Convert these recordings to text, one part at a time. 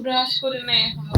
Brush করে নাই এখনো।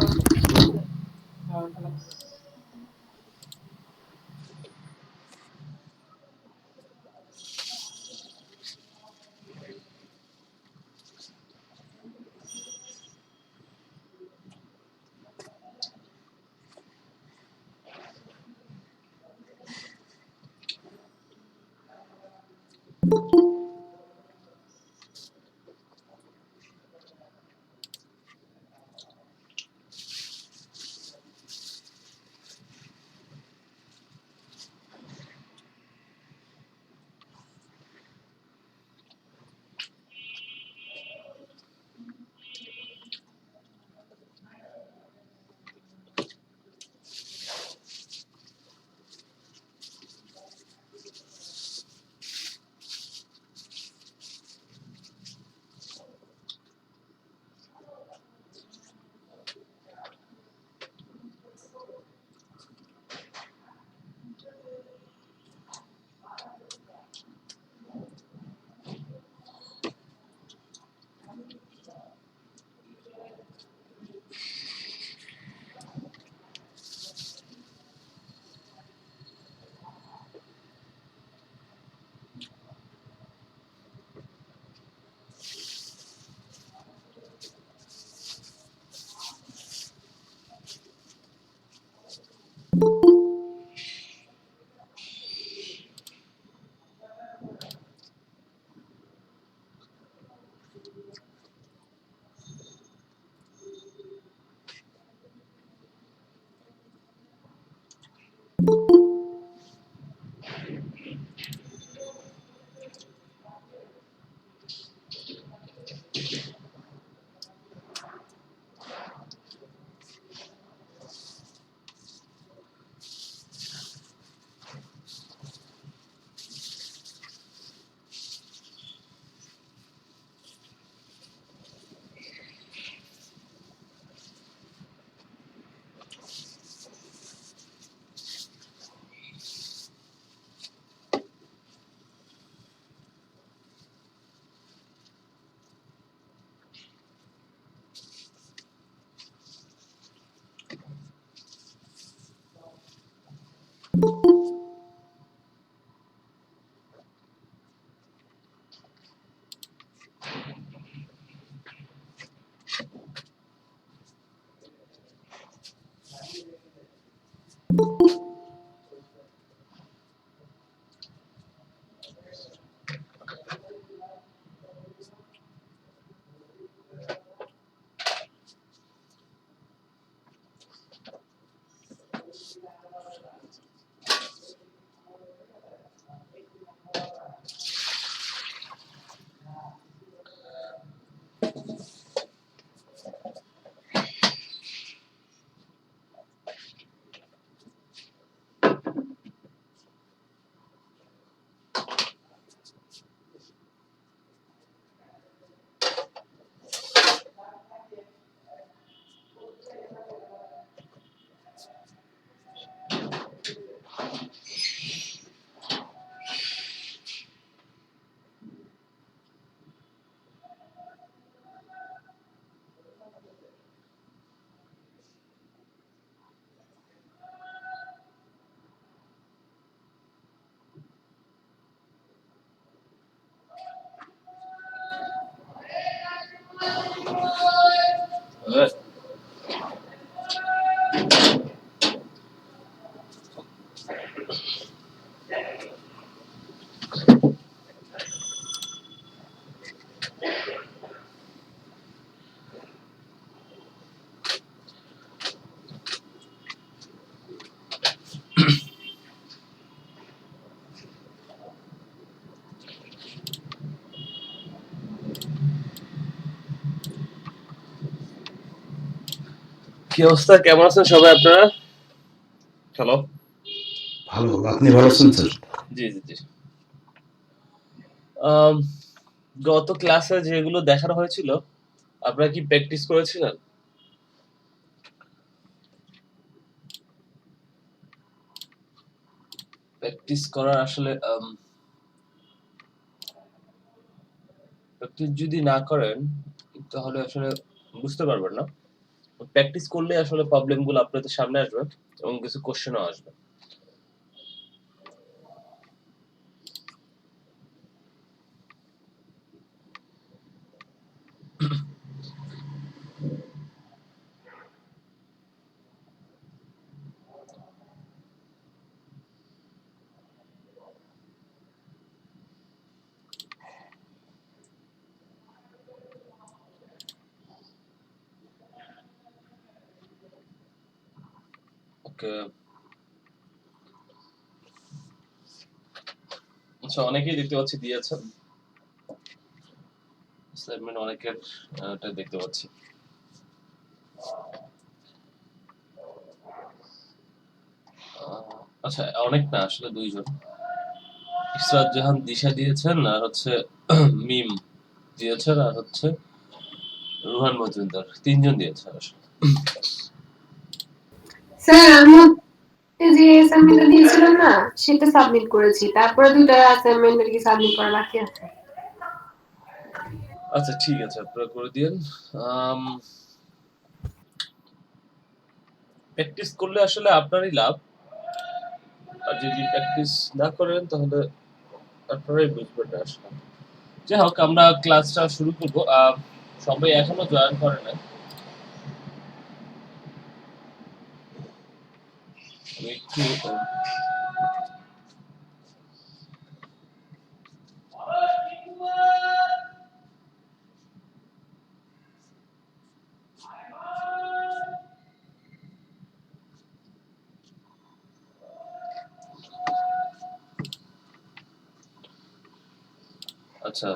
কি অবস্থা, কেমন আছেন সবাই আপনারা? হ্যালো। ভালো, আপনি ভালো আছেন স্যার? জি জি জি। গত ক্লাসে যেগুলো দেখানো হয়েছিল আপনারা কি প্র্যাকটিস করেছিলেন? প্র্যাকটিস করার আসলে প্র্যাকটিস যদি না করেন তাহলে আসলে বুঝতে পারবেন না। প্র্যাকটিস করলে আসলে প্রবলেমগুলো আপনাদের সামনে আসবে এবং কিছু কোশ্চেনও আসবে। ওকে। আচ্ছা, অনেকেই দেখতে পাচ্ছি দিয়েছেন। অ্যাসাইনমেন্ট অনেকের এটা দেখতে পাচ্ছি। আচ্ছা, অনেক না আসলে 2 জন। ইসরাত জাহান দিশা দিয়েছেন আর হচ্ছে মিম দিয়েছেন আর হচ্ছে রুহান মজুমদার 3 জন দিয়েছেন আসলে। স্যার আমি যে অ্যাসাইনমেন্টটা দিয়েছিলাম না সেটা সাবমিট করেছি, তারপরে দুটো অ্যাসাইনমেন্ট আর কি সাবমিট করা বাকি আছে। আচ্ছা ঠিক আছে, আপনারা করে দিন। প্র্যাকটিস করলে আসলে আপনারই লাভ, আর যদি প্র্যাকটিস না করেন তাহলে আপনারাই বুঝবেন না আসলে। যাই হোক, আমরা ক্লাসটা শুরু করবো। সবাই এখনো জয়েন করে না। আমি একটু আচ্ছা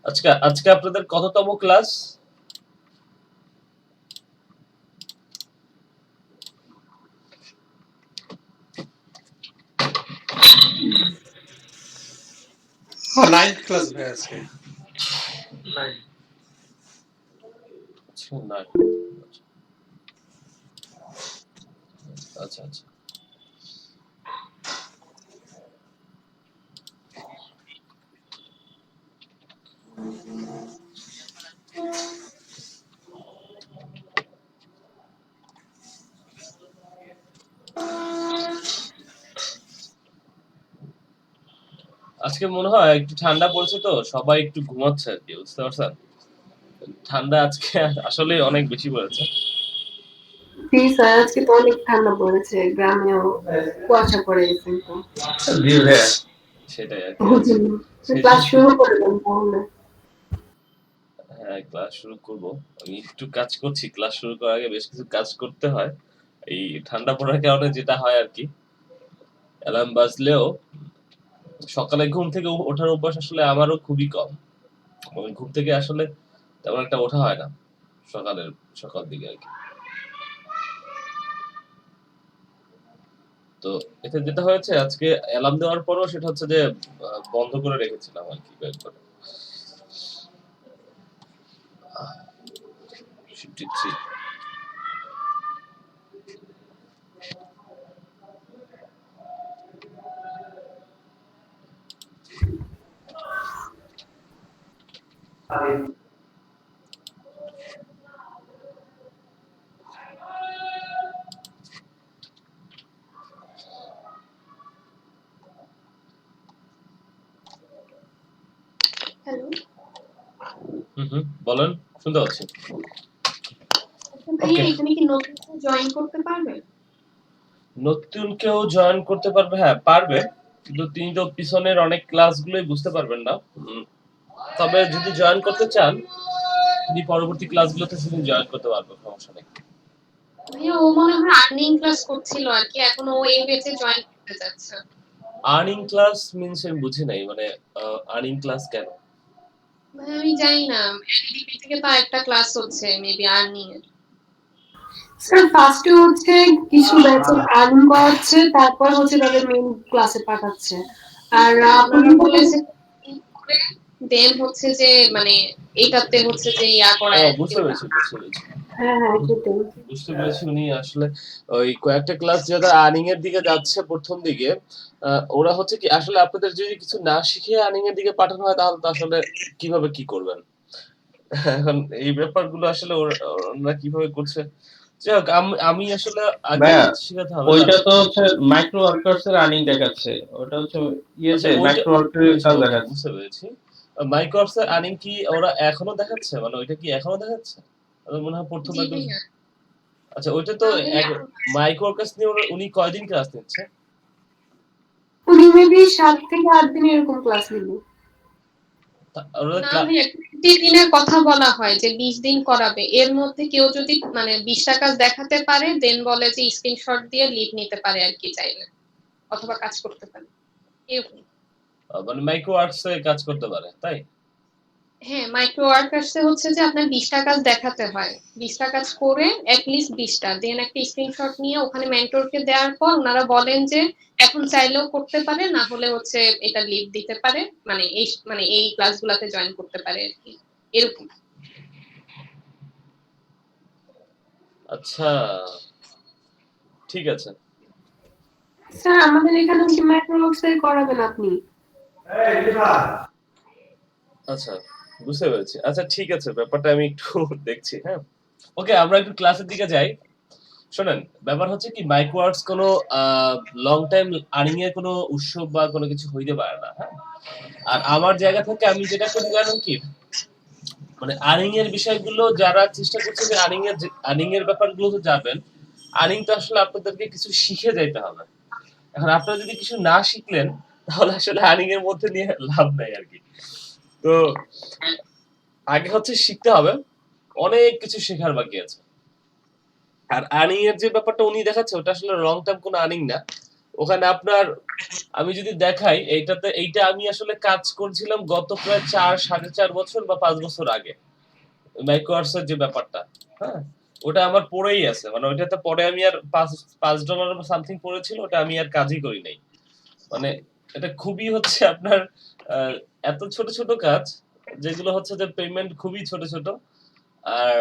আজকে আজকে আপনাদের কততম ক্লাস? নাইন্থ ক্লাস ভাই আজকে। আচ্ছা, না। আচ্ছা আচ্ছা। আজকে মনে হয় একটু ঠান্ডা পড়েছে তো সবাই একটু ঘুমাচ্ছে আর কি, বুঝতে পারছেন? ঠান্ডা আজকে আসলে অনেক বেশি পড়েছে। জি স্যার, আজকে তো অনেক ঠান্ডা পড়েছে, গ্রামেও কুয়াশা পড়ে গেছে একদম। সেটাই আর কি। ওর জন্য ক্লাস শুরু করে দেন তাহলে। হ্যাঁ, ক্লাস শুরু করব। আমি একটু কাজ করছি, ক্লাস শুরু করার আগে বেশ কিছু কাজ করতে হয়। এই ঠান্ডা পড়ার কারণে যেটা হয় আর কি, অ্যালার্ম বাজলেও সকালে ঘুম থেকে ওঠার অভ্যাস আসলে আমারও খুবই কম। মানে ঘুম থেকে আসলে তেমন একটা ওঠা হয় না সকাল দিকে আর কি। তো এতে যেটা হয়েছে, আজকে অ্যালার্ম দেওয়ার পরও সেটা হচ্ছে যে বন্ধ করে রেখেছিলাম আর কি কয়েকবার। 53। হ্যালো, বলেন, শুনতে পাচ্ছি। ভাইয়া এখানে কি নতুন কেউ জয়েন করতে পারবে? নতুন কেউ জয়েন করতে পারবে? হ্যাঁ পারবে, কিন্তু তিনি তো পিছনের অনেক ক্লাসগুলোই বুঝতে পারবেন না। তবে যদি জয়েন করতে চান তিনি পরবর্তী ক্লাসগুলোতে তিনি জয়েন করতে পারবেন, সমস্যা নেই। ভাইয়া ও মনে হয় আর্নিং ক্লাস করছিল আর কি, এখন ও এই ব্যাচে জয়েন করতে যাচ্ছে। আর্নিং ক্লাস মিন্স আমি বুঝি নাই, মানে আর্নিং ক্লাস কেন? ভাইয়া আমি জানি না, এনডিপি থেকে তো একটা ক্লাস হচ্ছে মেবি আর্নিং এর। স্যার ফার্স্টে হচ্ছে কিছু ব্যাচে আর্ন করাচ্ছে, তারপর হচ্ছে তাদের মেইন ক্লাসে পাঠাচ্ছে। আর আপনি ওনারা বলেছে দেন হচ্ছে যে মানে এইটাতে হচ্ছে যে ইয়া ও করায় বুঝতে পেরেছি। হ্যাঁ হ্যাঁ সেটাই। বুঝতে পেরেছি, উনি আসলে ওই কয়েকটা ক্লাস যারা আর্নিং এর দিকে যাচ্ছে প্রথম দিকে, ওরা হচ্ছে কি আসলে আপনাদের যদি কিছু না শিখে আর্নিং এর দিকে পাঠানো হয় তাহলে তো আসলে কিভাবে কি করবেন? এখন এই ব্যাপারগুলো আসলে ওরা কিভাবে করছে, যাই হোক আমি আসলে আগে ভাইয়া, শিখাতে হবে। ওইটা তো হচ্ছে মাইক্রো ওয়ার্কার্স এর আর্নিং দেখাচ্ছে, ওটা হচ্ছে ইয়েতে মাইক্রো ওয়ার্কারের কাজ দেখাচ্ছে। বুঝতে পেরেছি। মাইক্রোসফট এর আর্নিং কি ওরা এখনো দেখাচ্ছে, মানে ওইটা কি এখনো দেখাচ্ছে? আমার মনে হয় প্রথম জি একদম। ভাইয়া। আচ্ছা ওইটা তো মাইক্রো ওয়ার্কার্স নিয়ে উনি কয়দিন ক্লাস নিচ্ছে? উনি মেবি 7 থেকে 8 দিন এরকম ক্লাস নিবে। ওরা না ভাইয়া 20 দিনের কথা বলা হয় যে 20 দিন করাবে, এর মধ্যে কেউ যদি মানে 20টা কাজ দেখাতে পারে দেন বলে যে স্ক্রিনশট দিয়ে লিভ নিতে পারে আর কি চাইলে, অথবা কাজ করতে পারে এরকম। মানে মাইক্রো ওয়ার্কস এ কাজ করতে পারে, তাই? হ্যাঁ, মাইক্রো ওয়ার্কার্সে হচ্ছে যে আপনার 20টা কাজ দেখাতে হয়, 20টা কাজ করে অ্যাটলিস্ট 20টা দেন একটা স্ক্রিনশট নিয়ে ওখানে মেন্টরকে দেওয়ার পর ওনারা বলেন যে এখন চাইলেও করতে পারে, না হলে হচ্ছে এটা লিভ দিতে পারে, মানে এই ক্লাসগুলোতে জয়েন করতে পারে আর কি, এরকম। আচ্ছা ঠিক আছে। স্যার আমাদের এখানে কি মাইক্রোওয়ার্কস এর করাবেন আপনি? আচ্ছা বুঝতে পেরেছি। আচ্ছা ঠিক আছে, ব্যাপারটা আমি একটু দেখছি। হ্যাঁ ওকে, আমরা একটু ক্লাসের দিকে যাই। শোনেন, ব্যাপার হচ্ছে কি মাইক্রোওয়ার্কস কোনো লং টাইম আর্নিং এর কোনো উৎসব বা কোনো কিছু হইতে পারে না। হ্যাঁ, আর আমার জায়গা থেকে আমি যেটা করি জানেন কি, মানে আর্নিং এর বিষয়গুলো যারা চেষ্টা করছে যে আর্নিং এর ব্যাপারগুলো তো যাবেন, আর্নিং তো আসলে আপনাদেরকে কিছু শিখে যাইতে হবে। এখন আপনারা যদি কিছু না শিখলেন তাহলে আসলে আর্নিং এর মধ্যে নিয়ে লাভ নাই আর কি। তো আগে হচ্ছে শিখতে হবে, অনেক কিছু শেখার বাকি আছে। আর আর্নিং এর যে ব্যাপারটা উনি দেখাচ্ছে ওটা আসলে লং টার্ম কোনো আর্নিং না। ওখানে আপনার আমি যদি দেখাই এইটা আমি আসলে কাজ করছিলাম গত প্রায় 4-4.5 বছর বা 5 বছর আগে। মাইক্রোওয়ার্কস এর যে ব্যাপারটা, হ্যাঁ ওটা আমার পড়েই আছে, মানে ওইটাতে পরে আমি আর $5 বা সামথিং পড়েছিল, ওটা আমি আর কাজই করি নাই। মানে এটা খুবই হচ্ছে আপনার এত ছোট ছোট কাজ যেগুলো হচ্ছে যে পেমেন্ট খুবই ছোট ছোট। আর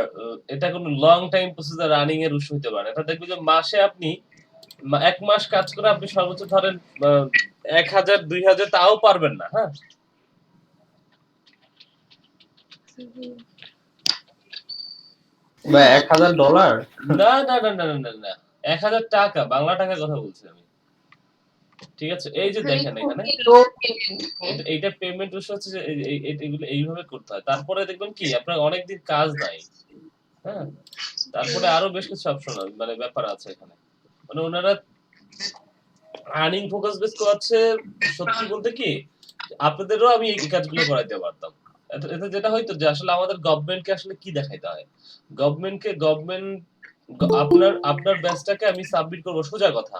এটা কোনো লং টাইম প্রসেস রানিং এর উৎস হতে পারে। এটা দেখবেন যে মাসে আপনি 1 মাস কাজ করে আপনি সর্বোচ্চ ধরেন 1000-2000 তাও পারবেন না। হ্যাঁ বা $1000? না না না না না না 1000 টাকা, বাংলা টাকার কথা বলছি আমি। ঠিক আছে, এই যে দেখেন এখানে এইটা পেমেন্ট উৎস হচ্ছে যে এগুলো এইভাবে করতে হয়। তারপরে দেখবেন কি আপনার অনেকদিন কাজ নাই। হ্যাঁ তারপরে আরো বেশ কিছু অপশন মানে ব্যাপার আছে এখানে, মানে ওনারা আর্নিং ফোকাস বেস করাচ্ছে। সত্যি বলতে কি আপনাদেরও আমি এই কাজগুলো করাইতে পারতাম। এতে যেটা হয়তো যে আসলে আমাদের গভর্নমেন্টকে আসলে কি দেখাইতে হয়, গভর্নমেন্ট আপনার ব্যাচটাকে আমি সাবমিট করব, সোজা কথা।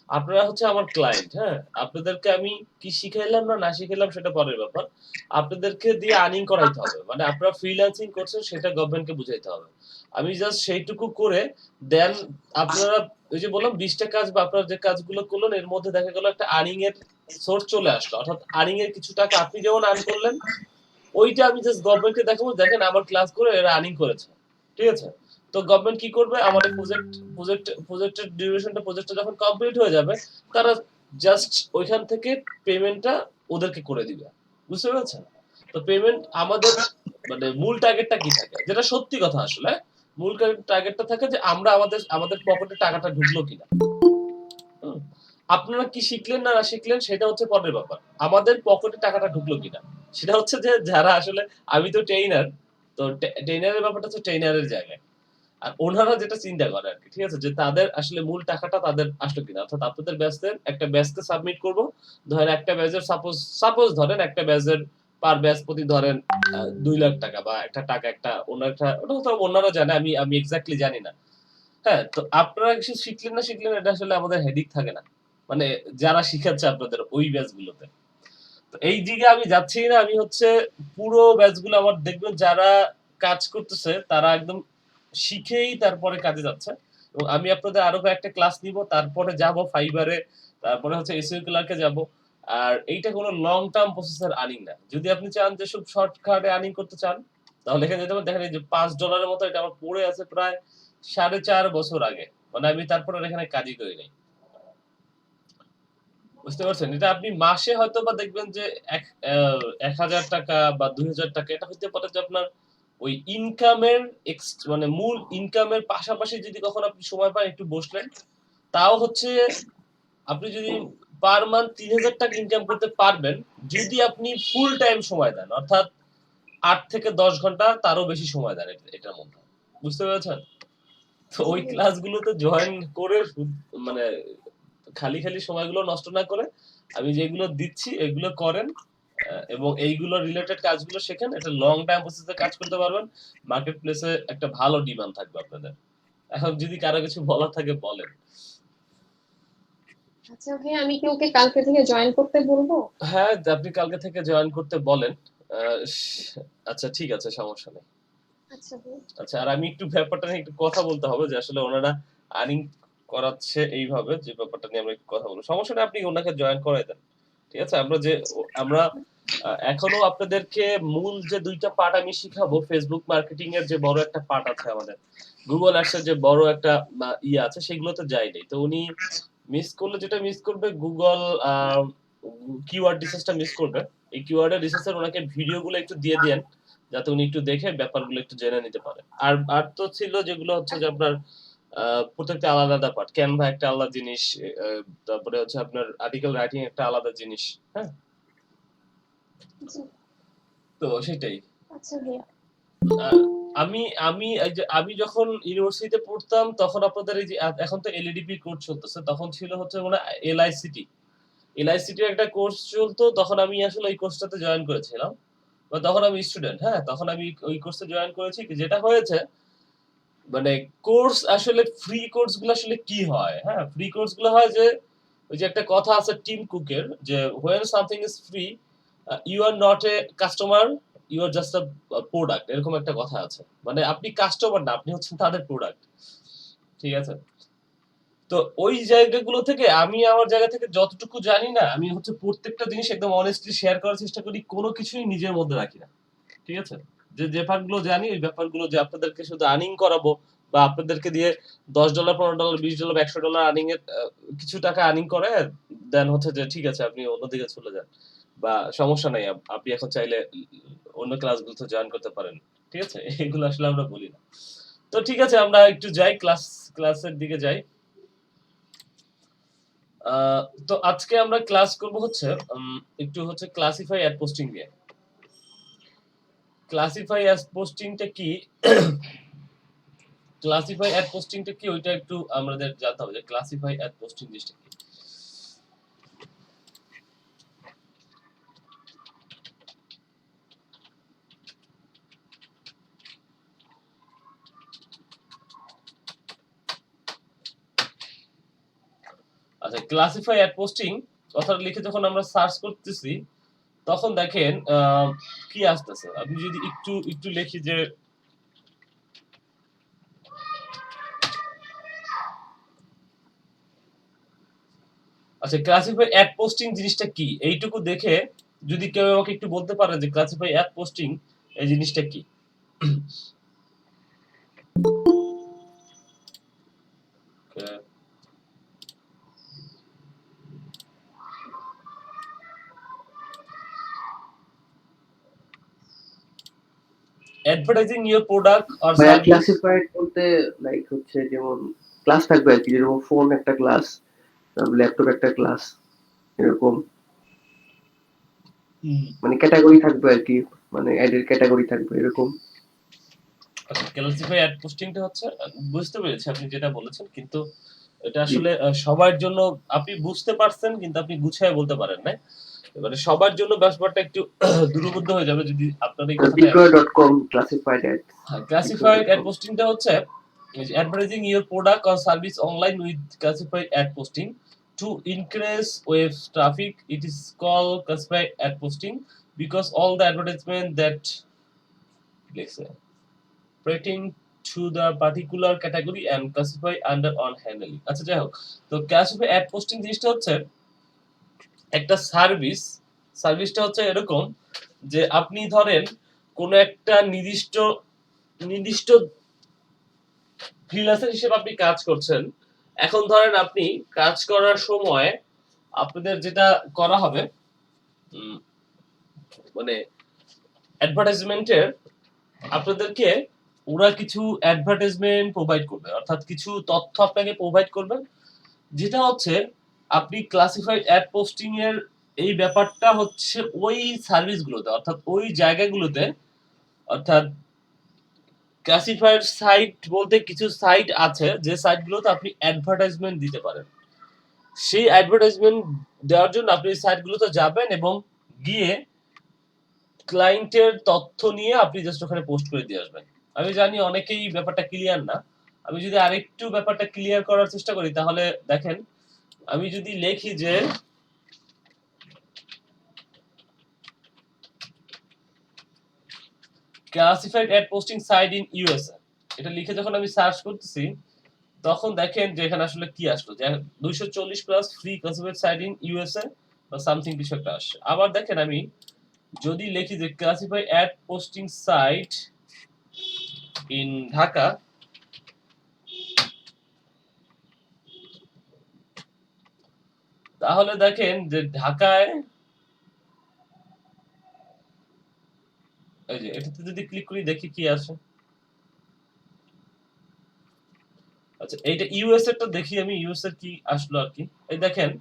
আপনারা হচ্ছে আমার ক্লায়েন্ট। হ্যাঁ আপনাদেরকে আমি কি শিখাইলাম না শিখাইলাম সেটা পরের ব্যাপার, আপনাদেরকে দিয়ে আর্নিং করাইতে হবে, মানে আপনারা ফ্রিল্যান্সিং করছেন সেটা গভর্নমেন্টকে বুঝাইতে হবে। আমি জাস্ট সেইটুকু করে দেন আপনারা ওই যে বললাম 20টা কাজ বা আপনারা যে কাজগুলো করলেন এর মধ্যে দেখা গেল একটা আর্নিং এর সোর্স চলে আসলো, অর্থাৎ আর্নিং এর কিছু টাকা আপনি যেমন আর্ন করলেন ওইটা আমি জাস্ট গভর্নমেন্টকে দেখাবো, দেখেন আমার ক্লাস করে এরা আর্নিং করেছে। ঠিক আছে, তো গভর্নমেন্ট কি করবে, আমাদের প্রজেক্টের ডিউরেশনটা প্রজেক্টটা যখন কমপ্লিট হয়ে যাবে তারা জাস্ট ওইখান থেকে পেমেন্টটা ওদেরকে করে দিবে। বুঝতে পেরেছেন? তো পেমেন্ট আমাদের মানে মূল টার্গেটটা কি থাকে, যেটা সত্যি কথা আসলে মূল টার্গেটটা থাকে যে আমরা আমাদের পকেটে টাকাটা ঢুকলো কিনা। আপনারা কি শিখলেন না শিখলেন সেটা হচ্ছে পরের ব্যাপার, আমাদের পকেটে টাকাটা ঢুকলো কিনা সেটা হচ্ছে যে যারা আসলে, আমি তো ট্রেইনার, তো ট্রেইনারের ব্যাপারটা হচ্ছে ট্রেইনারের জায়গায়, আর ওনারা যেটা চিন্তা করে আর কি। ঠিক আছে, যে তাদের আসলে মূল টাকাটা তাদের আসলো কিনা। অর্থাৎ আপনাদের ব্যাচের একটা ব্যাচকে সাবমিট করব, ধরেন একটা ব্যাচের সাপোজ ধরেন একটা ব্যাচের পার ব্যাচ প্রতি ধরেন 2 লাখ টাকা বা একটা টাকা একটা ওটা তো ওনারা জানে, আমি এক্স্যাক্টলি জানি না। হ্যাঁ, তো আপনারা কিছু শিখলেন না শিখলেন এটা আসলে আমাদের হেডিক থাকে না, মানে যারা শিখাচ্ছে আপনাদের ওই ব্যাচগুলোতে। তো এই দিকে আমি যাচ্ছি না, আমি হচ্ছে পুরো ব্যাচগুলো আমার দেখবেন যারা কাজ করতেছে তারা একদম শিখেই তারপরে কাজে যাচ্ছে। এবং আমি আপনাদের আরো কয়েকটা ক্লাস নিব, তারপরে যাব ফাইবারে, তারপরে হচ্ছে এসইও ক্লার্কে যাব। আর এইটা কোনো লং টার্ম প্রসেসর আর্নিং না। যদি আপনি চান যে খুব শর্টকাটে আর্নিং করতে চান তাহলে এখানে যেতে পারেন। দেখেন এই যে $5 মতো এটা আমার পড়ে আছে প্রায় 4.5 বছর আগে, মানে আমি তারপরে এখানে কাজই করি নাই। বুঝতে পারছেন? এটা আপনি মাসে হয়তো বা দেখবেন যে 1000 টাকা বা 2000 টাকা, এটা হতে পারে যে আপনার ওই ইনকামের মানে মূল ইনকামের পাশাপাশি যদি কখনো আপনি সময় পান একটু বসলেন, তাও হচ্ছে আপনি যদি পার মান্থ 3000 টাকা ইনকাম করতে পারবেন যদি আপনি ফুল টাইম সময় দেন, অর্থাৎ 8 থেকে 10 ঘন্টা তারও বেশি সময় দেন এটার মধ্যে। বুঝতে পেরেছেন? তো ওই ক্লাসগুলোতে জয়েন করে মানে খালি সময়গুলো নষ্ট না করে আমি যেগুলো দিচ্ছি এগুলো করেন, এবং এইগুলো রিলেটেড কাজগুলো শেখেন। এটা লং টাইম প্রসেসে কাজ করতে পারবেন। মার্কেট প্লেসে একটা ভালো ডিমান্ড থাকবে আপনাদের। এখন যদি কারো কিছু বলার থাকে বলেন। আচ্ছা ভাই, আমি কি ওকে কালকে থেকে জয়েন করতে বলবো? হ্যাঁ, আপনি কালকে থেকে জয়েন করতে বলেন। আচ্ছা ঠিক আছে, সমস্যা নেই। আচ্ছা ভাই। আচ্ছা, আর আমি একটু ব্যাপারটা নিয়ে একটু কথা বলতে হবে যে আসলে ওনারা আর্নিং করাচ্ছে এইভাবে, যে ব্যাপারটা নিয়ে আমরা একটু কথা বলবো। সমস্যা নেই, আপনি ওনাকে জয়েন করাই দেন। ঠিক আছে? আমরা এখনো আপনাদেরকে মূল যে 2টা পার্ট আমি শিখাবো, ফেসবুক মার্কেটিং এর যে বড় একটা পার্ট আছে আমাদের, গুগল অ্যাডস এর যে বড় একটা আছে, সেগুলোতে যায়নি। তো উনি মিস করলে যেটা মিস করবে, গুগল কিওয়ার্ড রিসার্চটা মিস করবে। এই কিওয়ার্ডের রিসার্চের ওনাকে ভিডিওগুলো একটু দিয়ে দেন যাতে উনি একটু দেখে ব্যাপারগুলো একটু জেনে নিতে পারে। আর তো ছিল যেগুলো হচ্ছে যে আপনার প্রত্যেকটা আলাদা আলাদা পার্ট। ক্যানভা একটা আলাদা জিনিস, তারপরে হচ্ছে আপনার আর্টিকেল রাইটিং একটা আলাদা জিনিস। হ্যাঁ, জি। তো সেটাই। আচ্ছা ভাইয়া। আমি আমি আমি যখন ইউনিভার্সিটিতে পড়তাম তখন আপনাদের এই যে এখন তো এলইডিপি কোর্স চলতেছে, তখন ছিল হচ্ছে মানে এলআইসিটির একটা কোর্স চলতো, তখন আমি আসলে ওই কোর্সটাতে জয়েন করেছিলাম। তখন আমি স্টুডেন্ট, হ্যাঁ, তখন আমি ওই কোর্সে জয়েন করেছি। যেটা হয়েছে মানে কোর্স আসলে ফ্রি কোর্স গুলো আসলে কি হয়, হ্যাঁ, ফ্রি কোর্স গুলো হয় যে ওই যে একটা কথা আছে টিম কুকের, যে when something is free you are not a customer, you are just a product, এরকম একটা কথা আছে। মানে আপনি কাস্টমার না, আপনি হচ্ছেন তাদের প্রোডাক্ট। ঠিক আছে? তো ওই জায়গাগুলো থেকে আমি আমার জায়গা থেকে যতটুকু জানি না, আমি হচ্ছে প্রত্যেকটা জিনিস একদম অনেস্টলি শেয়ার করার চেষ্টা করি, কোনো কিছুই নিজের মধ্যে রাখি না। ঠিক আছে? যে ব্যাপারগুলো জানি ওই ব্যাপারগুলো যে আপনাদেরকে শুধু আর্নিং করাবো বা আপনাদেরকে দিয়ে $10 $15 $20 $100 আর্নিং এর কিছু টাকা আর্নিং করে দেন হচ্ছে যে ঠিক আছে আপনি অন্যদিকে চলে যান, বা সমস্যা নাই আপনি এখন চাইলে অন্য ক্লাসগুলোতে জয়েন করতে পারেন। ঠিক আছে? এগুলো আসলে আমরা বলি না। তো ঠিক আছে, আমরা একটু যাই ক্লাসের দিকে যাই। তো আজকে আমরা ক্লাস করব হচ্ছে একটু হচ্ছে ক্লাসিফাই অ্যাড পোস্টিং নিয়ে। ক্লাসিফাই অ্যাড পোস্টিংটা কি ক্লাসিফাই অ্যাড পোস্টিংটা কি ওইটা একটু আমাদের জানতে হবে যে ক্লাসিফাই অ্যাড পোস্টিং জিনিসটা কি। আচ্ছা, ক্লাসিফাই অ্যাড পোস্টিং কথাটা লিখে যখন আমরা সার্চ করতেছি তখন দেখেন কি আসতেছে। আপনি যদি একটু লিখি যে আচ্ছা, ক্লাসিফাই অ্যাড পোস্টিং জিনিসটা কি এইটুকু দেখে যদি কেউ আমাকে একটু বলতে পারে যে ক্লাসিফাই অ্যাড পোস্টিং এই জিনিসটা কি। Advertising your product or service. Classified বলতে লাইক হচ্ছে যেমন ক্লাস থাকবে আর কি, যেরকম ফোন একটা ক্লাস, ল্যাপটপ একটা ক্লাস, এরকম মানে ক্যাটাগরি থাকবে আর কি, মানে অ্যাডের ক্যাটাগরি থাকবে এরকম। আচ্ছা, ক্লাসিফাই অ্যাড পোস্টিংটা হচ্ছে বুঝতে পেরেছি আপনি যেটা বলেছেন, কিন্তু এটা আসলে সবার জন্য আপনি বুঝতে পারছেন কিন্তু আপনি গুছিয়ে বলতে পারেন না। মানে সবার জন্য ব্যাপারটা একটু দূরবদ্ধ হয়ে যাবে যদি আপনার এই কথাটা বিক্রয়.com ক্লাসিফাইড অ্যাড ক্লাসিফাইড অ্যাড পোস্টিংটা হচ্ছে advertising your product or service online with classified ad posting to increase web traffic. It is called classified ad posting because all the advertisement that pertain to the particular category and classify under on handling. আচ্ছা যাই হোক, তো classified ad posting জিনিসটা হচ্ছে একটা সার্ভিসটা হচ্ছে এরকম যে আপনি ধরেন কোন একটা নির্দিষ্ট ফ্রিল্যান্সার হিসেবে আপনি কাজ করছেন। এখন ধরেন আপনি কাজ করার সময় আপনাদের যেটা করা হবে মানে অ্যাডভার্টাইজমেন্টের আপনাদেরকে ওরা কিছু অ্যাডভার্টাইজমেন্ট প্রোভাইড করবে, অর্থাৎ কিছু তথ্য আপনাকে প্রোভাইড করবে, যেটা হচ্ছে আপনি ক্লাসিফাইড অ্যাড পোস্টিং এর এই ব্যাপারটা হচ্ছে ওই সার্ভিসগুলোতে অর্থাৎ ওই জায়গাগুলোতে, অর্থাৎ ক্লাসিফাইড সাইট বলতে কিছু সাইট আছে যে সাইটগুলোতে আপনি অ্যাডভার্টাইজমেন্ট দিতে পারেন। সেই অ্যাডভার্টাইজমেন্ট দেওয়ার জন্য আপনি এই সাইটগুলোতে যাবেন এবং গিয়ে ক্লায়েন্টের তথ্য নিয়ে আপনি জাস্ট ওখানে পোস্ট করে দিয়ে আসবেন। আমি জানি অনেকেই ব্যাপারটা ক্লিয়ার না, আমি যদি আরেকটু ব্যাপারটা ক্লিয়ার করার চেষ্টা করি তাহলে দেখেন, আমি যদি লিখি যে classified ad posting site in USA, এটা লিখে যখন আমি সার্চ করতেছি তখন দেখেন যে এখানে আসলে কি আসলো, যে 240 plus free classified site in USA বা সামথিং কিছু একটা আসে। আবার দেখেন আমি যদি লিখি যে classified ad posting site in Dhaka, তাহলে দেখেন যে ঢাকায় এই যে এটাতে যদি ক্লিক করি দেখি কি আসে। আচ্ছা এইটা ইউএস এরটা দেখি আমি, ইউএস এর কি আসলো আর কি। এই দেখেন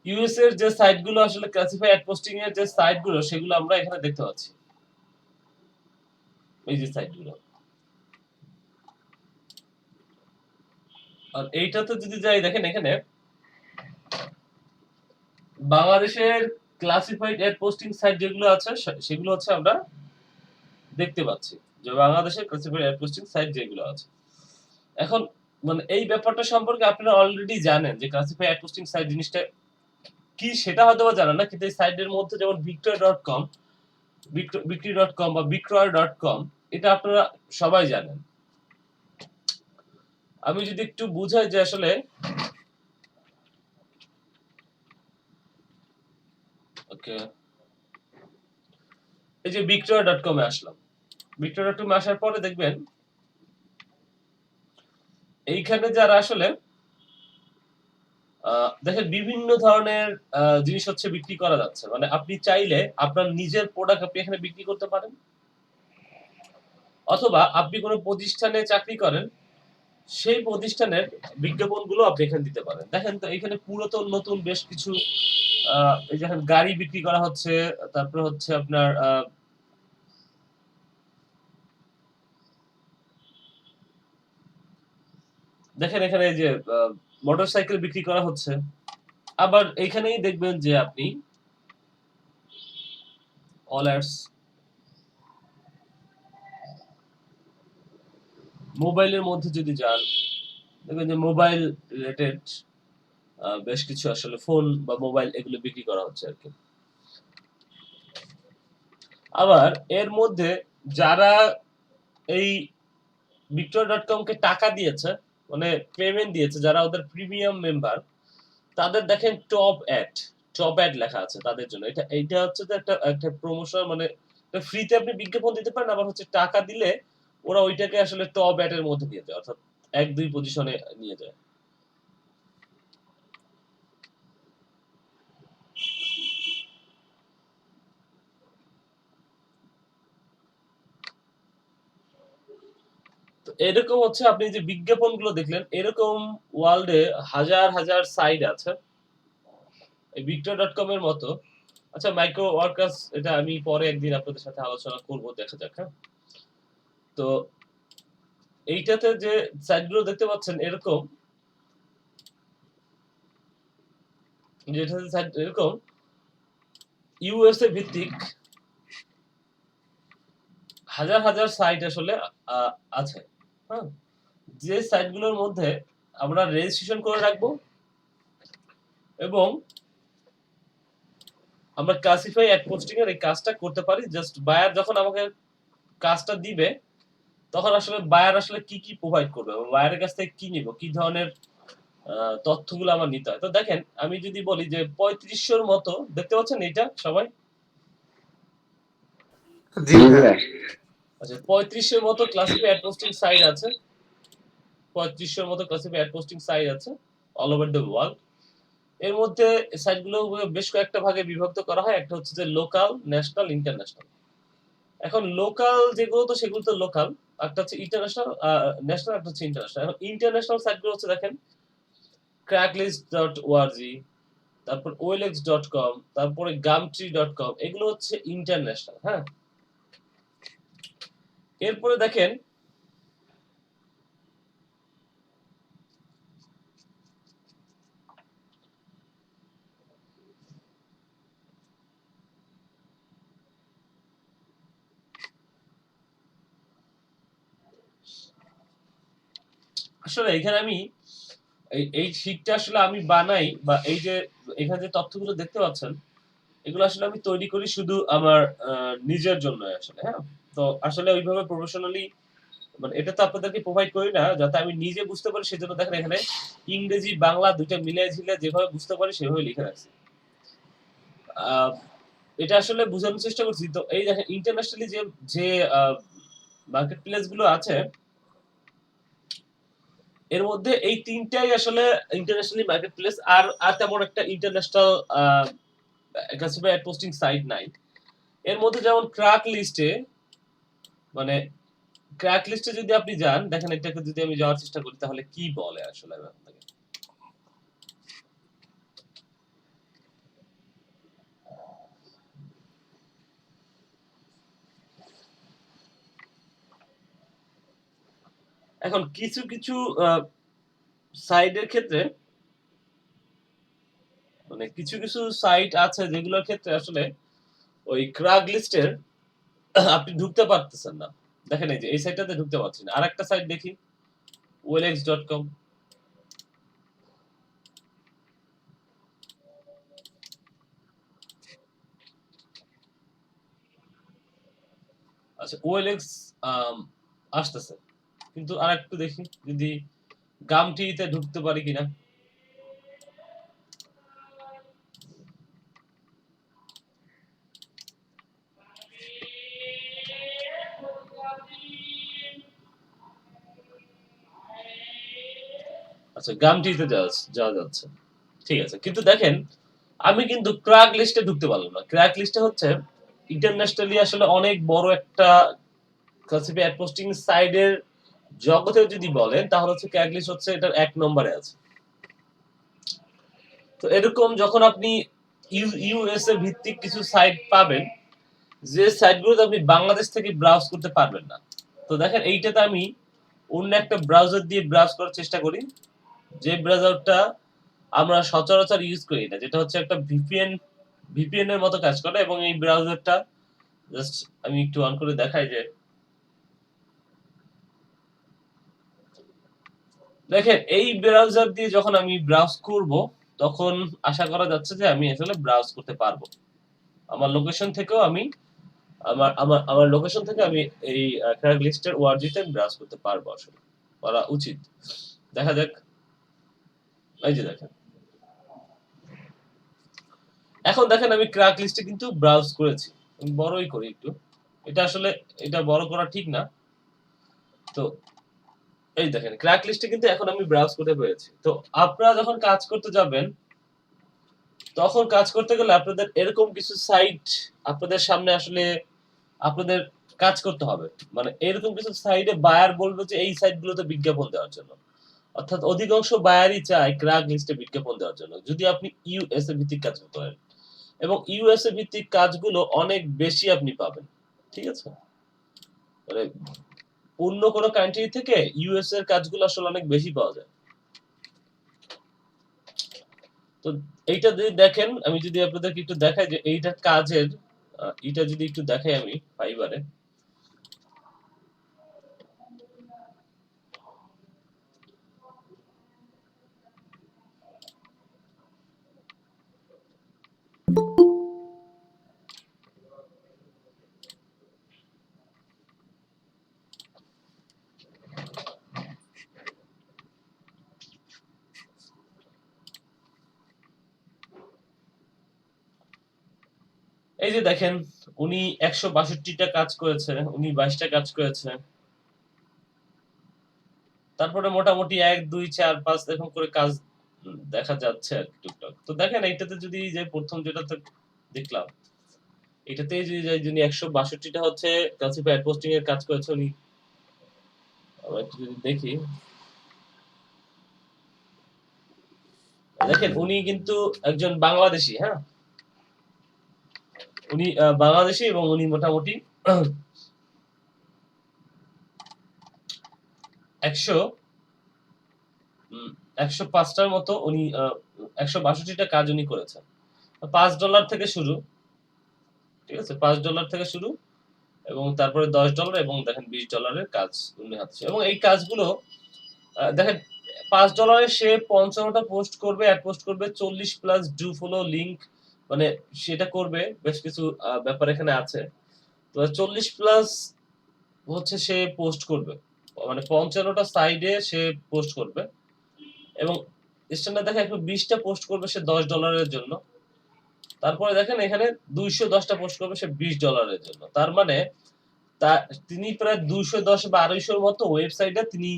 ইউএস এর যে সাইটগুলো আসলে ক্লাসিফাই অ্যাড পোস্টিং এর যে সাইটগুলো সেগুলো আমরা এখানে দেখতে পাচ্ছি, এই যে সাইটগুলো। আর এইটাতে যদি যাই দেখেন এখানে বাংলাদেশের ক্লাসিফাইড অ্যাড পোস্টিং সাইট যেগুলো আছে সেগুলো হচ্ছে আমরা দেখতে পাচ্ছি, যে বাংলাদেশের ক্লাসিফাইড অ্যাড পোস্টিং সাইট যেগুলো আছে। এখন মানে এই ব্যাপারটা সম্পর্কে আপনারা অলরেডি জানেন যে ক্লাসিফাইড অ্যাড পোস্টিং সাইট জিনিসটা কি সেটা হয়তো বা জানেন না, কিন্তু এই সাইটের মধ্যে যেমন বিক্রয়.com বা বিক্রয়.com এটা আপনারা সবাই জানেন। আমি যদি একটু বুঝাই যে আসলে ওকে, এই যে বিক্রয়.com এ আসলাম, বিক্রয়.com এ আসার পরে দেখবেন এইখানে যারা আসলে দেখেন বিভিন্ন ধরনের জিনিস হচ্ছে বিক্রি করা যাচ্ছে, মানে আপনি চাইলে আপনার নিজের প্রোডাক্ট আপনি এখানে বিক্রি করতে পারেন, অথবা আপনি কোনো প্রতিষ্ঠানে চাকরি করেন সেই প্রতিষ্ঠানের বিজ্ঞাপনগুলো আপনি এখানে দিতে পারেন। দেখেন তো এখানে পুরাতন নতুন বেশ কিছু এই যে গাড়ি বিক্রি করা হচ্ছে, তারপর হচ্ছে আপনার দেখেন এখানে এই যে মোটরসাইকেল বিক্রি করা হচ্ছে। আবার এইখানেই দেখবেন যে আপনি অলার্স মোবাইলের মধ্যে যদি যান দেখবেন যে মোবাইল রিলেটেড বেশ কিছু আসলে ফোন বা মোবাইল এগুলো বিক্রি করা হচ্ছে আর কি। আবার এর মধ্যে যারা এই বিক্রয়.com কে টাকা দিয়েছে, মানে পেমেন্ট দিয়েছে, যারা ওদের প্রিমিয়াম মেম্বার, তাদের দেখেন টপ অ্যাড লেখা আছে তাদের জন্য। এইটা হচ্ছে যে একটা প্রমোশন, মানে ফ্রিতে আপনি বিজ্ঞাপন দিতে পারেন, আবার হচ্ছে টাকা দিলে ওরা ওইটাকে আসলে টপ অ্যাড এর মধ্যে নিয়ে যায়, অর্থাৎ 1-2 পজিশনে নিয়ে যায়। তো এরকম হচ্ছে আপনি যে বিজ্ঞাপনগুলো দেখলেন, এরকম ওয়ার্ল্ডে হাজার হাজার সাইট আছে এই বিক্রয়.com এর মতো। আচ্ছা মাইক্রো ওয়ার্কার্স এটা আমি পরে একদিন আপনাদের সাথে আলোচনা করব, দেখা যাক। হ্যাঁ, তো এইটাতে যে সাইটগুলো দেখতে পাচ্ছেন এরকম, যেটাতে সাইট এরকম ইউএসএ ভিত্তিক হাজার হাজার সাইট আসলে আছে, হ্যাঁ, যে সাইটগুলোর মধ্যে আমরা রেজিস্ট্রেশন করে রাখবো এবং আমরা ক্লাসিফাই অ্যাড পোস্টিং এর এই কাজটা করতে পারি। জাস্ট বায়ার যখন আমাকে কাজটা দিবে তখন আসলে বায়ার আসলে কি কি প্রোভাইড করবে, বায়ারের কাছ থেকে কি নিব, কি ধরনের তথ্যগুলো আমার নিতে হয়। তো দেখেন আমি যদি বলি যে 3500-র মতো, দেখতে পাচ্ছেন এটা সবাই? জি ভাইয়া। আচ্ছা, 3500-এর মতো ক্লাসিফাই অ্যাড পোস্টিং সাইট আছে, 3500-এর মতো ক্লাসিফাই অ্যাড পোস্টিং সাইট আছে অল ওভার দ্য ওয়ার্ল্ড। এর মধ্যে সাইটগুলো বেশ কয়েকটা ভাগে বিভক্ত করা হয়। একটা হচ্ছে যে লোকাল, ন্যাশনাল, ইন্টারন্যাশনাল। এখন লোকাল যেগুলো তো সেগুলো তো লোকাল, একটা হচ্ছে ইন্টারন্যাশনাল, ন্যাশনাল, একটা হচ্ছে ইন্টারন্যাশনাল। এখন ইন্টারন্যাশনাল সাইটগুলো হচ্ছে দেখেন craigslist.org, তারপর OLX.com, তারপরে gumtree.com, এগুলো হচ্ছে ইন্টারন্যাশনাল। হ্যাঁ, এরপরে দেখেন আসলে এখানে আমি এই শীটটা আসলে আমি বানাই, বা এই যে এখানে যে তথ্যগুলো দেখতে পাচ্ছেন এগুলো আসলে আমি তৈরি করি শুধু আমার নিজের জন্য আসলে। হ্যাঁ, তো আসলে ওইভাবে প্রফেশনালি মানে এটা তো আপনাদেরকে প্রোভাইড করি না, যাতে আমি নিজে বুঝতে পারি। সেজন্য দেখেন এখানে ইংরেজি বাংলা দুইটা মিলিয়ে ঝিলে যেভাবে বুঝতে পারি সেভাবে লিখে রাখছি। এটা আসলে বোঝানোর চেষ্টা করছি। তো এই দেখেন ইন্টারন্যাশনালি যে যে মার্কেট প্লেস গুলো আছে এর মধ্যে এই তিনটাই আসলে ইন্টারন্যাশনালি মার্কেট প্লেস। আর তেমন একটা international classify ad posting site নাই। এর মধ্যে যেমন ক্র্যাক লিস্টে, মানে ক্র্যাক লিস্টে যদি আপনি যান, দেখেন এটাকে যদি আমি যাওয়ার চেষ্টা করি তাহলে কি বলে আসলে আপনাকে। এখন কিছু কিছু সাইটের ক্ষেত্রে, মানে কিছু কিছু সাইট আছে যেগুলোর ক্ষেত্রে আসলে ওই ক্র্যাক লিস্টের আপনি ঢুকতে পারতেছেন না। দেখেন এই যে এই সাইটটাতে ঢুকতে পারছি না। আরেকটা সাইট দেখি, OLX.com। আচ্ছা, OLX আসতেছে, কিন্তু আরেকটু দেখি যদি গামটিতে ঢুকতে পারি কিনা। আচ্ছা, গামটিতে যাওয়া যাচ্ছে, ঠিক আছে। কিন্তু দেখেন আমি কিন্তু ক্র্যাক লিস্টে ঢুকতে পারলাম না। ক্র্যাক লিস্টে হচ্ছে ইন্টারন্যাশনালি আসলে অনেক বড় একটা ক্লাসিফাই অ্যাড পোস্টিং সাইটের জগতে যদি বলেন তাহলে হচ্ছে ক্র্যাক লিস্ট হচ্ছে এটার 1 নম্বরে আছে। তো এরকম যখন আপনি ইউএসএ ভিত্তিক কিছু সাইট পাবেন যে সাইটগুলোতে আপনি বাংলাদেশ থেকে ব্রাউজ করতে পারবেন না। তো দেখেন এইটাতে আমি অন্য একটা ব্রাউজার দিয়ে ব্রাউজ করার চেষ্টা করি, যে ব্রাউজারটা আমরা সচরাচর ইউজ করি না, যেটা হচ্ছে একটা ভিপিএন এর মতো কাজ করে। এবং এই ব্রাউজারটা জাস্ট আমি একটু অন করে দেখাই যে দেখেন এই ব্রাউজার দিয়ে যখন আমি ব্রাউজ করব তখন আশা করা যাচ্ছে যে আমি আসলে ব্রাউজ করতে পারবো। আমার লোকেশন থেকেও আমি আমার লোকেশন থেকে আমি এই ক্র্যাক লিস্টের ওআরজিতে ব্রাউজ করতে পারবো, আসলে করা উচিত। দেখা যাক, এই যে দেখেন এখন দেখেন আমি ক্র্যাক লিস্টে কিন্তু ব্রাউজ করেছি। আমি বড়ই করি একটু, এটা আসলে এটা বড় করা ঠিক না। তো এই দেখেন ক্র্যাক লিস্টে কিন্তু এখন আমি ব্রাউজ করতে পেরেছি। তো আপনারা যখন কাজ করতে যাবেন তখন কাজ করতে গেলে আপনাদের এরকম কিছু সাইট আপনাদের সামনে আসলে আপনাদের কাজ করতে হবে। মানে এরকম কিছু সাইটে বায়ার বলবে যে এই সাইটগুলোতে বিজ্ঞাপন দেওয়ার জন্য, অর্থাৎ অধিকাংশ বায়ারই চায় ক্র্যাক লিস্টে বিজ্ঞাপন দেওয়ার জন্য যদি আপনি ইউএসএ ভিত্তিক কাজ করতে পারেন। এবং ইউএসএ ভিত্তিক কাজগুলো অনেক বেশি আপনি পাবেন, ঠিক আছে। মানে অন্য কোনো কান্ট্রি থেকে ইউএস এর কাজগুলো আসলে অনেক বেশি পাওয়া যায়। তো তো এইটা যদি দেখেন, আমি যদি আপনাদেরকে একটু দেখাই যে এইটা কাজের এটা যদি একটু দেখাই আমি ফাইবারে, এই যে দেখেন উনি 162টা কাজ করেছে, উনি 22টা কাজ করেছে, তারপরে মোটামুটি 1 2 4 5 এরকম করে কাজ দেখা যাচ্ছে আর কি টুকটাক। তো দেখেন এইটাতে যদি যে প্রথম যেটাতে দেখলাম, এটাতে যদি যাই, যিনি 162টা হচ্ছে ক্লাসিফায়ার পোস্টিং এর কাজ করেছে উনি, আমরা একটু যদি দেখি, দেখেন উনি কিন্তু একজন বাংলাদেশী, হ্যাঁ উনি বাংলাদেশী এবং উনি মোটামুটি 105টার মতো উনি 162টা কাজ উনি করেছেন। $5 থেকে শুরু, ঠিক আছে, $5 থেকে শুরু এবং তারপরে $10 এবং দেখেন $20 কাজ উনি হাতে, এবং এই কাজগুলো দেখেন $5 সে 55টা পোস্ট করবে, অ্যাড পোস্ট করবে, 40 প্লাস ডু ফলো লিংক, মানে সেটা করবে, বেশ কিছু ব্যাপার এখানে আছে। তো 40 প্লাস হচ্ছে সে পোস্ট করবে, মানে 55টা সাইডে সে পোস্ট করবে, এবং স্ট্যান্ডার্ড দেখেন একটু 20টা পোস্ট করবে সে $10 জন্য। তারপরে দেখেন এখানে 210টা পোস্ট করবে সে $20 জন্য। তার মানে তিনি প্রায় 210 বা 250 মতো ওয়েবসাইটে তিনি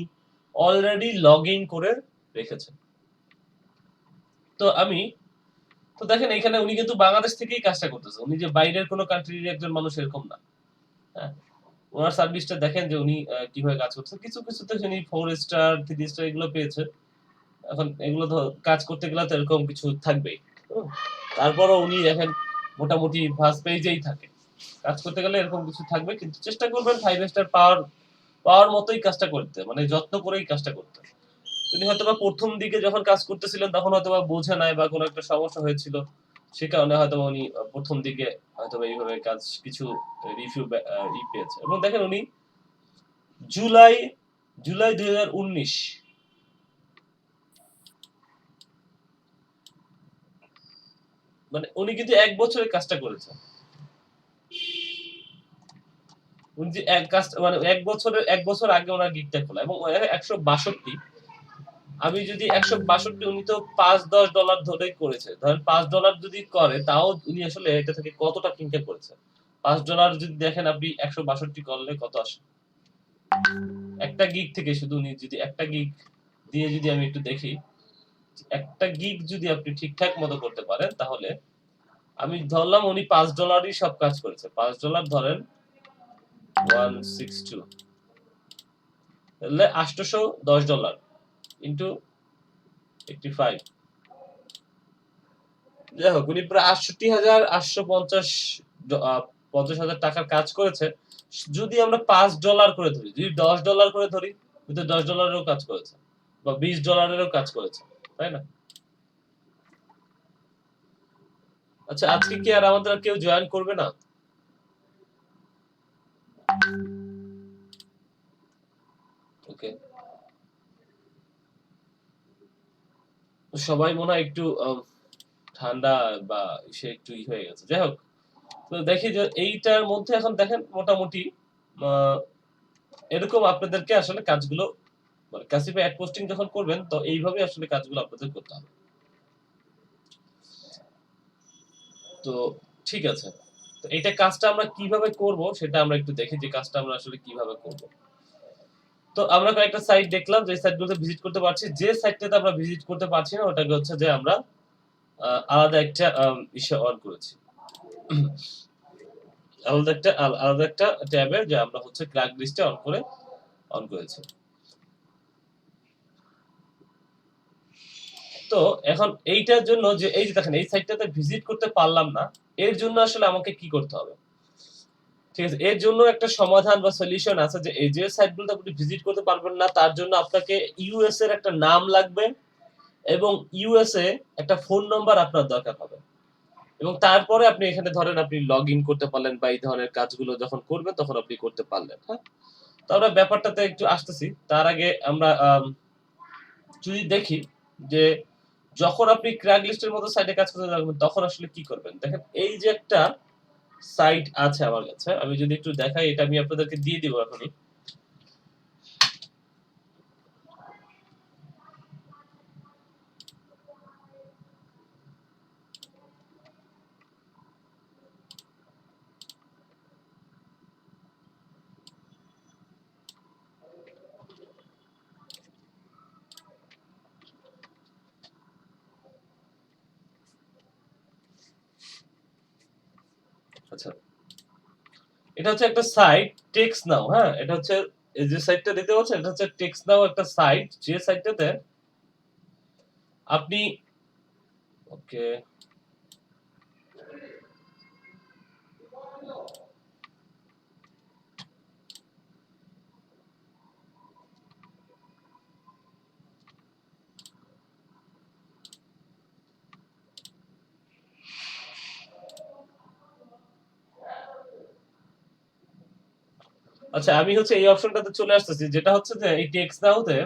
অলরেডি লগ ইন করে রেখেছেন। তো দেখেন এখানে উনি কিন্তু বাংলাদেশ থেকেই কাজটা করতেছে, উনি যে বাইরের কোনো কান্ট্রির একজন মানুষ এরকম না। হ্যাঁ, ওনার সার্ভিসটা দেখেন যে উনি কিভাবে কাজ করছে। কিছু কিছুতে উনি 4 স্টার 3 স্টার এগুলো পেয়েছে। এখন এগুলো তো কাজ করতে গেলে তো এরকম কিছু থাকবেই। তারপরও উনি দেখেন মোটামুটি ফার্স্ট পেজেই থাকে, কাজ করতে গেলে এরকম কিছু থাকবে, কিন্তু চেষ্টা করবেন 5 স্টার পাওয়ার মতোই কাজটা করতে, মানে যত্ন করেই কাজটা করতে। তিনি হয়তোবা প্রথম দিকে যখন কাজ করতেছিলেন তখন হয়তোবা বোঝে নাই বা কোনো একটা সমস্যা হয়েছিল, সে কারণে হয়তোবা উনি প্রথম দিকে হয়তোবা এইভাবে কাজ কিছু রিভিউ পেয়েছে। এবং দেখেন উনি জুলাই 2019 মানে উনি কিন্তু 1 বছরে কাজটা করেছেন। উনি যে মানে 1 বছর আগে ওনার গিগটা খোলা, এবং 162, আমি যদি 162, উনি তো $5-10 ধরেই করেছে, ধরেন $5 যদি করে তাও উনি আসলে এটা থেকে কতটা ইনকাম করেছে। $5 যদি দেখেন আপনি 162 করলে কত আসে, একটা গিগ থেকে, শুধু উনি যদি একটা গিগ দিয়ে যদি আমি একটু দেখি, একটা গিগ যদি আপনি ঠিকঠাক মতো করতে পারেন, তাহলে আমি ধরলাম উনি $5 সব কাজ করেছে। $5 ধরেন 162, তাহলে $810 ইন্টু 85, যাই হোক উনি প্রায় 68,850 টাকার কাজ করেছে। যদি আমরা $5 করে ধরি, যদি $10 করে ধরি, কিন্তু $10 কাজ করেছে বা $20 কাজ করেছে, তাই না? আচ্ছা, আজকে কি আর আমাদের কেউ জয়েন করবে না? ওকে, সবাই মনে হয় একটু ঠান্ডা বা সে একটু হয়ে গেছে। যাই হোক, তো দেখি যে এইটার মধ্যে এখন দেখেন মোটামুটি এরকম আপনাদেরকে আসলে কাজগুলো, মানে ক্লাসিফাই অ্যাড পোস্টিং যখন করবেন তো এইভাবে আসলে কাজগুলো আপনাদের করতে হবে। তো ঠিক আছে, তো এইটা কাজটা আমরা কিভাবে করব সেটা আমরা একটু দেখি যে কাজটা আমরা আসলে কিভাবে করব। তো আমরা কয়েকটা সাইট দেখলাম, যে সাইটগুলোতে ভিজিট করতে পারছি। যে সাইটটাতে আমরা ভিজিট করতে পারছি না ওটাকে হচ্ছে যে আমরা আলাদা একটা ইসে অন করেছি, আলাদা একটা ট্যাবে যে আমরা হচ্ছে ক্র্যাক লিস্টে অন করেছি। তো এখন এইটার জন্য যে এই যে দেখেন এই সাইটটাতে ভিজিট করতে পারলাম না, এর জন্য আসলে আমাকে কি করতে হবে? ঠিক আছে, এর জন্য একটা সমাধান বা সলিউশন আছে, যে এই যে সাইটগুলোতে আপনি ভিজিট করতে পারবেন না তার জন্য আপনাকে ইউএস এর একটা নাম লাগবে এবং ইউএসএ একটা ফোন নাম্বার আপনার দরকার হবে। এবং তারপরে আপনি এখানে ধরেন আপনি লগইন করতে পারলেন বা এই ধরনের কাজগুলো যখন করবেন তখন আপনি করতে পারলেন, হ্যাঁ? তো আমরা ব্যাপারটাতে একটু আসতেছি। তার আগে আমরা যদি দেখি যে যখন আপনি Craigslist এর মতো সাইটে কাজ করতে যাবেন তখন আসলে কি করবেন? দেখেন এই যে একটা সাইট আছে আমার কাছে। আমি যদি একটু দেখাই এটা আমি আপনাদেরকে দিয়ে দিব এখনই। আচ্ছা। এটা হচ্ছে একটা সাইট টেক্সট নাও, হ্যাঁ? এটা হচ্ছে এই যে সাইটটা দেখতে পাচ্ছেন এটা হচ্ছে টেক্সট নাও একটা সাইট যে সাইটটাতে আপনি ওকে আচ্ছা আমি হচ্ছে এই অপশনটাতে চলে আসতেছি যেটা হচ্ছে যে এই টেক্সট নাওতে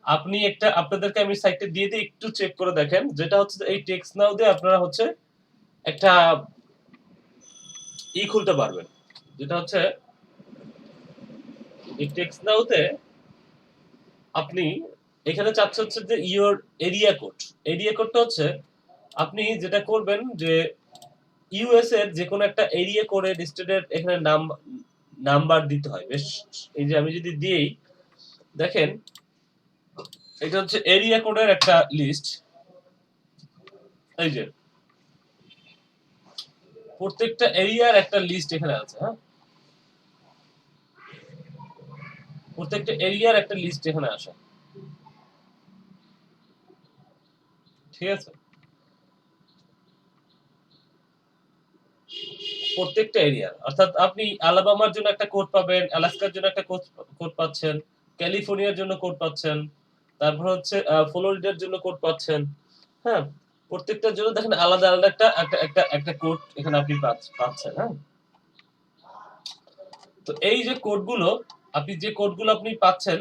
আপনি একটা আপনাদেরকে আমি সাইটটা দিয়ে দিই একটু চেক করে দেখেন যেটা হচ্ছে যে এই টেক্সট নাও দিয়ে আপনারা হচ্ছে একটা খুলতে পারবেন যেটা হচ্ছে এই টেক্সট নাওতে আপনি এখানে চাচ্ছে হচ্ছে যে ইওর এরিয়া কোডটা হচ্ছে আপনি যেটা করবেন যে ইউএস এর যে কোনো একটা এরিয়া কোডে লিস্টেডের এখানে নাম্বার দিতে হয় বেশ এই যে আমি যদি দিই দেখেন এটা হচ্ছে এরিয়া কোডের একটা লিস্ট এই যে প্রত্যেকটা এরিয়ার একটা লিস্ট এখানে আছে হ্যাঁ প্রত্যেকটা এরিয়ার একটা লিস্ট এখানে আসে ঠিক আছে প্রত্যেকটা এরিয়া অর্থাৎ আপনি আলাবামার জন্য একটা কোড পাবেন আলাস্কার জন্য একটা কোড পাচ্ছেন ক্যালিফোর্নিয়ার জন্য কোড পাচ্ছেন তারপর হচ্ছে ফ্লোরিডার জন্য কোড পাচ্ছেন হ্যাঁ প্রত্যেকটার জন্য দেখেন আলাদা আলাদা একটা একটা একটা একটা কোড এখানে আপনি পাচ্ছেন হ্যাঁ তো এই যে কোডগুলো আপনি যে কোডগুলো আপনি পাচ্ছেন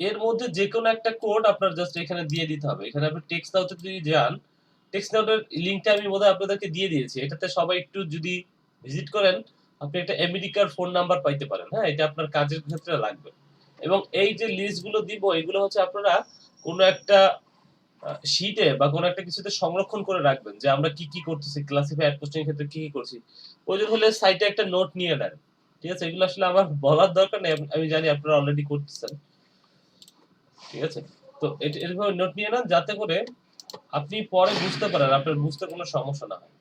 এর মধ্যে যে কোনো একটা কোড আপনার জাস্ট এখানে দিয়ে দিতে হবে এখানে আপনি টেক্সট নাওতে যদি যান টেক্সট নাওটের লিংকটা আমি বোধহয় আপনাদেরকে দিয়ে দিয়েছি এটাতে সবাই একটু যদি ভিজিট করেন আপনি একটা আমেরিকার ফোন নাম্বার পাইতে পারেন হ্যাঁ এটা আপনার কাজের ক্ষেত্রে লাগবে এবং এই যে লিস্টগুলো দিব এগুলো হচ্ছে আপনারা কোনো একটা শীটে বা কোনো একটা কিছুতে সংরক্ষণ করে রাখবেন যে আমরা কি কি করতেছি ক্লাসিফাই অ্যাড পোস্টিং এর ক্ষেত্রে কি কি করছি প্রয়োজন হলে সাইটে একটা নোট নিয়ে নেন ঠিক আছে এগুলো আসলে আমার বলার দরকার নেই আমি জানি আপনারা অলরেডি করতেছেন ঠিক আছে তো এরভাবে নোট নিয়ে নেন যাতে করে আপনি পরে বুঝতে পারেন আপনার বুঝতে কোনো সমস্যা না হয়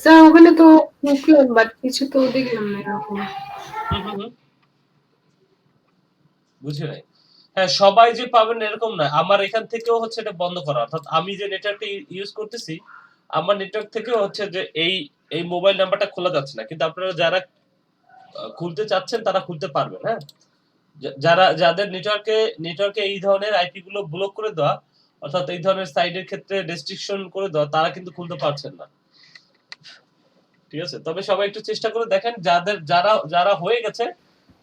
স্যার ওখানে তো ঢুকলাম বাট কিছু তো দেখলাম না এরকম বুঝি নাই হ্যাঁ সবাই যে পাবেন এরকম না আমার এখান থেকেও হচ্ছে এটা বন্ধ করা অর্থাৎ আমি যে নেটওয়ার্কটা ইউজ করতেছি আমার নেটওয়ার্ক থেকেও হচ্ছে যে এই মোবাইল নাম্বারটা খোলা যাচ্ছে না কিন্তু আপনারা যারা খুলতে চাচ্ছেন তারা খুলতে পারবেন হ্যাঁ যারা যাদের নেটওয়ার্কে এই ধরনের আইপি গুলো ব্লক করে দেওয়া অর্থাৎ এই ধরনের সাইডের ক্ষেত্রে রেস্ট্রিকশন করে দেওয়া তারা কিন্তু খুলতে পারছেন না ঠিক আছে তবে সবাই একটু চেষ্টা করে দেখেন যাদের যারা যারা হয়ে গেছে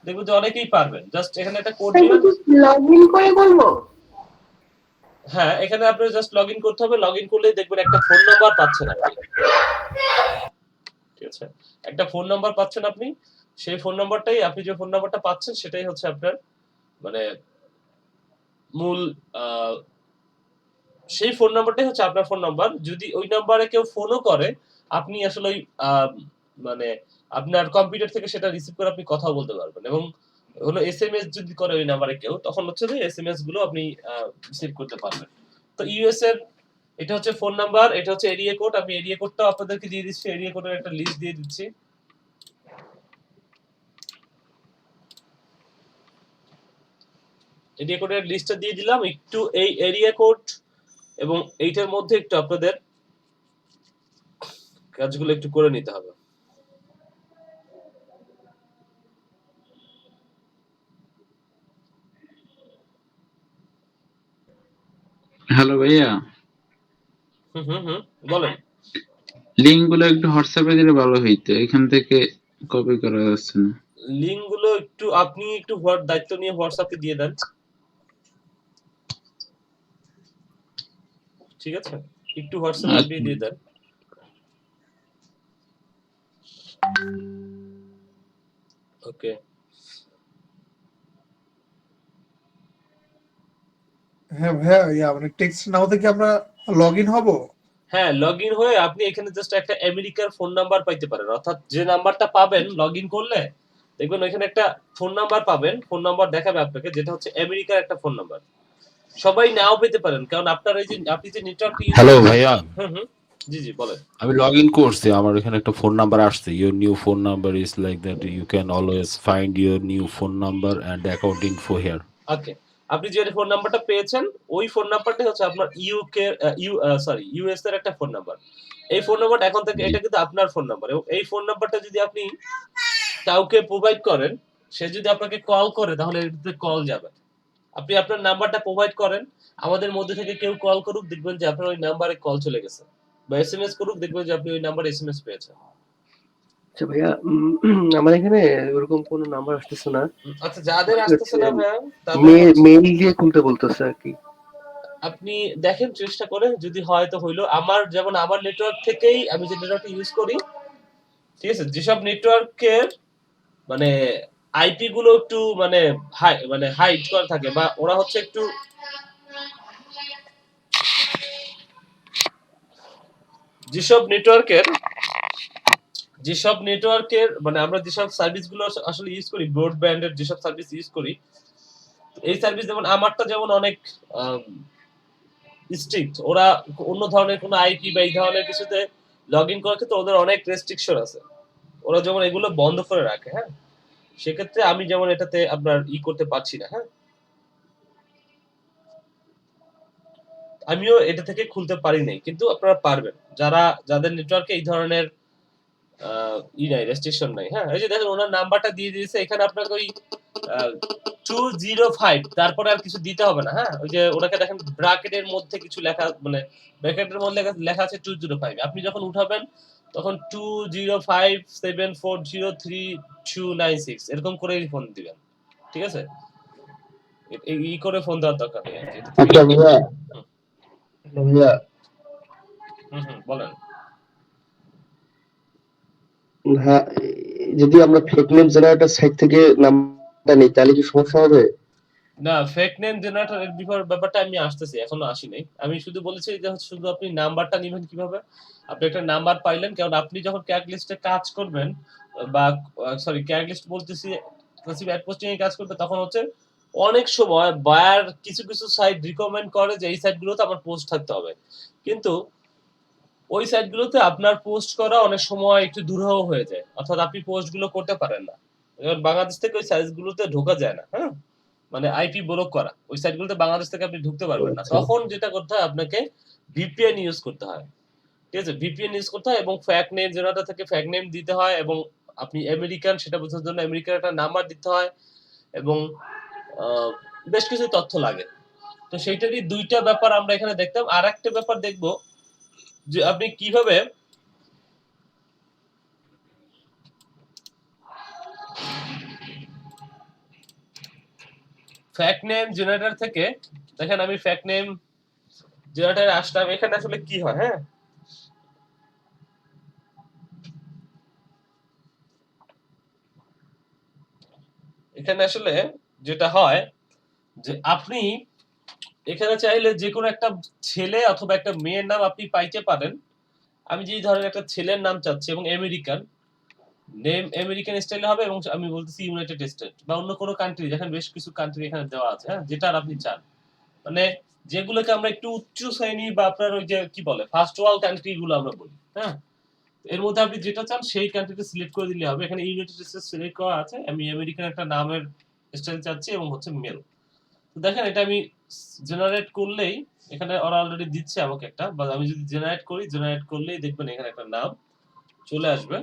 দেখবেন যে অনেকেই পারবেন জাস্ট এখানে একটা কোড দিবেন লগইন করে বলবো হ্যাঁ এখানে আপনি জাস্ট লগইন করতে হবে লগইন করলেই দেখবেন একটা ফোন নাম্বার পাচ্ছেন আপনি ঠিক আছে একটা ফোন নাম্বার পাচ্ছেন আপনি সেই ফোন নাম্বারটাই আপনি যে ফোন নাম্বারটা পাচ্ছেন সেটাই হচ্ছে আপনার মানে মূল সেই ফোন নাম্বারটাই হচ্ছে আপনার ফোন নাম্বার যদি ওই নাম্বারে কেউ ফোনও করে আপনি আসলে ওই মানে আপনার কম্পিউটার থেকে সেটা রিসিভ করে আপনি কথা বলতে পারবেন এবং হলো এসএমএস যদি করে ওই নাম্বারে কেউ তখন হচ্ছে যে এসএমএস গুলো আপনি রিসিভ করতে পারবেন তো ইউএস এর এটা হচ্ছে ফোন নাম্বার এটা হচ্ছে এরিয়া কোড আমি এরিয়া কোডটাও আপনাদেরকে দিয়ে দিচ্ছি এরিয়া কোডের একটা লিস্ট দিয়ে দিচ্ছি এরিয়া কোডের লিস্টটা দিয়ে দিলাম একটু এই এরিয়া কোড এবং এইটার মধ্যে একটু আপনাদের কাজগুলো একটু করে নিতে হবে। হ্যালো ভাইয়া, বলেন। লিঙ্ক গুলো একটু হোয়াটসঅ্যাপে দিলে ভালো হইতো, এখান থেকে কপি করা যাচ্ছে না। লিংক গুলো একটু আপনি একটু দায়িত্ব নিয়ে হোয়াটসঅ্যাপে দিয়ে দেন, ঠিক আছে? একটু হোয়াটসঅ্যাপে আপনি দিয়ে দেন। ওকে, হ্যাঁ ভাইয়া মানে টেক্সট নাও থেকে আমরা লগ ইন হব। হ্যাঁ, লগ ইন হয়ে আপনি এখানে জাস্ট একটা আমেরিকার ফোন নাম্বার পাইতে পারেন, অর্থাৎ যে নাম্বারটা পাবেন লগ ইন করলে দেখবেন ওইখানে একটা ফোন নাম্বার পাবেন, ফোন নাম্বার দেখাবে আপনাকে, যেটা হচ্ছে আমেরিকার একটা ফোন নাম্বার। সবাই নাও পেতে পারেন, কারণ আপনার এই যে আপনি যে নেটওয়ার্কটি হ্যালো ভাইয়া, জি জি বলেন। আমি লগ ইন করছি, আমার এখানে একটা ফোন নাম্বার আসছে, your new phone number is like that, you can always find your new phone number and account info here. Okay, আপনি যে ফোন নাম্বারটা পেয়েছেন ওই ফোন নাম্বারটা হচ্ছে আপনার ইউএস এর একটা ফোন নাম্বার। এই ফোন নাম্বারটা এখন থেকে এটা কিন্তু আপনার ফোন নাম্বার, এবং এই ফোন নাম্বারটা যদি আপনি কাউকে প্রোভাইড করেন, সে যদি আপনাকে কল করে তাহলে এটাতে কল যাবে। আপনি আপনার নাম্বারটা প্রোভাইড করেন, আমাদের মধ্যে থেকে কেউ কল করুক, দেখবেন যে আপনার ওই নাম্বারে কল চলে গেছে, বা এসএমএস করুক, দেখবেন যে আপনি ওই নাম্বারে এসএমএস পেয়েছেন। আচ্ছা ভাইয়া, আমার এখানে ওরকম কোনো নাম্বার আসতেছে না। আচ্ছা, যাদের আসতেছে না ভাইয়া, মেইল দিয়ে খুলতে বলতেছে আর কি। আপনি দেখেন, চেষ্টা করে, যদি হয় তো হইলো। আমার যেমন আমার নেটওয়ার্ক থেকেই, আমি যে নেটওয়ার্কটা ইউজ করি, ঠিক আছে, যেসব নেটওয়ার্কের মানে আইপি গুলো একটু মানে হাইড করা থাকে, বা ওরা হচ্ছে একটু যেসব নেটওয়ার্কের মানে আমরা যেসব সার্ভিস গুলো আসলে ইউজ করি, ব্রডব্যান্ডের যেসব সার্ভিস ইউজ করি, এই সার্ভিস যেমন আমারটা যেমন অনেক স্ট্রিক্ট, ওরা অন্য ধরনের কোনো আইপি বা এই ধরনের কিছুতে লগ ইন করার ক্ষেত্রে ওদের অনেক রেস্ট্রিকশন আছে, ওরা যেমন এগুলো বন্ধ করে রাখে। হ্যাঁ, সেক্ষেত্রে আমি যেমন এটাতে আপনার করতে পারছি না। হ্যাঁ, আমিও এটা থেকে খুলতে পারি নাই, কিন্তু আপনারা পারবেন, যাদের নেটওয়ার্কে এই ধরনের নাই, রেস্ট্রিকশন নাই। হ্যাঁ, এই যে দেখেন ওনার নাম্বারটা দিয়ে দিয়েছে, এখানে আপনাকে ওই 205 তারপরে আর কিছু দিতে হবে না। হ্যাঁ, ওই যে ওনাকে দেখেন ব্র্যাকেটের মধ্যে কিছু লেখা, মানে ব্র্যাকেটের মধ্যে লেখা আছে 205। আপনি যখন উঠাবেন তখন 20574033296 এরকম করে ফোন দিবেন, ঠিক আছে? এই করে ফোন দেওয়ার দরকার নেই। আচ্ছা ভাইয়া, ভাইয়া বলেন। হ্যাঁ, যদি আমরা ফেক নেম জেনারেটর সাইট থেকে নামটা নিই তাহলে কি সমস্যা হবে? না, ফেক নেম জেনারেটর এর ব্যাপারটা আমি আসতেছি, এখনো আসি নাই। আমি শুধু বলেছি যে শুধু আপনি নাম্বারটা নেবেন কিভাবে। আপনি একটা নাম্বার পাইলেন, কারণ আপনি যখন ক্যাগ লিস্টে কাজ করবেন, বা সরি ক্যাগ লিস্ট বলতেছি, প্যাসিভ অ্যাড পোস্টিং এ কাজ করবে, তখন হচ্ছে অনেক সময় বায়ার কিছু সাইট রিকমেন্ড করে যে এই সাইটগুলোতে আমার পোস্ট থাকতে হবে, কিন্তু ওই সাইটগুলোতে আপনার পোস্ট করা অনেক সময় একটু দুরূহ হয়ে যায়, অর্থাৎ আপনি পোস্টগুলো করতে পারেন না। বাংলাদেশ থেকে ওই সাইটগুলোতে ঢোকা যায় না। হ্যাঁ, মানে আইপি ব্লক করা, ওই সাইটগুলোতে বাংলাদেশ থেকে আপনি ঢুকতে পারবেন না। তখন যেটা করতে হয়, আপনাকে ভিপিএন ইউজ করতে হয়, ঠিক আছে? ভিপিএন ইউজ করতে হয়, এবং ফেক নেম জেনারেটর থেকে ফেক নেম দিতে হয়, এবং আপনি আমেরিকান সেটা বোঝার জন্য আমেরিকার একটা নাম্বার দিতে হয়, এবং বেশ কিছু তথ্য লাগে। তো সেইটারই দুইটা ব্যাপার আমরা এখানে দেখতাম। আর একটা ব্যাপার দেখব, যে আপনি কিভাবে ফেক নেম জেনারেটর থেকে, দেখেন আমি ফেক নেম জেনারেটরে আসলাম, এখানে আসলে কি হয়। হ্যাঁ, এখানে আসলে যেটা হয় যে আপনি এখানে চাইলে যে কোনো একটা ছেলে অথবা একটা মেয়ের নাম আপনি পাইতে পারেন। আমি যে ধরেন একটা ছেলের নাম চাচ্ছি, এবং আমেরিকান নেম, আমেরিকান স্টাইলে হবে, এবং আমি বলতেছি ইউনাইটেড স্টেট বা অন্য কোনো কান্ট্রি, দেখেন বেশ কিছু কান্ট্রি এখানে দেওয়া আছে। হ্যাঁ, যেটা আপনি চান, মানে যেগুলোকে আমরা একটু উচ্চ শ্রেণী বা আপনার ওই যে কি বলে ফার্স্ট ওয়ার্ল্ড কান্ট্রি গুলো আমরা বলি। হ্যাঁ, এর মধ্যে আপনি যেটা চান সেই কান্ট্রিটা সিলেক্ট করে দিলে হবে। এখানে ইউনাইটেড স্টেটস সিলেক্ট করা আছে, আমি আমেরিকান একটা নামের স্টাইল চাচ্ছি, এবং হচ্ছে মেল। তো দেখেন এটা আমি জেনারেট করলেই এখানে ওরা অলরেডি দিচ্ছে আমাকে একটা, বা আমি যদি জেনারেট করি, জেনারেট করলেই দেখবেন এখানে একটা নাম চলে আসবে।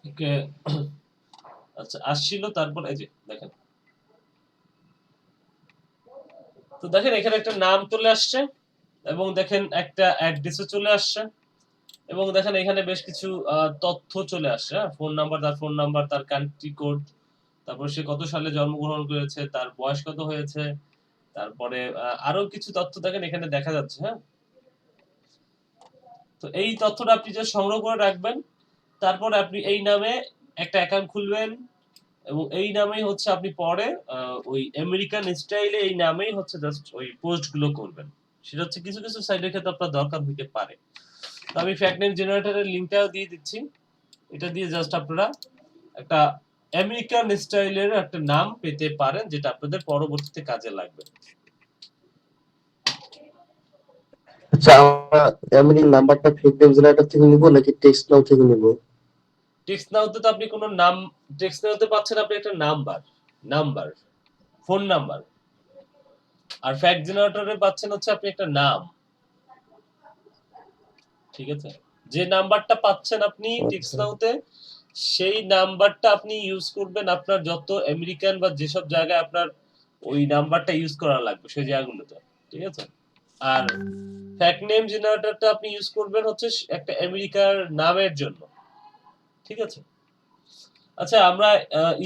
ওকে, আচ্ছা আসছিল, তারপর এই যে দেখেন, তো দেখেন এখানে একটা নাম চলে আসছে এবং দেখেন একটা অ্যাড্রেসও চলে আসছে এবং দেখেন এখানে বেশ কিছু তথ্য চলে আসছে, ফোন নাম্বার, তার ফোন নাম্বার, তার কান্ট্রি কোড, তারপর সে কত সালে জন্মগ্রহণ করেছে, তার বয়স কত হয়েছে, তারপরে আরো কিছু তথ্য দেখেন এখানে দেখা যাচ্ছে। হ্যাঁ, তো এই তথ্যটা আপনি যে সংগ্রহ করে রাখবেন, তারপর আপনি এই নামে একটা অ্যাকাউন্ট খুলবেন এবং এই নামেই হচ্ছে আপনি পরে ওই আমেরিকান স্টাইলে এই নামেই হচ্ছে জাস্ট ওই পোস্ট গুলো করবেন। সেটা হচ্ছে কিছু কিছু সাইডের ক্ষেত্রে আপনার দরকার হতে পারে। তো আমি ফ্যাক্ট নেম জেনারেটরের লিংকটাও দিয়ে দিচ্ছি, এটা দিয়ে জাস্ট আপনারা একটা আমেরিকান স্টাইলের একটা নাম পেতে পারেন, যেটা আপনাদের পরবর্তীতে কাজে লাগবে। আচ্ছা, আমরা আমেরিকান নাম্বারটা ফেক নেম জেনারেটর থেকে নিব নাকি টেক্সট নাও থেকে নিব? টেক্সট নাওতে তো আপনি কোনো নাম, টেক্সট নাওতে পাচ্ছেন আপনি একটা নাম্বার, ফোন নাম্বার, আর ফ্যাক্ট জেনারেটরে পাচ্ছেন হচ্ছে আপনি একটা নাম। ঠিক আছে, যে নাম্বারটা পাচ্ছেন আপনি টেক্সট নাওতে, সেই নাম্বারটা আপনি ইউজ করবেন আপনার যত আমেরিকান বা যেসব জায়গায় আপনার ওই নাম্বারটা ইউজ করা লাগবে সেই জায়গাগুলোতে। ঠিক আছে, আর ফ্যাক্ট নেম জেনারেটরটা আপনি ইউজ করবেন হচ্ছে একটা আমেরিকার নামের জন্য। ঠিক আছে, আচ্ছা আমরা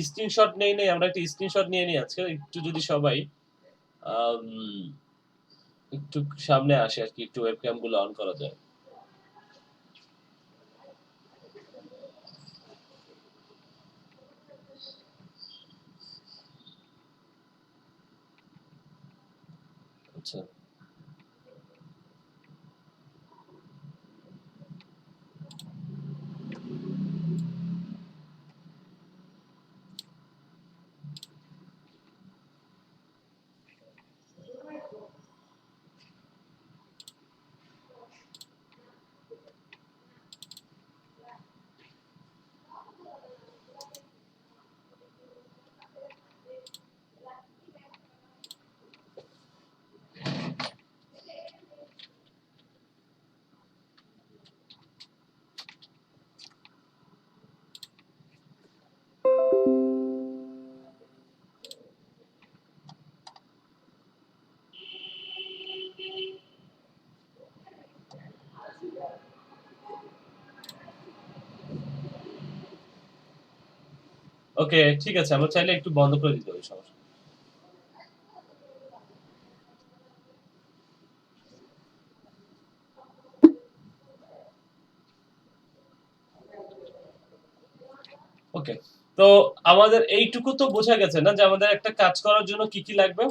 স্ক্রিনশট নেই, আমরা একটা স্ক্রিনশট নিয়ে নিই আজকে। একটু যদি সবাই একটু সামনে আসে আর কি, একটু ওয়েবক্যাম গুলো অন করা যায়। আচ্ছা, ওকে, ঠিক আছে, আমরা চাইলে একটু বন্ধ করে দিতে পারি, সমস্যা। ওকে, তো আমাদের এইটুকু তো বোঝা গেছে না যে আমাদের একটা কাজ করার জন্য কি কি লাগবে।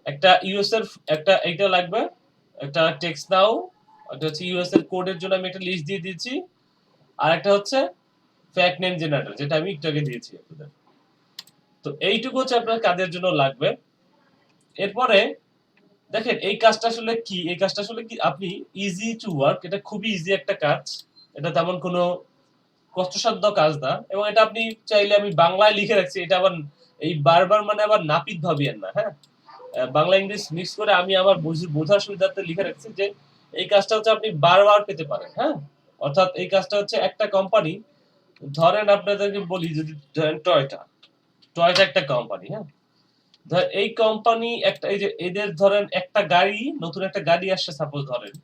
একটা ইউএস এর একটা এইটা লাগবে, একটা টেক্সট নাও, একটা হচ্ছে ইউএস এর কোডের জন্য আমি একটা লিস্ট দিয়ে দিয়েছি, আর একটা হচ্ছে ফ্যাক্ট নেম জেনারেটর, যেটা আমি একটু আগে দিয়েছি আপনাদের। তো এইটুকু হচ্ছে আপনার কাজের জন্য লাগবে। এরপরে দেখেন এই কাজটা আসলে কি, এই কাজটা আসলে কি আপনি ইজি টু ওয়ার্ক, এটা খুবই ইজি একটা কাজ, এটা তেমন কোনো কষ্টসাধ্য কাজ না। এবং এটা আপনি চাইলে, আমি বাংলায় লিখে রাখছি, এটা আবার এই বারবার মানে আবার নাপিত ভাবিয়েন না। হ্যাঁ, বাংলা ইংলিশ মিক্স করে আমি আবার বোঝার সুবিধার্থে লিখে রাখছি যে এই কাজটা হচ্ছে আপনি বারবার পেতে পারেন। হ্যাঁ, অর্থাৎ এই কাজটা হচ্ছে একটা কোম্পানি, ধরেন আপনাদেরকে বলি, যদি ধরেন টয়টা একটা কোম্পানি। হ্যাঁ, ধর এই কোম্পানি একটা, এই যে এদের ধরেন একটা গাড়ি, নতুন একটা গাড়ি আসছে, সাপোজ ধরেন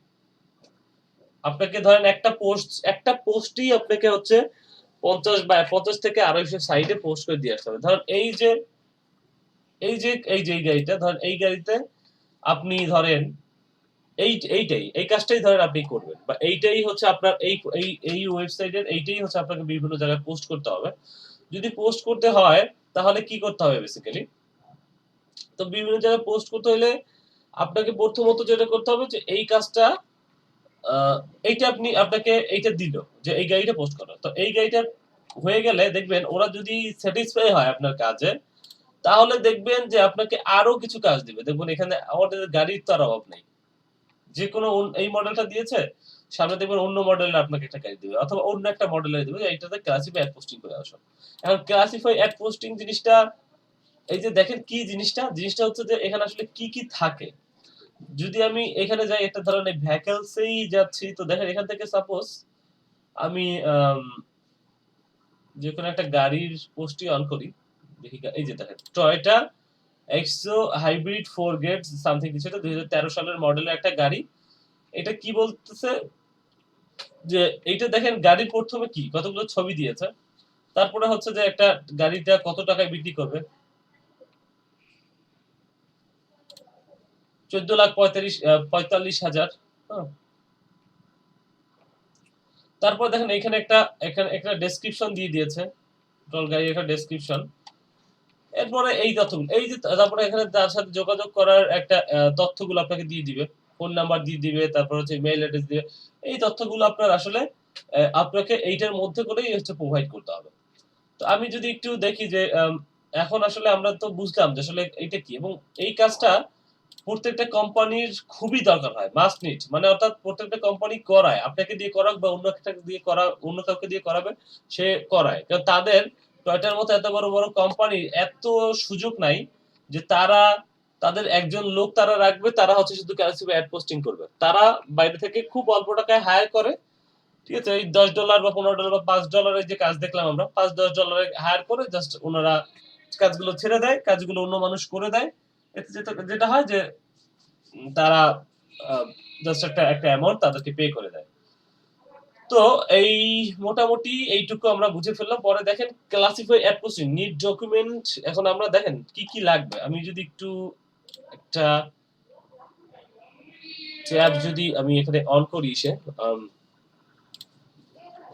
আপনাকে, ধরেন একটা পোস্টই আপনাকে হচ্ছে 50 থেকে 250 সাইডে পোস্ট করে দিয়ে আসতে হবে। ধরেন এই গাড়িটা, ধরেন এই গাড়িতে আপনি ধরেন এই কাজটাই ধরেন আপনি করবেন, বা এইটাই হচ্ছে আপনার এই ওয়েবসাইটের এইটাই হচ্ছে আপনাকে বিভিন্ন জায়গায় পোস্ট করতে হবে। যদি পোস্ট করতে হয় তাহলে কি করতে হবে বেসিক্যালি? তো বিভিন্ন জায়গায় পোস্ট করতে হলে আপনাকে প্রথমত যেটা করতে হবে যে এই কাজটা এইটা আপনাকে এইটা দিল যে এই গাড়িটা পোস্ট করো। তো এই গাড়িটা হয়ে গেলে দেখবেন ওরা যদি স্যাটিসফাই হয় আপনার কাজে, তাহলে দেখবেন যে আপনাকে আরো কিছু কাজ দিবে। দেখবেন এখানে আমাদের গাড়ির তো আর অভাব নেই। যেকোনো এই মডেলটা দিয়েছে, সামনে দেখবেন অন্য মডেলের আপনাকে একটা গাড়ি দিবে অথবা অন্য একটা মডেলের দিবে এইটাতে ক্লাসিফাই অ্যাড পোস্টিং করে আসো। এখন ক্লাসিফাই অ্যাড পোস্টিং জিনিসটা এই যে দেখেন কি জিনিসটা হচ্ছে যে এখানে আসলে কি কি থাকে। যদি আমি এখানে যাই একটা ধরেন ভ্যাকেন্সি যাচ্ছি, তো দেখেন এখান থেকে সাপোজ আমি যে কোনো একটা গাড়ির পোস্টই অন করি, দেখি এই যে দেখেন Toyota Exo hybrid 4 gate something কিছু, এটা 2013 সালের মডেলের একটা গাড়ি। এটা কি বলতেছে যে এইটা দেখেন গাড়ির প্রথমে কি কতগুলো ছবি দিয়েছে, তারপরে হচ্ছে যে একটা গাড়িটা কত টাকায় বিক্রি করবে, 14,45,000। তারপর দেখেন এখানে একটা ডেসক্রিপশন দিয়ে দিয়েছে, টোটাল গাড়ির একটা ডেসক্রিপশন। এরপরে এই তথ্যগুলো এই যে তারপরে এখানে তার সাথে যোগাযোগ করার একটা তথ্যগুলো আপনাকে দিয়ে দিবে, ফোন নাম্বার দিয়ে দিবে, তারপর হচ্ছে মেইল অ্যাড্রেস দিবে। এই তথ্যগুলো আপনার আসলে আপনাকে এইটার মধ্যে করেই হচ্ছে প্রোভাইড করতে হবে। তো আমি যদি একটু দেখি যে এখন আসলে আমরা তো বুঝলাম যে আসলে এইটা কি, এবং এই কাজটা প্রত্যেকটা কোম্পানির খুবই দরকার হয়, মাস্ট নিড, মানে অর্থাৎ প্রত্যেকটা কোম্পানি করায়, আপনাকে দিয়ে করাক বা অন্য কাউকে দিয়ে করাবে, সে করায়। কারণ তাদের টয়টার মতো এত বড় বড় কোম্পানি এত সুযোগ নাই যে তারা তাদের একজন লোক তারা রাখবে, তারা হচ্ছে শুধু ক্যালসিফাই অ্যাড পোস্টিং করবে। তারা বাইরে থেকে খুব অল্প টাকায় হায়ার করে, ঠিক আছে, এই $10 বা $15 বা $5 যে কাজ দেখলাম আমরা, $5-10 হায়ার করে জাস্ট ওনারা কাজগুলো ছেড়ে দেয়, কাজগুলো অন্য মানুষ করে দেয়। এতে যেটা হয় যে তারা জাস্ট একটা অ্যামাউন্ট তাদেরকে পে করে দেয়। তো এই মোটামুটি এইটুকু আমরা বুঝে ফেললাম। পরে দেখেন classify ad posting need document. এখন আমরা দেখেন কি কি লাগবে। আমি যদি একটু একটা ট্যাব যদি আমি এখানে অন করি,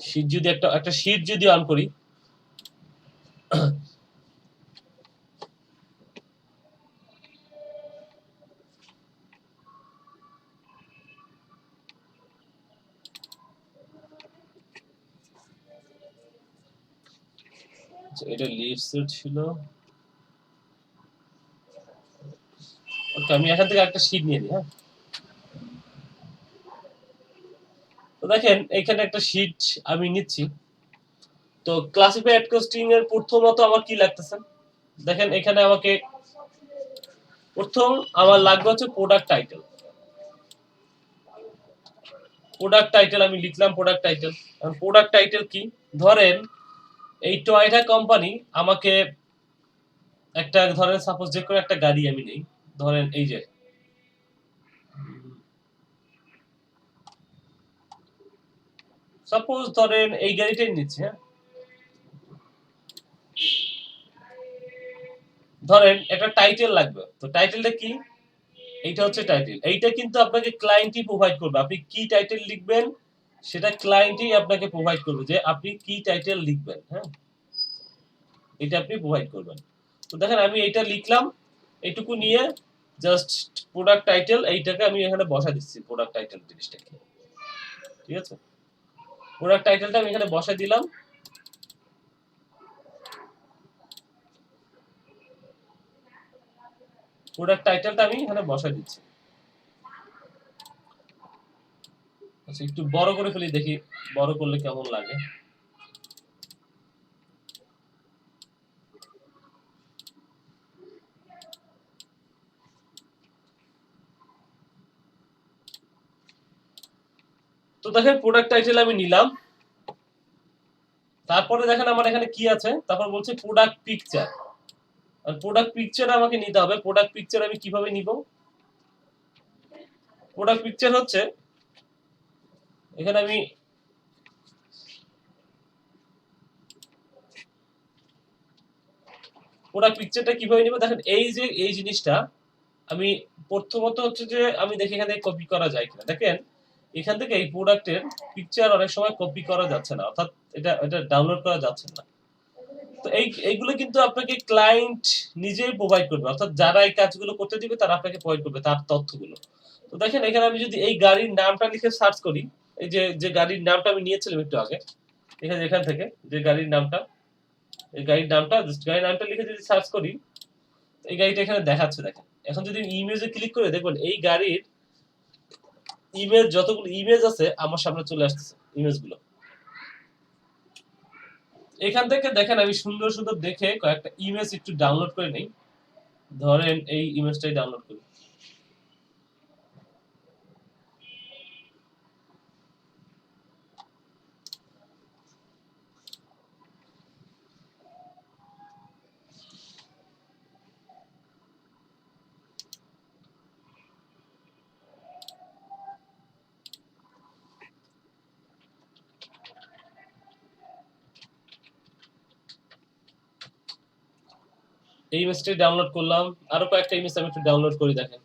শীট যদি একটা শীট যদি অন করি, এটা লিভস এর ছিল। ওকে, আমি এখান থেকে একটা শীট নিয়ে নিই। হ্যাঁ, তো দেখেন এখানে একটা শীট আমি নিচ্ছি। তো ক্লাসিফাই অ্যাড পোস্টিং এর প্রথমত আমার কি লাগতেছে দেখেন, এখানে আমাকে প্রথম আমার লাগবে হচ্ছে প্রোডাক্ট টাইটেল। আমি লিখলাম প্রোডাক্ট টাইটেল। এখন প্রোডাক্ট টাইটেল কি, ধরেন এই টয়োটা কোম্পানি আমাকে একটা ধরেন সাপোজ যে কোনো একটা গাড়ি আমি নেই, ধরেন এই যে সাপোজ ধরেন এই গাড়িটাই নিচ্ছি। হ্যাঁ, ধরেন একটা টাইটেল লাগবে। তো টাইটেলটা কি, এইটা হচ্ছে টাইটেল। এইটা কিন্তু আপনাকে ক্লায়েন্টই প্রোভাইড করবে। আপনি কি টাইটেল লিখবেন সেটা ক্লায়েন্টই আপনাকে প্রোভাইড করবে, যে আপনি কি টাইটেল লিখবেন। হ্যাঁ, এটা আপনি প্রোভাইড করবেন। তো দেখেন আমি এইটা লিখলাম, এইটুকু নিয়ে জাস্ট প্রোডাক্ট টাইটেল এইটাকে আমি এখানে বসা দিচ্ছি। প্রোডাক্ট টাইটেল জিনিসটা কি, ঠিক আছে, প্রোডাক্ট টাইটেলটা আমি এখানে বসা দিলাম। প্রোডাক্ট টাইটেলটা আমি এখানে বসা দিচ্ছি। আচ্ছা, একটু বড় করে ফেলি, দেখি বড় করলে কেমন লাগে। তো দেখেন প্রোডাক্ট টাইটেল আমি নিলাম। তারপরে দেখেন আমার এখানে কি আছে, তারপর বলছে প্রোডাক্ট পিকচার। আর প্রোডাক্ট পিকচার আমাকে নিতে হবে। প্রোডাক্ট পিকচার আমি কিভাবে নিব, প্রোডাক্ট পিকচার হচ্ছে এখানে আমি প্রোডাক্ট পিকচারটা কিভাবে নিব, দেখেন এই যে এই জিনিসটা আমি প্রথমত হচ্ছে যে আমি দেখি এখানে কপি করা যায় কিনা। দেখেন এখান থেকে এই প্রোডাক্টের পিকচার অনেক সময় কপি করা যাচ্ছে না, অর্থাৎ এটা ডাউনলোড করা যাচ্ছে না। তো এইগুলো কিন্তু আপনাকে ক্লায়েন্ট নিজেই প্রোভাইড করবে, অর্থাৎ যারা এই কাজগুলো করতে দিবে তারা আপনাকে প্রোভাইড করবে তার তথ্যগুলো। তো দেখেন এখানে আমি যদি এই গাড়ির নামটা লিখে সার্চ করি, এই যে গাড়ির নামটা আমি নিয়েছিলাম একটু আগে, এখান থেকে যে গাড়ির নামটা, এই গাড়ির নামটা লিখে যদি সার্চ করি, এই গাড়িটা এখানে দেখাচ্ছে। দেখেন এখন যদি ইমেজে ক্লিক করে দেখবেন এই গাড়ির ইমেজ, যতগুলো ইমেজ আছে আমার সামনে চলে আসতেছে ইমেজগুলো। এখান থেকে দেখেন আমি সুন্দর সুন্দর দেখে কয়েকটা ইমেজ একটু ডাউনলোড করে নেই। ধরেন এই ইমেজটাই ডাউনলোড করি। এই ইমেজটাই ডাউনলোড করলাম, আরো কয়েকটা ইমেজ আমি একটু ডাউনলোড করি। দেখেন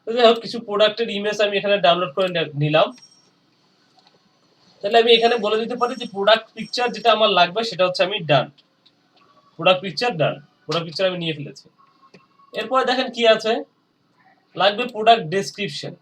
যাই হোক, কিছু প্রোডাক্টের ইমেজ আমি এখানে ডাউনলোড করে নিলাম। তাহলে আমি এখানে বলে দিতে পারি যে প্রোডাক্ট পিকচার যেটা আমার লাগবে সেটা হচ্ছে আমি ডান, প্রোডাক্ট পিকচার ডান, প্রোডাক্ট পিকচার আমি নিয়ে ফেলেছি। এরপরে দেখেন কি আছে, লাগবে প্রোডাক্ট ডেসক্রিপশন।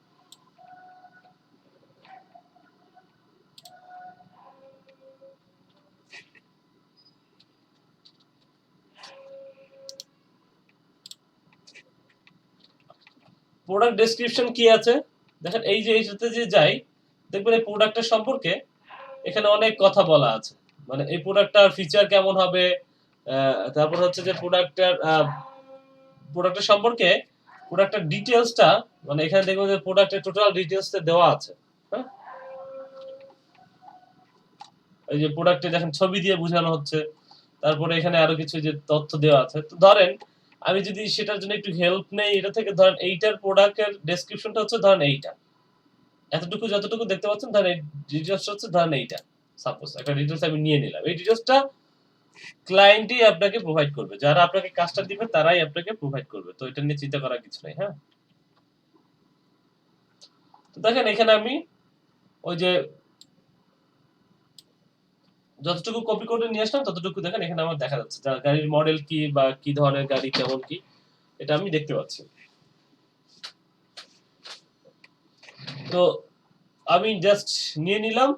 প্রোডাক্ট ডেসক্রিপশন কি আছে দেখেন, এই যে এইটাতে যে যাই দেখবেন এই প্রোডাক্টের সম্পর্কে এখানে অনেক কথা বলা আছে। মানে এই প্রোডাক্টটার ফিচার কেমন হবে, তারপর হচ্ছে যে প্রোডাক্টের সম্পর্কে প্রোডাক্টের ডিটেইলসটা, মানে এখানে দেখবেন যে প্রোডাক্টের টোটাল ডিটেইলসটা দেওয়া আছে। হ্যাঁ, এই যে প্রোডাক্টে দেখেন ছবি দিয়ে বোঝানো হচ্ছে, তারপরে এখানে আরো কিছু যে তথ্য দেওয়া আছে। তো ধরেন আমি যদি সেটার জন্য একটু হেল্প নেই, এটা থেকে ধরেন এইটার প্রোডাক্টের ডেসক্রিপশনটা হচ্ছে ধরেন এইটা, এতটুকু যতটুকু দেখতে পাচ্ছেন ধরেন এই ডিটেইলসটা হচ্ছে ধরেন এইটা। সাপোজ একটা ডিটেইলস আমি নিয়ে নিলাম, এই ডিটেইলসটা ক্লায়েন্টই আপনাকে প্রোভাইড করবে, যারা আপনাকে কাজটা দিবে তারাই আপনাকে প্রোভাইড করবে। তো এটা নিয়ে চিন্তা করার কিছু নাই। হ্যাঁ, তো দেখেন এখানে আমি ওই যে যতটুকু কপি করে নিয়ে আসলাম ততটুকু দেখেন এখানে আমার দেখা যাচ্ছে, গাড়ির মডেল কি বা কি ধরনের গাড়ি কেমন কি এটা আমি দেখতে পাচ্ছি। তো আমি জাস্ট নিয়ে নিলাম।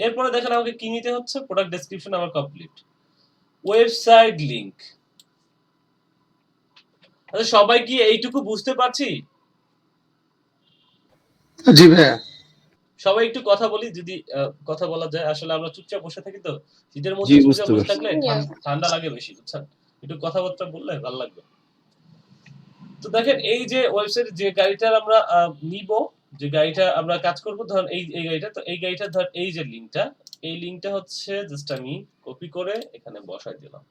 এরপরে দেখেন আমাকে কি নিতে হচ্ছে, প্রোডাক্ট ডেসক্রিপশন আমার কমপ্লিট, ওয়েবসাইট লিংক। আচ্ছা সবাই কি এইটুকু বুঝতে পারছি? জি ভাইয়া। সবাই একটু কথা বলি, যদি কথা বলা যায়। আসলে আমরা চুপচাপ বসে থাকি তো, শীতের জি মধ্যে চুপচাপ বুঝতে বসে পারছি। থাকলে ঠান্ডা লাগে বেশি, বুঝছেন? একটু কথাবার্তা বললে ভালো লাগবে। তো দেখেন এই যে ওয়েবসাইট যে গাড়িটার আমরা নিব, যে গাড়িটা আমরা কাজ করব, ধরেন এই গাড়িটা, তো এই গাড়িটা ধর এই যে লিংকটা, এই লিংকটা হচ্ছে জাস্ট আমি কপি করে এখানে বসাই দিলাম,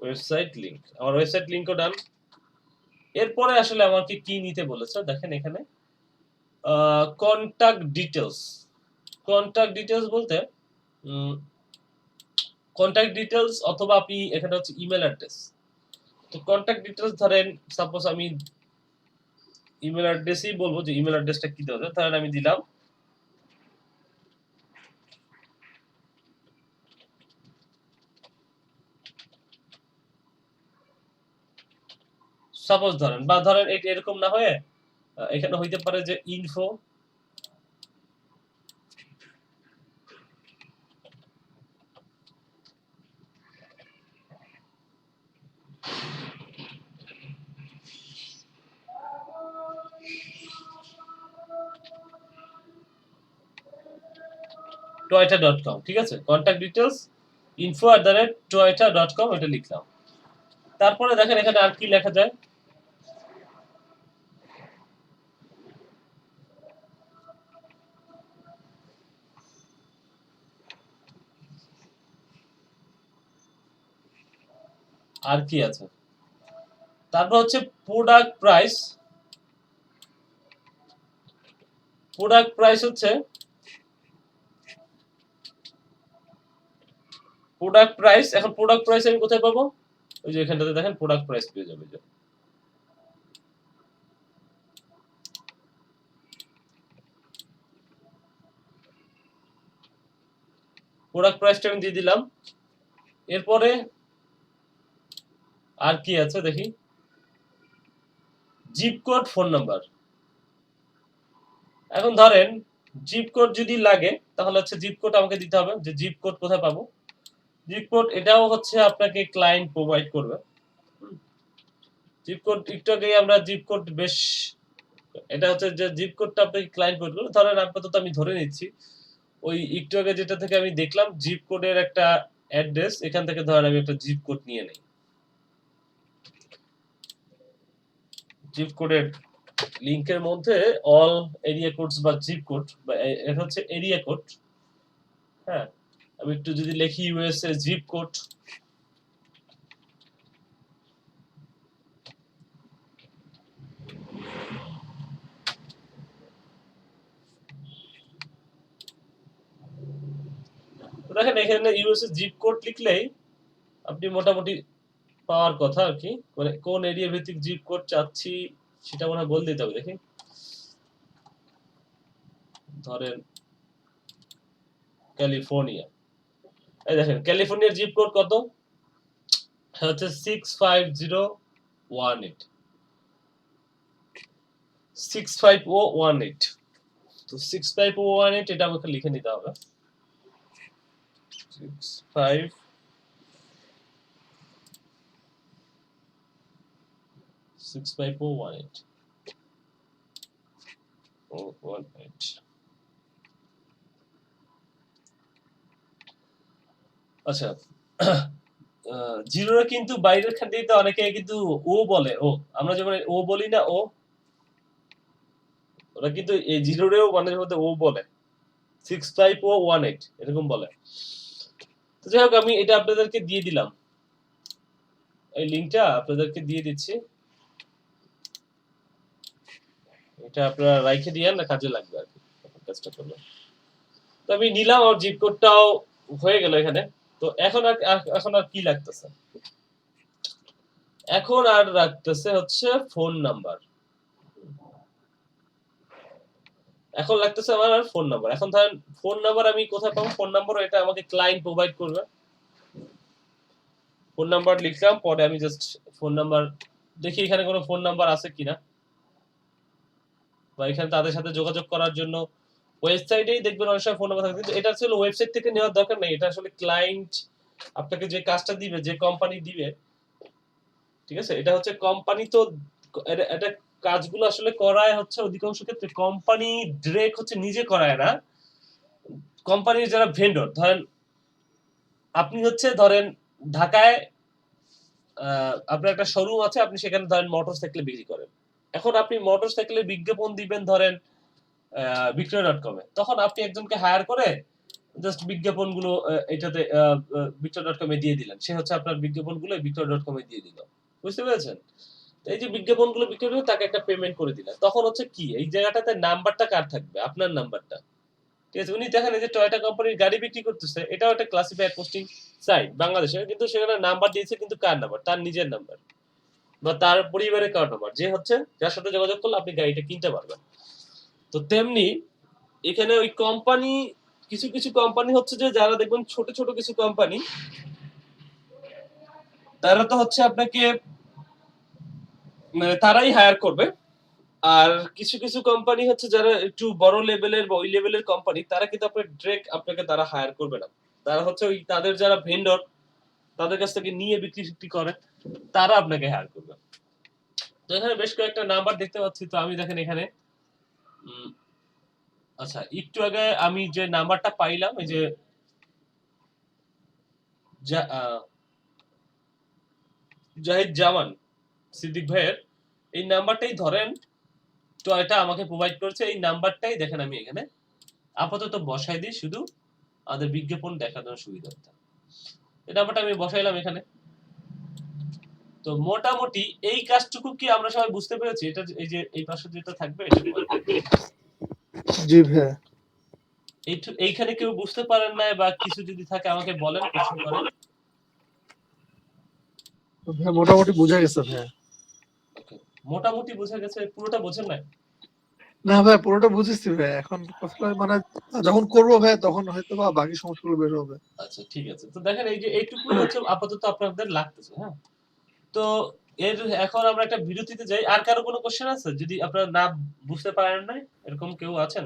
ওয়েবসাইট লিংক। আমার ওয়েবসাইট লিংকও ডান। এরপরে আসলে আমাকে কি নিতে বলেছে দেখেন এখানে, কন্টাক্ট ডিটেইলস। কন্টাক্ট ডিটেইলস বলতে কন্টাক্ট ডিটেইলস অথবা আপনি এখানে হচ্ছে ইমেল অ্যাড্রেস। তো কন্টাক্ট ডিটেইলস ধরেন সাপোজ আমি ইমেল অ্যাড্রেসই বলবো, যে ইমেল অ্যাড্রেসটা কি দেওয়া যায়। ধরেন আমি দিলাম সাপোজ ধরেন, বা ধরেন এরকম না হয়ে এখানে হইতে পারে যে ইনফো, toyota.com, ঠিক আছে? কন্টাক্ট ডিটেইলস info@toyota.com এটা লিখলাম। তারপরে দেখেন এখানে আর কি লেখা যায়। আর কি আছে? তারপর হচ্ছে প্রোডাক্ট প্রাইস। প্রোডাক্ট প্রাইস হচ্ছে প্রোডাক্ট প্রাইস। এখন প্রোডাক্ট প্রাইস আমি কোথায় পাবো? ওই যে এখানটাতে দেখেন প্রোডাক্ট প্রাইস পেয়ে যাবে। যে প্রোডাক্ট প্রাইসটা আমি দিয়ে দিলাম। এরপরে আর কি আছে দেখি। Zip code, phone number. এখন ধরেন জিপ কোড যদি লাগে তাহলে হচ্ছে জিপ কোড আমাকে দিতে হবে। যে জিপ কোড কোথায় পাবো? জিপ কোড এটাও হচ্ছে আপনাকে ক্লায়েন্ট প্রোভাইড করবে। জিপ কোড একটু আগে আমরা জিপ কোড বেশ, এটা হচ্ছে যে জিপ কোডটা আপনাকে ক্লায়েন্ট প্রোভাইড করবে। ধরেন আপাতত আমি ধরে নিচ্ছি ওই একটু আগে যেটা থেকে আমি দেখলাম জিপ কোডের একটা অ্যাড্রেস, এখান থেকে ধরেন আমি একটা জিপ কোড নিয়ে নেই। জিপ কোডের লিংকের মধ্যে অল এরিয়া কোডস বা জিপ কোড বা এটা হচ্ছে এরিয়া কোড। হ্যাঁ, আমি একটু যদি লিখি ইউএসএ জিপ কোড, দেখেন এখানে ইউএসএ জিপ কোড লিখলেই আপনি মোটামুটি পাওয়ার কথা আর কি। মানে কোন এরিয়া ভিত্তিক জিপ কোড চাচ্ছি সেটা মনে হয় বলে দিতে হবে। দেখি ধরেন ক্যালিফোর্নিয়া, এই দেখেন ক্যালিফোর্নিয়ার জিপ কোড কত হচ্ছে 65018, 65018। তো 65018 এটা আমাকে লিখে নিতে হবে। 65018 আচ্ছা। জিরোরা কিন্তু বাইরের খান্ডিতে অনেকে কিন্তু ও বলে, ও আমরা যেমন ও বলি না, ও ওরা কিন্তু এই জিরোরেও মাঝে মধ্যে ও বলে 65018 এরকম বলে। তো যাই হোক আমি এটা আপনাদেরকে দিয়ে দিলাম, এই লিংকটা আপনাদেরকে দিয়ে দিচ্ছি। এটা আপনারা রাইখে দিয়েন না, কাজে লাগবে আর কি কাজটা করলে। তো আমি নিলাম, আর জিপ কোডটাও হয়ে গেল এখানে। তো এখন আর কি লাগতেছে? এখন আর রাখতেছে হচ্ছে ফোন নাম্বার। এখন লাগতেছে আমার আর ফোন নাম্বার। এখন ধরেন ফোন নাম্বার আমি কোথায় পাবো? ফোন নাম্বার এটা আমাকে ক্লায়েন্ট প্রোভাইড করবে। ফোন নাম্বার লিখলাম, পরে আমি জাস্ট ফোন নাম্বার দেখি এখানে কোনো ফোন নাম্বার আছে কিনা, বা এখানে তাদের সাথে যোগাযোগ করার জন্য ওয়েবসাইটেই দেখবেন অনেক সময় ফোন নাম্বার থাকে, কিন্তু এটা আসলে ওয়েবসাইট থেকে নেওয়ার দরকার নেই। এটা আসলে ক্লায়েন্ট আপনাকে যে কাজটা দিবে, যে কোম্পানি দিবে, ঠিক আছে, এটা হচ্ছে কোম্পানি। তো এটা কাজগুলো আসলে করায় হচ্ছে অধিকাংশ ক্ষেত্রে কোম্পানি ডিরেক্ট হচ্ছে নিজে করায় না। কোম্পানির যারা ভেন্ডর, ধরেন আপনি হচ্ছে ধরেন ঢাকায় আপনার একটা শোরুম আছে, আপনি সেখানে ধরেন মোটরসাইকেল বিক্রি করেন। এখন আপনি মোটরসাইকেলের বিজ্ঞাপন দিবেন ধরেন victoria.com এ, তখন আপনি একজনকে হায়ার করে জাস্ট বিজ্ঞাপনগুলো এটাতে victoria.com এ দিয়ে দিলেন। সে হচ্ছে আপনার বিজ্ঞাপনগুলো victoria.com এ দিয়ে দিল। বুঝতে পেরেছেন? তো এই যে বিজ্ঞাপনগুলো বিক্রি করে তাকে একটা পেমেন্ট করে দিলেন, তখন হচ্ছে কি এই জায়গাটাতে নাম্বারটা কার থাকবে? আপনার নাম্বারটা। ঠিক আছে, উনি দেখেন এই যে টয়োটা কোম্পানির গাড়ি বিক্রি করতেছে, এটাও একটা ক্লাসিফাইড পোস্টিং সাইট বাংলাদেশে, কিন্তু সেখানে নাম্বার দিয়েছে কিন্তু কার নাম্বার? তার নিজের নাম্বার বা তার পরিবারের কার নাম্বার, যে হচ্ছে যার সাথে যোগাযোগ করলে আপনি গাড়িটা কিনতে পারবেন। তো তেমনি এখানে ওই কোম্পানি, কিছু কিছু কোম্পানি হচ্ছে যে যারা দেখবেন ছোট ছোট কিছু কোম্পানি, তারা তো হচ্ছে আপনাকে মানে তারাই হায়ার করবে। আর কিছু কিছু কোম্পানি হচ্ছে যারা একটু বড় লেভেলের বা ওই লেভেলের কোম্পানি, তারা কিন্তু আপনাকে তারা হায়ার করবে না। তারা হচ্ছে ওই তাদের যারা ভেন্ডর, তাদের কাছ থেকে নিয়ে বিক্রি করে, তারা আপনাকে হায়ার করবে। তো এখানে বেশ কয়েকটা নাম্বার দেখতে পাচ্ছি। তো আমি দেখেন এখানে আচ্ছা, একটু আগে আমি যে নাম্বারটা পাইলাম, এই যে জাহিদ জামান সিদ্দিক ভাইয়ের, এই নাম্বারটাই ধরেন। তো এটা আমাকে প্রোভাইড করেছে, এই নাম্বারটাই দেখেন আমি এখানে আপাতত বসাই দিই, শুধু আমাদের বিজ্ঞাপন দেখানোর সুবিধার্থে। এই নাম্বারটা আমি বসাইলাম এখানে। তো মোটামুটি এই কাজটুকু কি আমরা সবাই বুঝতে পেরেছি? এটা এই যে এই পাশে যেটা থাকবে এটা জি ভাইয়া। এইখানে কেউ বুঝতে পারেন না বা কিছু যদি থাকে আমাকে বলেন, কোশ্চেন করেন। ভাইয়া মোটামুটি বোঝা গেছে ভাইয়া। ওকে, মোটামুটি বোঝা গেছে, পুরোটা বোঝেন না? না ভাই পুরোটা বুঝেছি ভাইয়া, এখন কথা মানে যখন করবো ভাইয়া তখন হয়তো বা বাকি সমস্যাগুলো বের হবে। আচ্ছা ঠিক আছে, তো দেখেন এই যে এইটুকুই হচ্ছে আপাতত আপনাদের লাগতেছে। হ্যাঁ, তো এর এখন আমরা একটা বিরতিতে যাই। আর কারো কোনো কোশ্চেন আছে যদি আপনারা না বুঝতে পারেন না, এরকম কেউ আছেন?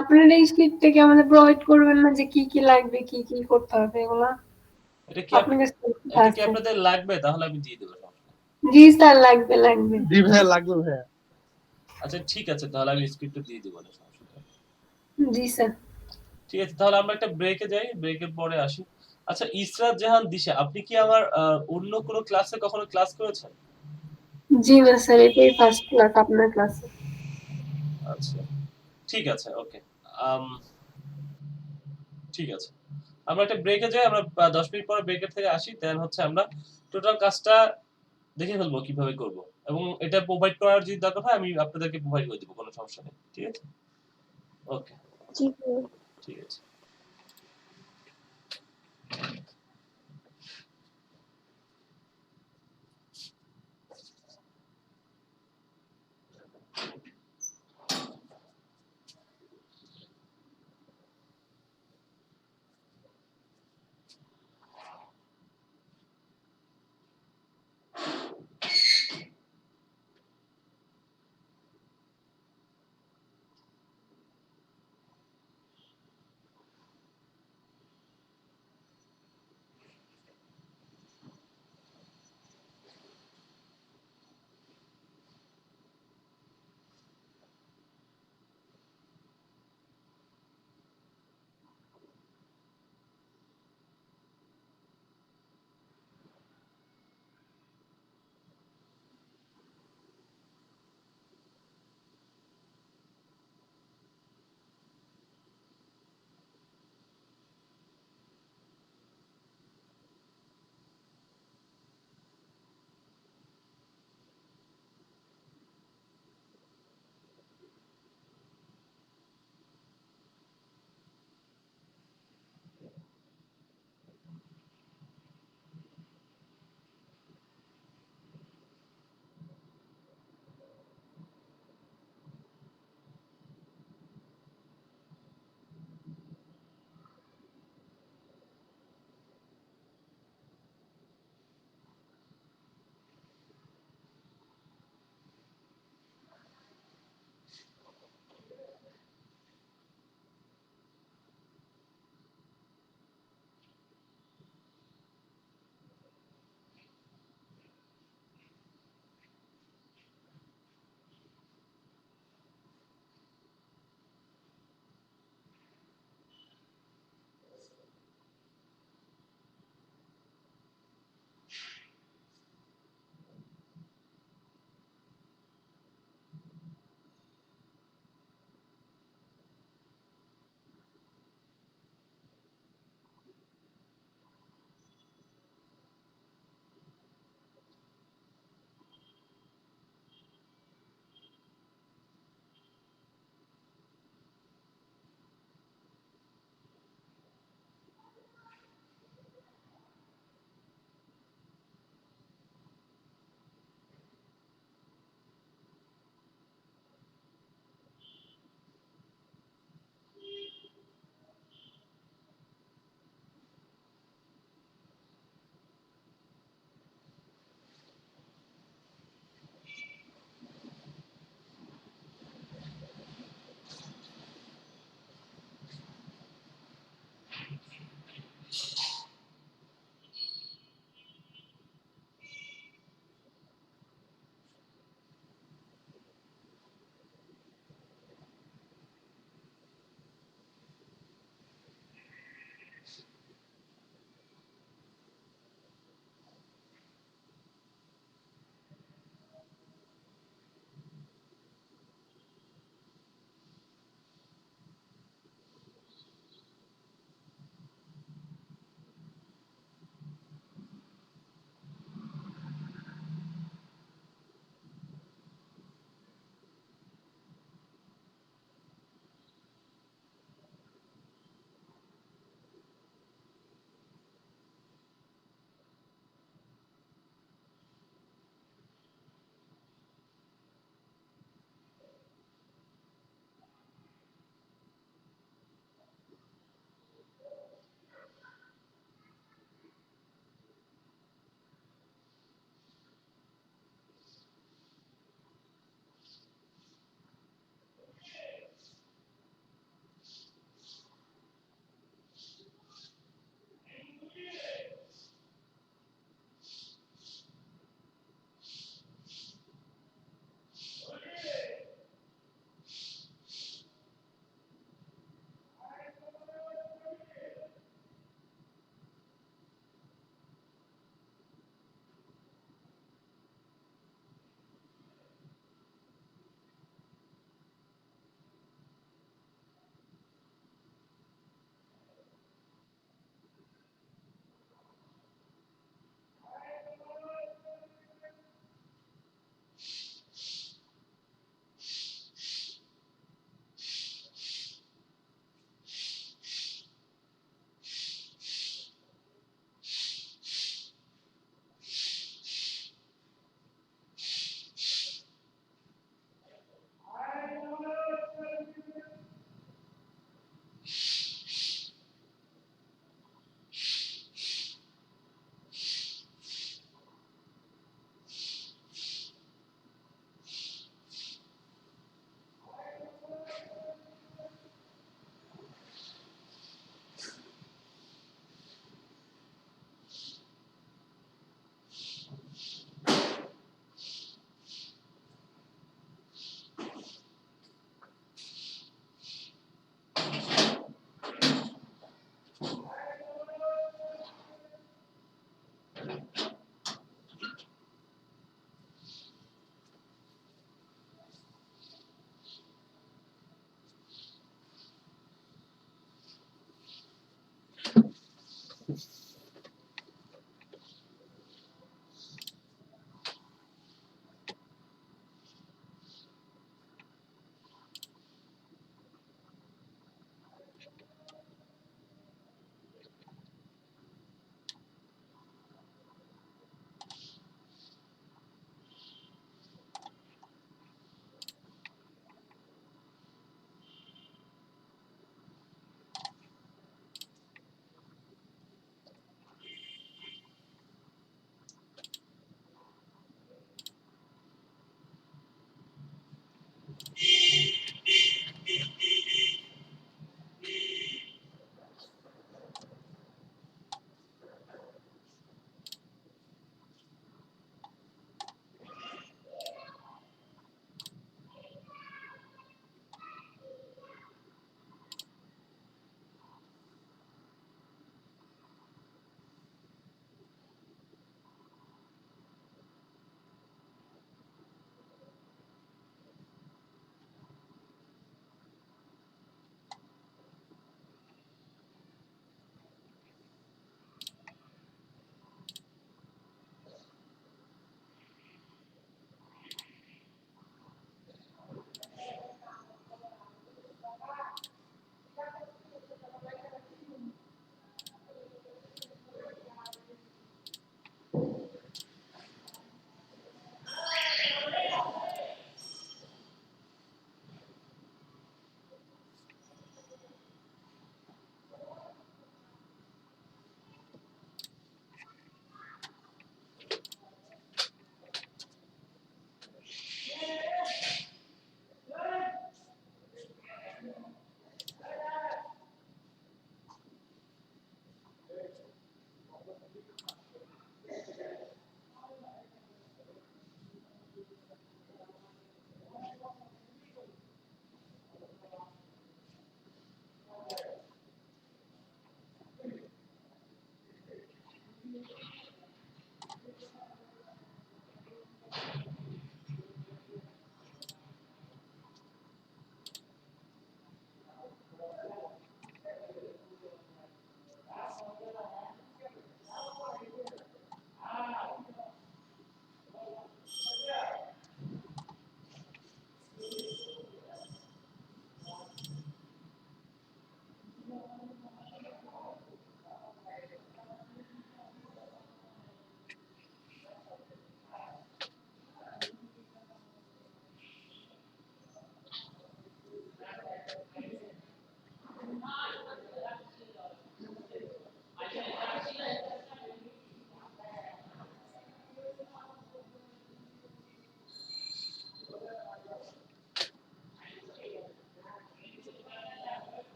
আপনারা এই স্ক্রিপ্টটা কি আমাদের প্রোভাইড করবেন না, যে কি কি লাগবে, কি কি করতে হবে এগুলা? এটা কি আপনার কাছে এটা কি আছে? আপনাদের লাগবে? তাহলে আমি দিয়ে দেব। জি স্যার, লাগবে লাগবে। জি ভাইয়া লাগবে ভাইয়া। আচ্ছা ঠিক আছে, তাহলে আমি স্ক্রিপ্টটা দিয়ে দেব, না সমস্যা নেই। জি স্যার। ঠিক আছে, তাহলে আমরা একটা ব্রেকে যাই, ব্রেকের পরে আসি। আচ্ছা, ইসরাত জাহান দিশা, আপনি কি আমার অন্য কোনো ক্লাসে কখনো ক্লাস করেছেন? জি না স্যার, এটাই ফার্স্ট ক্লাস আপনার ক্লাসে। আচ্ছা ঠিক আছে, ওকে। ঠিক আছে, আমরা একটা ব্রেকে যাই, আমরা 10 মিনিট পরে ব্রেকের থেকে আসি, দেন হচ্ছে আমরা টোটাল কাজটা দেখে ফেলবো কিভাবে করব, এবং এটা প্রোভাইড করার যদি দরকার হয় আমি আপনাদেরকে প্রোভাইড করে দেব, কোনো সমস্যা নেই। ঠিক আছে, ওকে, জি ঠিক আছে।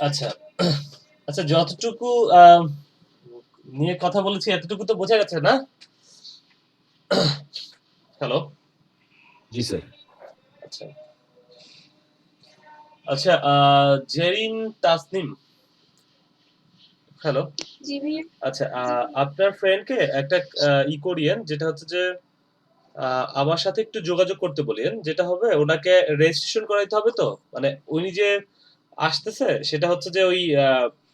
আচ্ছা আচ্ছা, যতটুকু নিয়ে কথা বলেছি এতটুকু তো বোঝা গেছে না? হ্যালো। জি স্যার। আচ্ছা আচ্ছা, জেরিন তাসনিম, হ্যালো। জি ভাইয়া। আচ্ছা, আপনার ফ্রেন্ডকে একটা ই করিয়েন, যেটা হচ্ছে যে আমার সাথে একটু যোগাযোগ করতে বলিয়েন। যেটা হবে, ওনাকে রেজিস্ট্রেশন করাইতে হবে তো। মানে উনি যে আসতেছে সেটা হচ্ছে যে ওই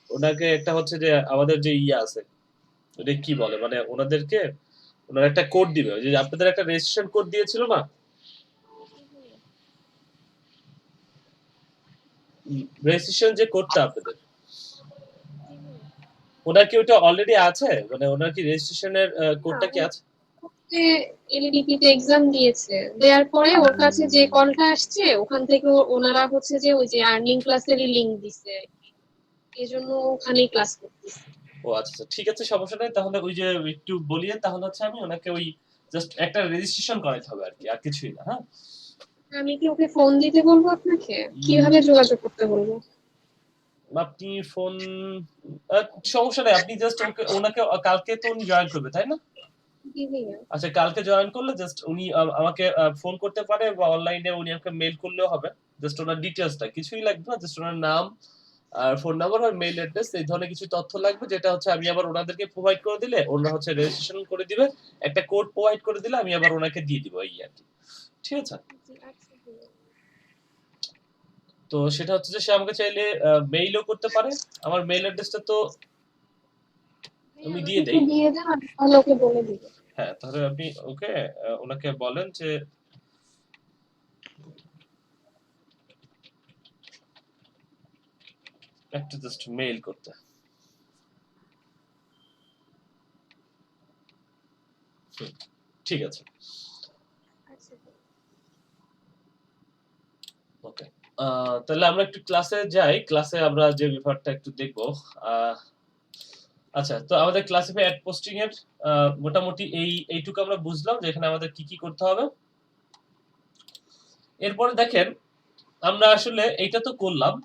ওনাকে একটা হচ্ছে যে আমাদের যে ইয়ে আছে, ওটা কি বলে, মানে ওনাদেরকে ওনারা একটা কোড দিবে। ওই যে আপনাদের একটা রেজিস্ট্রেশন কোড দিয়েছিল না? রেজিস্ট্রেশন যে কোডটা আপনাদের, ওনার কি ওটা অলরেডি আছে? মানে ওনার কি রেজিস্ট্রেশনের কোডটা কি আছে? এলডিপি তে এক্সাম দিয়েছে, দেওয়ার পরে ওর কাছে যে কলটা আসছে ওখান থেকে ওনারা হচ্ছে যে ওই যে আর্নিং ক্লাসেরই লিংক দিছে, এজন্য ওখানেই ক্লাস করতেছে। ও আচ্ছা আচ্ছা, ঠিক আছে, সমস্যা নাই। তাহলে ওই যে একটু বলিয়েন, তাহলে হচ্ছে আমি ওনাকে ওই জাস্ট একটা রেজিস্ট্রেশন করাইতে হবে আর কি, আর কিছুই না। হ্যাঁ, আমি কি ওকে ফোন দিতে বলবো আপনাকে? কিভাবে যোগাযোগ করতে বলবো? আপনি ফোন, সমস্যা নাই, আপনি জাস্ট ওনাকে কালকে তো উনি জয়েন করবে তাই না? জি ভাইয়া। আচ্ছা, কালকে জয়েন করলে জাস্ট উনি আমাকে ফোন করতে পারে, বা অনলাইনে উনি আমাকে মেইল করলেও হবে। জাস্ট ওনার ডিটেইলসটা কিছুই লাগবে না, জাস্ট ওনার নাম আর ফোন নাম্বার আর মেইল অ্যাড্রেস, এই ধরনের কিছু তথ্য লাগবে, যেটা হচ্ছে আমি আবার ওনাদেরকে প্রোভাইড করে দিলে ওনারা হচ্ছে রেজিস্ট্রেশন করে দিবে, একটা কোড প্রোভাইড করে দিলে আমি আবার ওনাকে দিয়ে দিব, এই আর কি। ঠিক আছে? জি, আচ্ছা ভাইয়া। তো সেটা হচ্ছে যে সে আমাকে চাইলে মেইলও করতে পারে। আমার মেইল অ্যাড্রেসটা তো আমি দিয়ে একটু দেই। দিয়ে দেন, আমি তাহলে ওকে বলে দিব। হ্যাঁ, তাহলে আপনি ওকে ওনাকে বলেন যে একটা জাস্ট মেইল করতে। ঠিক আছে, আচ্ছা ভাইয়া। ওকে। তাহলে আমরা একটু ক্লাসে যাই। ক্লাসে আমরা যে ব্যাপারটা একটু দেখব। আচ্ছা, তো আমাদের ক্লাসিফাই অ্যাড পোস্টিং এর মোটামুটি এইটুকু আমরা বুঝলাম যে এখানে আমাদের কি কি করতে হবে। এরপরে দেখেন, আমরা আসলে এইটা তো করলাম।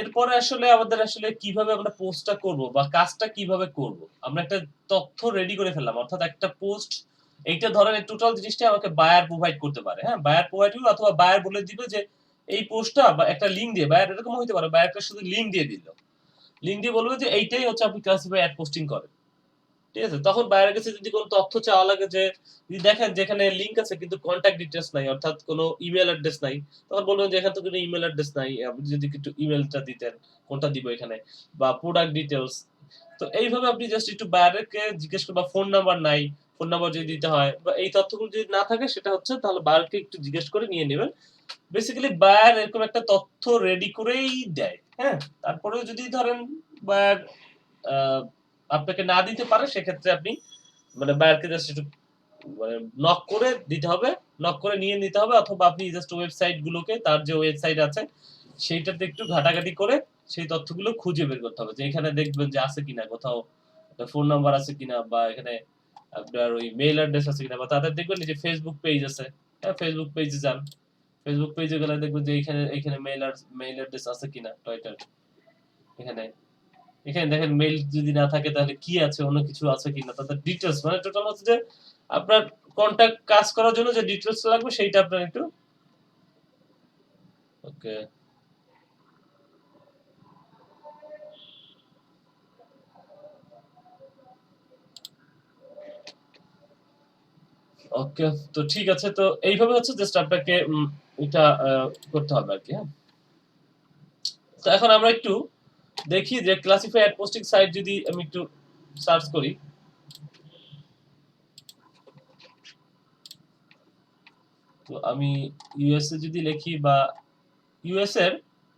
এরপরে আসলে আমাদের আসলে কিভাবে আমরা পোস্টটা করব বা কাজটা কিভাবে করব, আমরা একটা তথ্য রেডি করে ফেললাম। অর্থাৎ একটা পোস্ট, এইটা ধরেন এই টোটাল জিনিসটা আমাকে বায়ার প্রোভাইড করতে পারে। হ্যাঁ, বায়ার প্রোভাইড করবে, অথবা বায়ার বলে দিবে যে এই পোস্টটা, বা একটা লিংক দিয়ে, বায়ার এরকম হইতে পারে, বায়ার একটা শুধু লিংক দিয়ে দিল, লিংক দিয়ে বলবে যে এইটাই হচ্ছে আপনি ক্লাসিফাই অ্যাড পোস্টিং করেন। ঠিক আছে? তখন বায়ারের কাছে যদি কোনো তথ্য চাওয়া লাগে, যে যদি দেখেন যেখানে লিংক আছে কিন্তু কন্টাক্ট ডিটেইলস নাই, অর্থাৎ কোনো ইমেল অ্যাড্রেস নাই, তখন বলবেন যে এখানে তো কোনো ইমেল অ্যাড্রেস নাই, আপনি যদি একটু ইমেলটা দিতেন, কোনটা দিব এখানে, বা প্রোডাক্ট ডিটেইলস। তো এইভাবে আপনি জাস্ট একটু বায়ারকে জিজ্ঞেস করবেন, বা ফোন নাম্বার নাই, ফোন নাম্বার যদি দিতে হয়, বা এই তথ্যগুলো যদি না থাকে, সেটা হচ্ছে তাহলে বায়ারকে একটু জিজ্ঞেস করে নিয়ে নেবেন। বেসিক্যালি বায়ার এরকম একটা তথ্য রেডি করেই দেয়। হ্যাঁ, তারপরেও যদি ধরেন বায়ার আপনাকে না দিতে পারে, সেক্ষেত্রে আপনি মানে বায়ারকে জাস্ট একটু মানে নক করে দিতে হবে, নক করে নিয়ে নিতে হবে, অথবা আপনি জাস্ট ওয়েবসাইট গুলোকে, তার যে ওয়েবসাইট আছে সেইটাতে একটু ঘাটাঘাটি করে সেই তথ্যগুলো খুঁজে বের করতে হবে, যে এখানে দেখবেন যে আছে কিনা কোথাও ফোন নাম্বার আছে কিনা, বা এখানে আপনার ওই মেইল অ্যাড্রেস আছে কিনা, বা তাদের দেখবেন যে ফেসবুক পেজ আছে। হ্যাঁ, ফেসবুক পেজে যান, ফেসবুক পেজে গেলে দেখবেন যে এখানে মেইল অ্যাড্রেস আছে কিনা টয়টার, এখানে এখানে দেখেন মেইল যদি না থাকে তাহলে কি আছে, অন্য কিছু আছে কিনা, তাদের ডিটেইলস, মানে টোটাল হচ্ছে যে আপনার কন্টাক্ট কাজ করার জন্য যে ডিটেইলস লাগবে সেইটা আপনার একটু ওকে। ওকে, তো ঠিক আছে, তো এইভাবে হচ্ছে জাস্ট আপনাকে এটা করতে হবে আর কি। হ্যাঁ, তো এখন আমরা একটু দেখি যে ক্লাসিফাই অ্যাড পোস্টিং সাইট যদি আমি একটু সার্চ করি, তো আমি ইউএসএ যদি লিখি, বা ইউএস এর,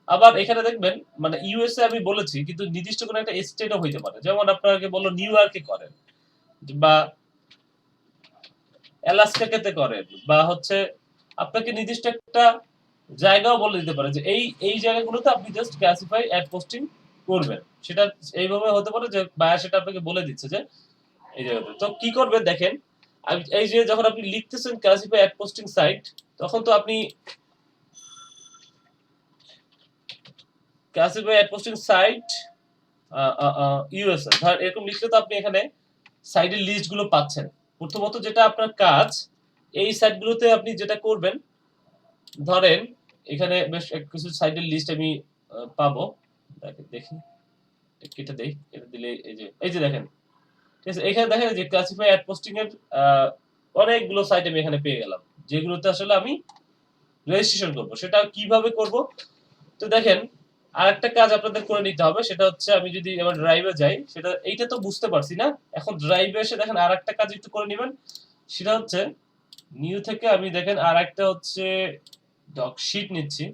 আবার এখানে দেখবেন মানে ইউএসএ আমি বলেছি, কিন্তু নির্দিষ্ট কোনো একটা স্টেটও হইতে পারে। যেমন আপনাকে বললো নিউ ইয়র্কে করেন, বা অ্যালাস্কাতে করেন, বা হচ্ছে আপনাকে নির্দিষ্ট একটা জায়গাও বলে দিতে পারে যে এই জায়গাগুলোতে আপনি জাস্ট ক্লাসিফাই অ্যাড পোস্টিং করবেন। সেটা এইভাবে হতে পারে যে বায়ার সেটা আপনাকে বলে দিচ্ছে যে এই জায়গাতে। তো কি করবেন দেখেন, এই যে যখন আপনি লিখতেছেন ক্লাসিফাই অ্যাড পোস্টিং সাইট, তখন তো আপনি classify ad posting site USA, ধর এরকম লিখলে তো আপনি এখানে সাইটের লিস্ট গুলো পাচ্ছেন। প্রথমত যেটা আপনার কাজ, এই সাইটগুলোতে আপনি যেটা করবেন, ধরেন এখানে বেশ কিছু সাইটের লিস্ট আমি পাবো, দেখি কেটে দেই, এটা দিলে এই যে দেখেন, ঠিক আছে, এখানে দেখেন যে ক্লাসিফাই অ্যাড পোস্টিং এর অনেকগুলো সাইট আমি এখানে পেয়ে গেলাম, যেগুলোতে আসলে আমি রেজিস্ট্রেশন করব। সেটা কিভাবে করব? তো দেখেন আরেকটা কাজ আপনাদের করে নিতে হবে, সেটা হচ্ছে আমি যদি আমার ড্রাইভে যাই, সেটা এইটা তো বুঝতে পারছি না, এখন ড্রাইভে এসে দেখেন আরেকটা কাজ একটু করে নেবেন, সেটা হচ্ছে নিউ থেকে আমি দেখেন আরেকটা হচ্ছে ডক শিট নিচ্ছি,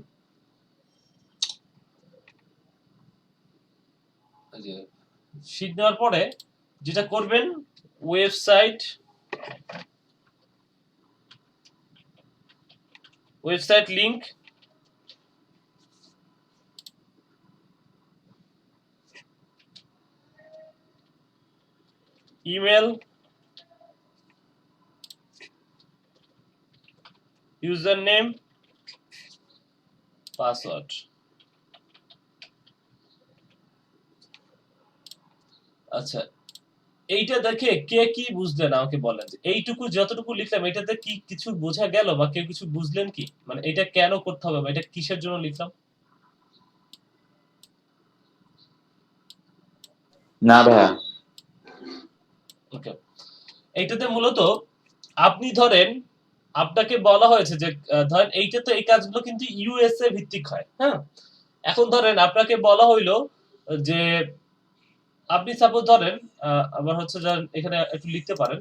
শিট নেওয়ার পরে যেটা করবেন, website link, email, user name, password. আচ্ছা, এইটা দেখে কে কি বুঝলেন আমাকে বলেন, যে এইটুকু যতটুকু লিখলাম এটাতে কি কিছু বোঝা গেল বা কেউ কিছু বুঝলেন কি? মানে এটা কেন করতে হবে বা এটা কিসের জন্য লিখলাম? না ভাইয়া। ওকে, এইটাতে মূলত আপনি ধরেন আপনাকে বলা হয়েছে যে ধরেন এইটা তো এই কাজগুলো কিন্তু ইউএসএ ভিত্তিক হয়, হ্যাঁ। এখন ধরেন আপনাকে বলা হইলো যে আপনি সাপোজ ধরেন আবার হচ্ছে এখানে একটু লিখতে পারেন,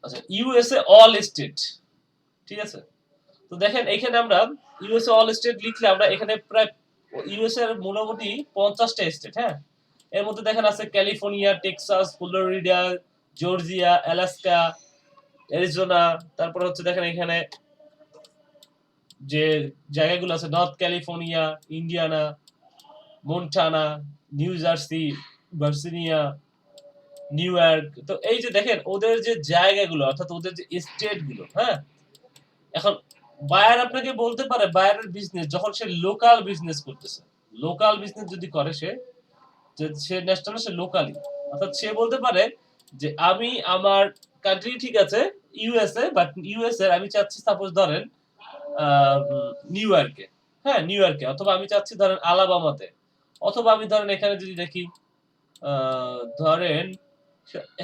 আচ্ছা ইউএসএ অল স্টেট, ঠিক আছে। তো দেখেন এখানে আমরা ইউএসএ অল স্টেট লিখলে আমরা এখানে প্রায় ইউএসএ এর মোটামুটি 50টা স্টেট, হ্যাঁ। এর মধ্যে দেখেন আছে California, Texas, Florida, Georgia, Alaska, Arizona, তারপর হচ্ছে দেখেন এখানে যে জায়গাগুলো আছে, north California, Indiana, Montana, new jersey, Virginia, new York. তো এই যে দেখেন ওদের যে জায়গাগুলো, অর্থাৎ ওদের যে স্টেট গুলো, হ্যাঁ। এখন বায়ার আপনাকে বলতে পারে, বায়ারের বিজনেস যখন সে লোকাল বিজনেস করতেছে, লোকাল বিজনেস যদি করে সে ন্যাশনাল, সে লোকালি, অর্থাৎ সে বলতে পারে যে আমি আমার কান্ট্রি ঠিক আছে ইউএসএ, বাট ইউএসএ আমি চাচ্ছি সাপোজ ধরেন নিউ ইয়র্কে, হ্যাঁ নিউ ইয়র্কে, অথবা আমি চাচ্ছি ধরেন আলাবামাতে, অথবা আমি ধরেন এখানে যদি দেখি ধরেন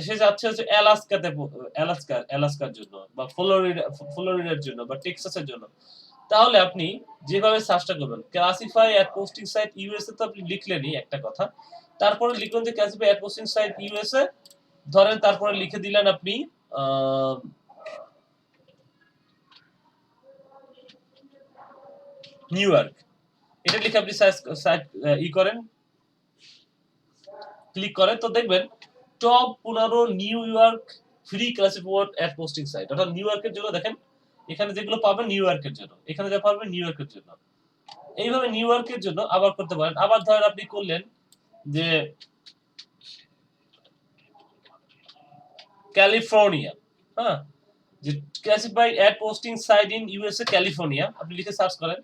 সে যাচ্ছে হচ্ছে অ্যালাস্কার জন্য, বা ফ্লোরিডার জন্য, বা টেক্সাসের জন্য। তাহলে আপনি যেভাবে সার্চটা করবেন, classify ad posting site USA, তো আপনি লিখলেনই একটা কথা, তারপরে লিখলেন যে classify ad posting site USA, ধরেন তারপরে লিখে দিলেন আপনি নিউ ইয়র্ক, এটা লিখে আপনি করেন, ক্লিক করেন, তো দেখবেন top 15 New York free classified ad posting site, অর্থাৎ নিউ ইয়র্কের জন্য দেখেন এখানে যেগুলো পাবেন নিউ ইয়র্কের জন্য, এখানে যা পাবেন নিউ ইয়র্কের জন্য। এইভাবে নিউ ইয়র্কের জন্য আবার করতে পারেন। আবার ধরেন আপনি করলেন যে ক্যালিফোর্নিয়া, হ্যাঁ, যে classify ad posting site in USA California, আপনি লিখে সার্চ করেন,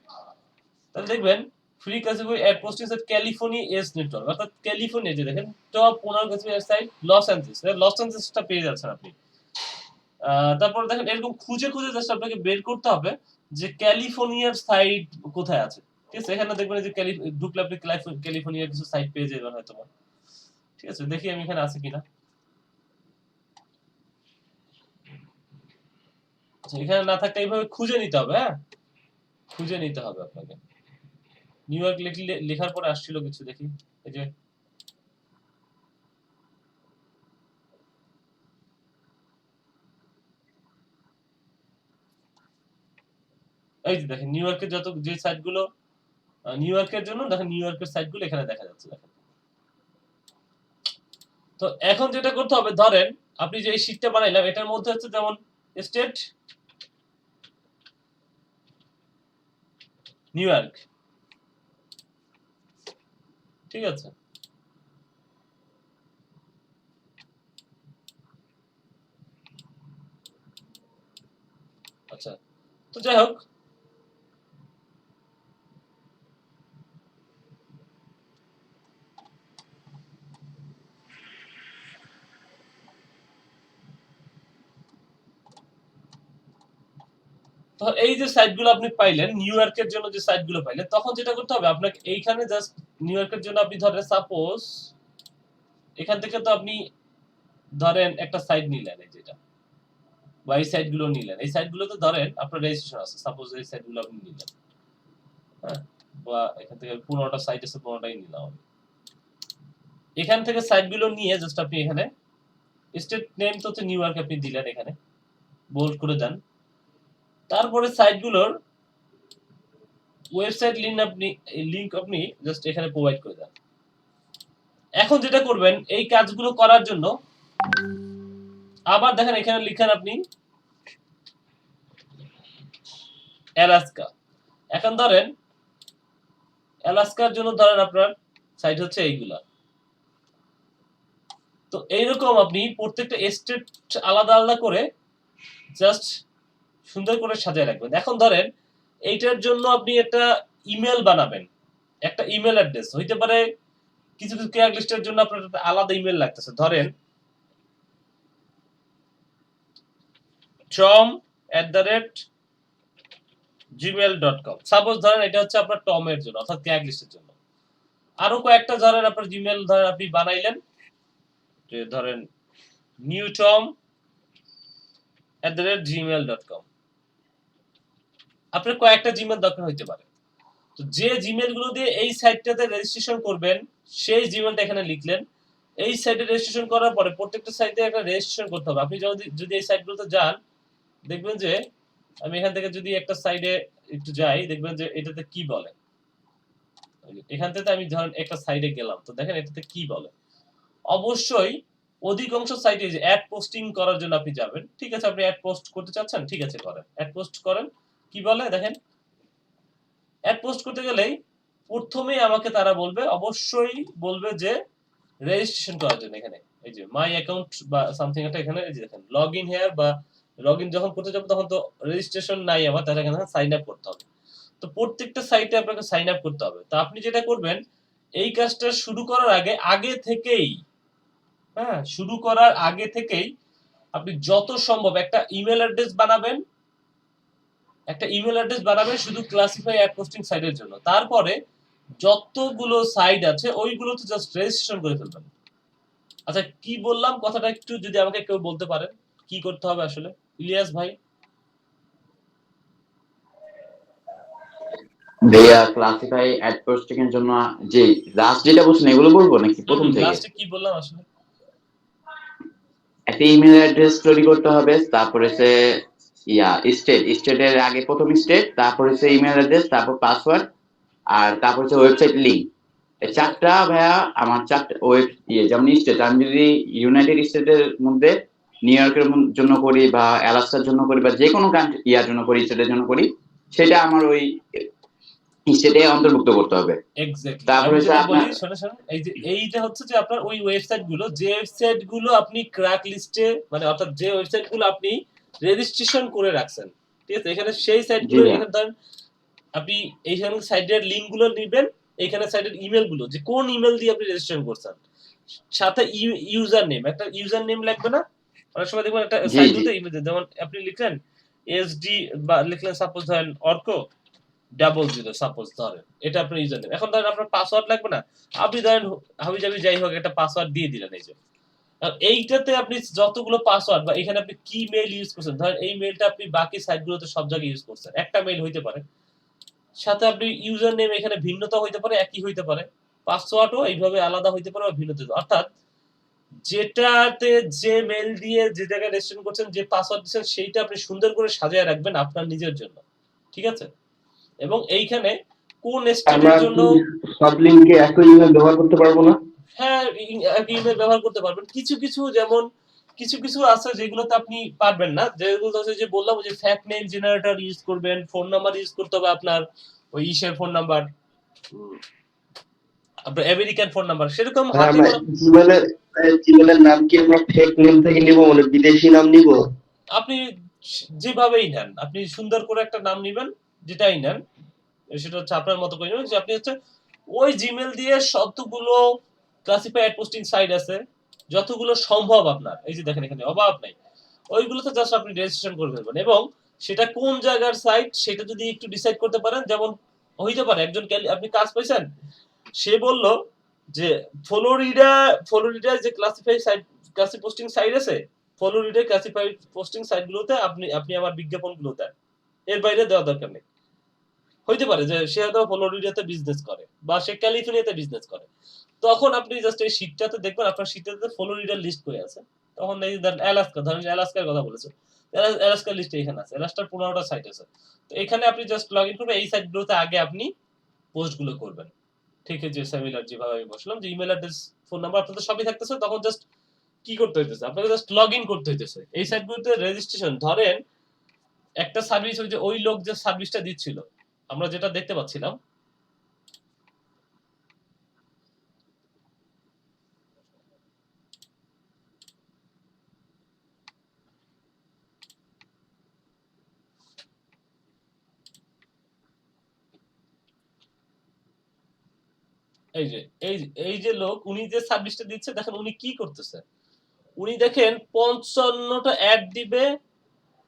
তাহলে দেখবেন free classify ad posting site California S network, অর্থাৎ ক্যালিফোর্নিয়া যে দেখেন টপ 15 ক্লাসিফাই সাইট লস অ্যাঞ্জেলেসটা পেয়ে যাচ্ছেন আপনি। তারপর দেখেন এরকম খুঁজে খুঁজে জাস্ট আপনাকে বের করতে হবে যে ক্যালিফোর্নিয়ার সাইট কোথায় আছে, ঠিক আছে। এখানে দেখবেন যে ঢুকলে আপনি ক্যালিফোর্নিয়ার কিছু সাইট পেয়ে যাবেন হয়তো, ঠিক আছে। দেখি আমি এখানে আছে কিনা, এখানে না থাকলে এইভাবে খুঁজে নিতে হবে, হ্যাঁ, খুঁজে নিতে হবে আপনাকে। নিউ ইয়র্ক লেখার পরে আসছিল কিছু, দেখি এই যে এই যে দেখেন নিউ ইয়র্কের যে সাইটগুলো নিউ ইয়র্কের জন্য, দেখেন নিউ ইয়র্কের সাইটগুলো এখানে দেখা যাচ্ছে, দেখেন। তো এখন যেটা করতে হবে, ধরেন আপনি যে এই শীটটা বানাইলাম এটার মধ্যে হচ্ছে যেমন স্টেট নিউ ইয়র্ক, ঠিক আছে। আচ্ছা, তো যাই হোক, তো এই যে সাইটগুলো আপনি পাইলেন নিউ ইয়র্কের জন্য, যে সাইটগুলো পাইলেন, তখন যেটা করতে হবে আপনাকে এইখানে জাস্ট নিউ ইয়র্কের জন্য আপনি ধরেন সাপোজ এখান থেকে তো আপনি ধরেন একটা সাইট নিলেন, এই যেটা বা এই সাইটগুলো নিলেন, এই সাইটগুলোতে ধরেন আপনার রেজিস্ট্রেশন আছে, সাপোজ এই সাইটগুলো আপনি নিলেন, হ্যাঁ, বা এখান থেকে 15টা সাইট আছে, 15টাই নিলাম আমি। এখান থেকে সাইটগুলো নিয়ে জাস্ট আপনি এখানে স্টেট নেম তো হচ্ছে নিউ ইয়র্ক আপনি দিলেন, এখানে বোল্ড করে দেন। তারপরে সাইটগুলোর ওয়েবসাইট লিংক আপনি জাস্ট এখানে প্রোভাইড করে দেন। এখন যেটা করবেন এই কাজগুলো করার জন্য আবার দেখেন এখানে লিখেন আপনি অ্যালাস্কা। এখন ধরেন অ্যালাস্কার জন্য ধরেন আপনার সাইট হচ্ছে এইগুলা। তো এইরকম আপনি প্রত্যেকটা স্টেট আলাদা আলাদা করে জাস্ট সুন্দর করে সাজিয়ে রাখবেন। এখন ধরেন এইটার জন্য আপনি একটা ইমেল বানাবেন, একটা ইমেল অ্যাড্রেস হইতে পারে, কিছু কিছু ক্র্যাক লিস্টের জন্য আপনার একটা আলাদা ইমেল লাগতেছে, ধরেন tom@gmail.com, সাপোজ ধরেন এটা হচ্ছে আপনার টমের জন্য অর্থাৎ ক্র্যাক লিস্টের জন্য। আরো কয়েকটা ধরেন আপনার জিমেল ধরেন আপনি বানাইলেন, যে ধরেন newtom@gmail.com, আপনার কয়েকটা জিমেল দরকার হইতে পারে। তো যে জিমেল গুলো দিয়ে এই সাইটটাতে রেজিস্ট্রেশন করবেন সেই জিমেলটা এখানে লিখলেন। এই সাইটে রেজিস্ট্রেশন করার পরে প্রত্যেকটা সাইটে একটা রেজিস্ট্রেশন করতে হবে। আপনি যদি এই সাইটগুলোতে যান দেখবেন যে, আমি এখান থেকে যদি একটা সাইডে একটু যাই দেখবেন যে এটাতে কি বলে। এখান থেকে আমি ধরেন একটা সাইডে গেলাম, তো দেখেন এটাতে কি বলে। অবশ্যই অধিকাংশ সাইটে যে অ্যাড পোস্টিং করার জন্য আপনি যাবেন, ঠিক আছে, আপনি অ্যাড পোস্ট করতে চাচ্ছেন, ঠিক আছে করেন, অ্যাড পোস্ট করেন। কি বলে দেখেন, অ্যাড পোস্ট করতে গেলেই প্রথমেই আমাকে তারা বলবে, অবশ্যই বলবে যে রেজিস্ট্রেশন করার জন্য এখানে এই যে মাই অ্যাকাউন্ট বা সামথিং একটা এখানে এই যে দেখেন লগ ইন হেয়ার, বা লগ ইন যখন করতে যাবো তখন তো রেজিস্ট্রেশন নাই আমার, তাহলে এখানে সাইন আপ করতে হবে। তো প্রত্যেকটা সাইটে আপনাকে সাইন আপ করতে হবে। তো আপনি যেটা করবেন এই কাজটা শুরু করার আগে থেকেই, হ্যাঁ, শুরু করার আগে থেকেই আপনি যত সম্ভব একটা ইমেল অ্যাড্রেস বানাবেন, শুধু ক্লাসিফাই অ্যাড পোস্টিং সাইটের জন্য। তারপরে যতগুলো সাইট আছে ওইগুলোতে জাস্ট রেজিস্ট্রেশন করে ফেলবেন। আচ্ছা, কি বললাম কথাটা একটু যদি আমাকে কেউ বলতে পারেন কি করতে হবে আসলে, ইলিয়াস ভাই? ভাইয়া ক্লাসিফাই অ্যাড পোস্টিং এর জন্য যে লাস্ট যেটা বলছেন এগুলো বলবো নাকি প্রথম থেকে? লাস্টে কি বললাম আসলে? একটা ইমেল অ্যাড্রেস তৈরি করতে হবে, তারপরে সে স্টেটের আগে প্রথম স্টেট, তারপরে সে ইমেল অ্যাড্রেস, তারপর পাসওয়ার্ড, আর তারপর হচ্ছে ওয়েবসাইট লিংক। এই চারটা ভাইয়া আমার চারটা যেমন স্টেট, আমি যদি ইউনাইটেড স্টেটের মধ্যে নিউ ইয়র্কের জন্য করি বা অ্যালাস্কার জন্য করি বা যে কোনো কান্ট্রি জন্য করি, স্টেটের জন্য করি, সেটা আমার ওই স্টেটে অন্তর্ভুক্ত করতে হবে। এক্স্যাক্টলি। তারপরে শুনুন, এই যে এইটা হচ্ছে যে আপনার ওই ওয়েবসাইটগুলো, যে ওয়েবসাইটগুলো আপনি ক্র্যাক লিস্টে মানে অর্থাৎ যে ওয়েবসাইটগুলো আপনি রেজিস্ট্রেশন করে রাখছেন, ঠিক আছে, এখানে সেই সাইটগুলো, এখানে ধরেন আপনি এইখানে সাইটের লিংকগুলো নেবেন, এখানে সাইটের ইমেলগুলো, যে কোন ইমেল দিয়ে আপনি রেজিস্ট্রেশন করছেন, সাথে ইউজার নেম, একটা ইউজার নেম লাগবে না? অনেক সময় দেখবেন একটা সাইটগুলোতে ইমেল, যেমন আপনি লিখলেন এসডি বা লিখলেন সাপোজ ধরেন orco00 সাপোজ ধরেন, এটা আপনার ইউজার নেম। এখন ধরেন আপনার পাসওয়ার্ড লাগবে না, আপনি ধরেন হাবিজাবি যাই হোক একটা পাসওয়ার্ড দিয়ে দিলেন। এই যে এইটাতে আপনি যতগুলো পাসওয়ার্ড বা এখানে আপনি কি মেইল ইউজ করছেন, ধরেন এই মেইলটা আপনি বাকি সাইটগুলোতে সব জায়গায় ইউজ করছেন, একটা মেইল হইতে পারে, সাথে আপনি ইউজার নেম এখানে ভিন্নতা হইতে পারে, একই হইতে পারে, পাসওয়ার্ডও এইভাবে আলাদা হইতে পারে বা ভিন্নতা, অর্থাৎ যেটাতে যে মেইল দিয়ে যে জায়গায় রেজিস্ট্রেশন করছেন, যে পাসওয়ার্ড দিচ্ছেন, সেইটা আপনি সুন্দর করে সাজিয়ে রাখবেন আপনার নিজের জন্য, ঠিক আছে। এবং এইখানে কোন স্টেটের জন্য সব লিংকে একই ইমেল ব্যবহার করতে পারবো না? হ্যাঁ, একই ইমেল ব্যবহার করতে পারবেন। কিছু কিছু যেমন কিছু কিছু আছে যেগুলোতে আপনি পারবেন না, যেগুলো হচ্ছে যে বললাম যে ফ্যাক্ট নেম জেনারেটর ইউজ করবেন, ফোন নাম্বার ইউজ করতে হবে আপনার ওই ইসের ফোন নাম্বার, আপনার আমেরিকান ফোন নাম্বার, সেরকম হ্যাঁ, হাতে আমরা জিমেলের নাম কি আমরা ফেক নেম থেকে নিব, মানে বিদেশি নাম নিব? আপনি যেভাবেই নেন, আপনি সুন্দর করে একটা নাম নেবেন, যেটাই নেন সেটা হচ্ছে আপনার মতো করে নেবেন, যে আপনি হচ্ছে ওই জিমেল দিয়ে যতগুলো ক্লাসিফাইড পোস্টিং সাইট আছে, যতগুলো সম্ভব আপনার, এই যে দেখেন এখানে অভাব নাই, ওইগুলোতে জাস্ট আপনি রেজিস্ট্রেশন করে ফেলবেন, এবং সেটা কোন জায়গার সাইট সেটা যদি একটু ডিসাইড করতে পারেন, যেমন হইতে পারে একজন আপনি কাজ পাইছেন, সে বলল যে ফ্লোরিডা যে classified site, classy posting site আছে, ফ্লোরিডা ক্লাসিফাইড পোস্টিং সাইটগুলোতে আপনি আমার বিজ্ঞাপনগুলো দেন, এর বাইরে দেওয়া দরকার নেই। হইতে পারে যে সে হয়তো ফ্লোরিডাতে বিজনেস করে বা সে ক্যালিফোর্নিয়াতে বিজনেস করে, তখন আপনি জাস্ট এই শীটটাতে দেখবেন আপনার শীটটাতে ফ্লোরিডার লিস্ট করে আছে, তখন এই ধরেন অ্যালাস্কার কথা বলেছে, অ্যালাস্কার লিস্টে এখানে আছে, অ্যালাস্কার 15টা সাইট আছে, তো এখানে আপনি জাস্ট লগ ইন করবেন, এই সাইটগুলোতে আগে আপনি পোস্টগুলো করবেন, ঠিক আছে, সিমিলার যেভাবে আমি বললাম যে ইমেল অ্যাড্রেস ফোন নাম্বার আপনাদের সবই থাকতেছে, তখন জাস্ট কি করতে হইতেছে, আপনাকে জাস্ট লগ ইন করতে হইতেছে এই সাইটগুলোতে রেজিস্ট্রেশন। ধরেন একটা সার্ভিস, ওই যে ওই লোক যে সার্ভিসটা দিচ্ছিল, আমরা যেটা দেখতে পাচ্ছিলাম, এই যে লোক, উনি যে সার্ভিসটা দিচ্ছে, দেখেন উনি কি করতেছে, উনি দেখেন 55টা অ্যাড দিবে,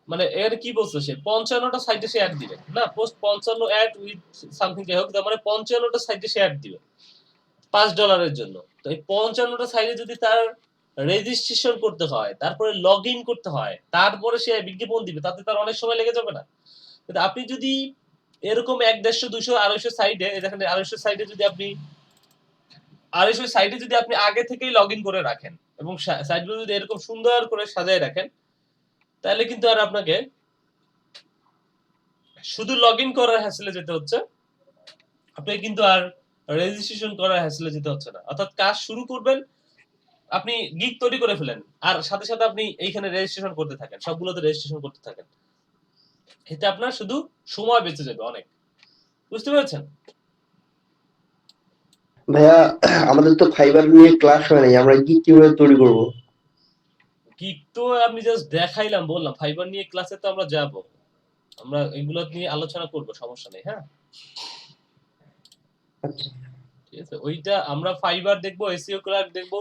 মানে এর কি বলছে, সে 55টা সাইটে সে অ্যাড দিবে না, পোস্ট 55 অ্যাড উইথ সামথিং, যাই হোক, তার মানে 55টা সাইটে সে অ্যাড দিবে $5 জন্য। তো এই 55টা সাইটে যদি তার রেজিস্ট্রেশন করতে হয়, তারপরে লগ ইন করতে হয়, তারপরে সে বিজ্ঞাপন দিবে, তাতে তার অনেক সময় লেগে যাবে না? কিন্তু আপনি যদি এরকম 1, 150, 200, 250 সাইটে, দেখেন 250 সাইটে যদি আপনি 250 সাইটে যদি আপনি আগে থেকেই লগ ইন করে রাখেন এবং সাইটগুলো যদি এরকম সুন্দর করে সাজায় রাখেন, তাহলে কিন্তু আর আপনাকে শুধু লগ ইন করার হ্যাসেলে যেতে হচ্ছে, আপনি কিন্তু আর রেজিস্ট্রেশন করার হ্যাসেলে যেতে হচ্ছে না। অর্থাৎ কাজ শুরু করবেন, আপনি গিগ তৈরি করে ফেলেন, আর সাথে সাথে আপনি এইখানে রেজিস্ট্রেশন করতে থাকেন, সবগুলোতে রেজিস্ট্রেশন করতে থাকেন, এতে আপনার শুধু সময় বেঁচে যাবে অনেক। বুঝতে পেরেছেন? ভাইয়া, আমাদের তো ফাইবার নিয়ে ক্লাস হয় নাই, আমরা গিগ কিভাবে তৈরি করব? গিগ তো আমি জাস্ট দেখাইলাম, বললাম ফাইবার নিয়ে ক্লাসে তো আমরা যাব, আমরা এগুলো নিয়ে আলোচনা করব, সমস্যা নেই। হ্যাঁ, আচ্ছা, ঠিক আছে, ওইটা আমরা ফাইবার দেখবো, এসইও ক্লার্ক দেখবো,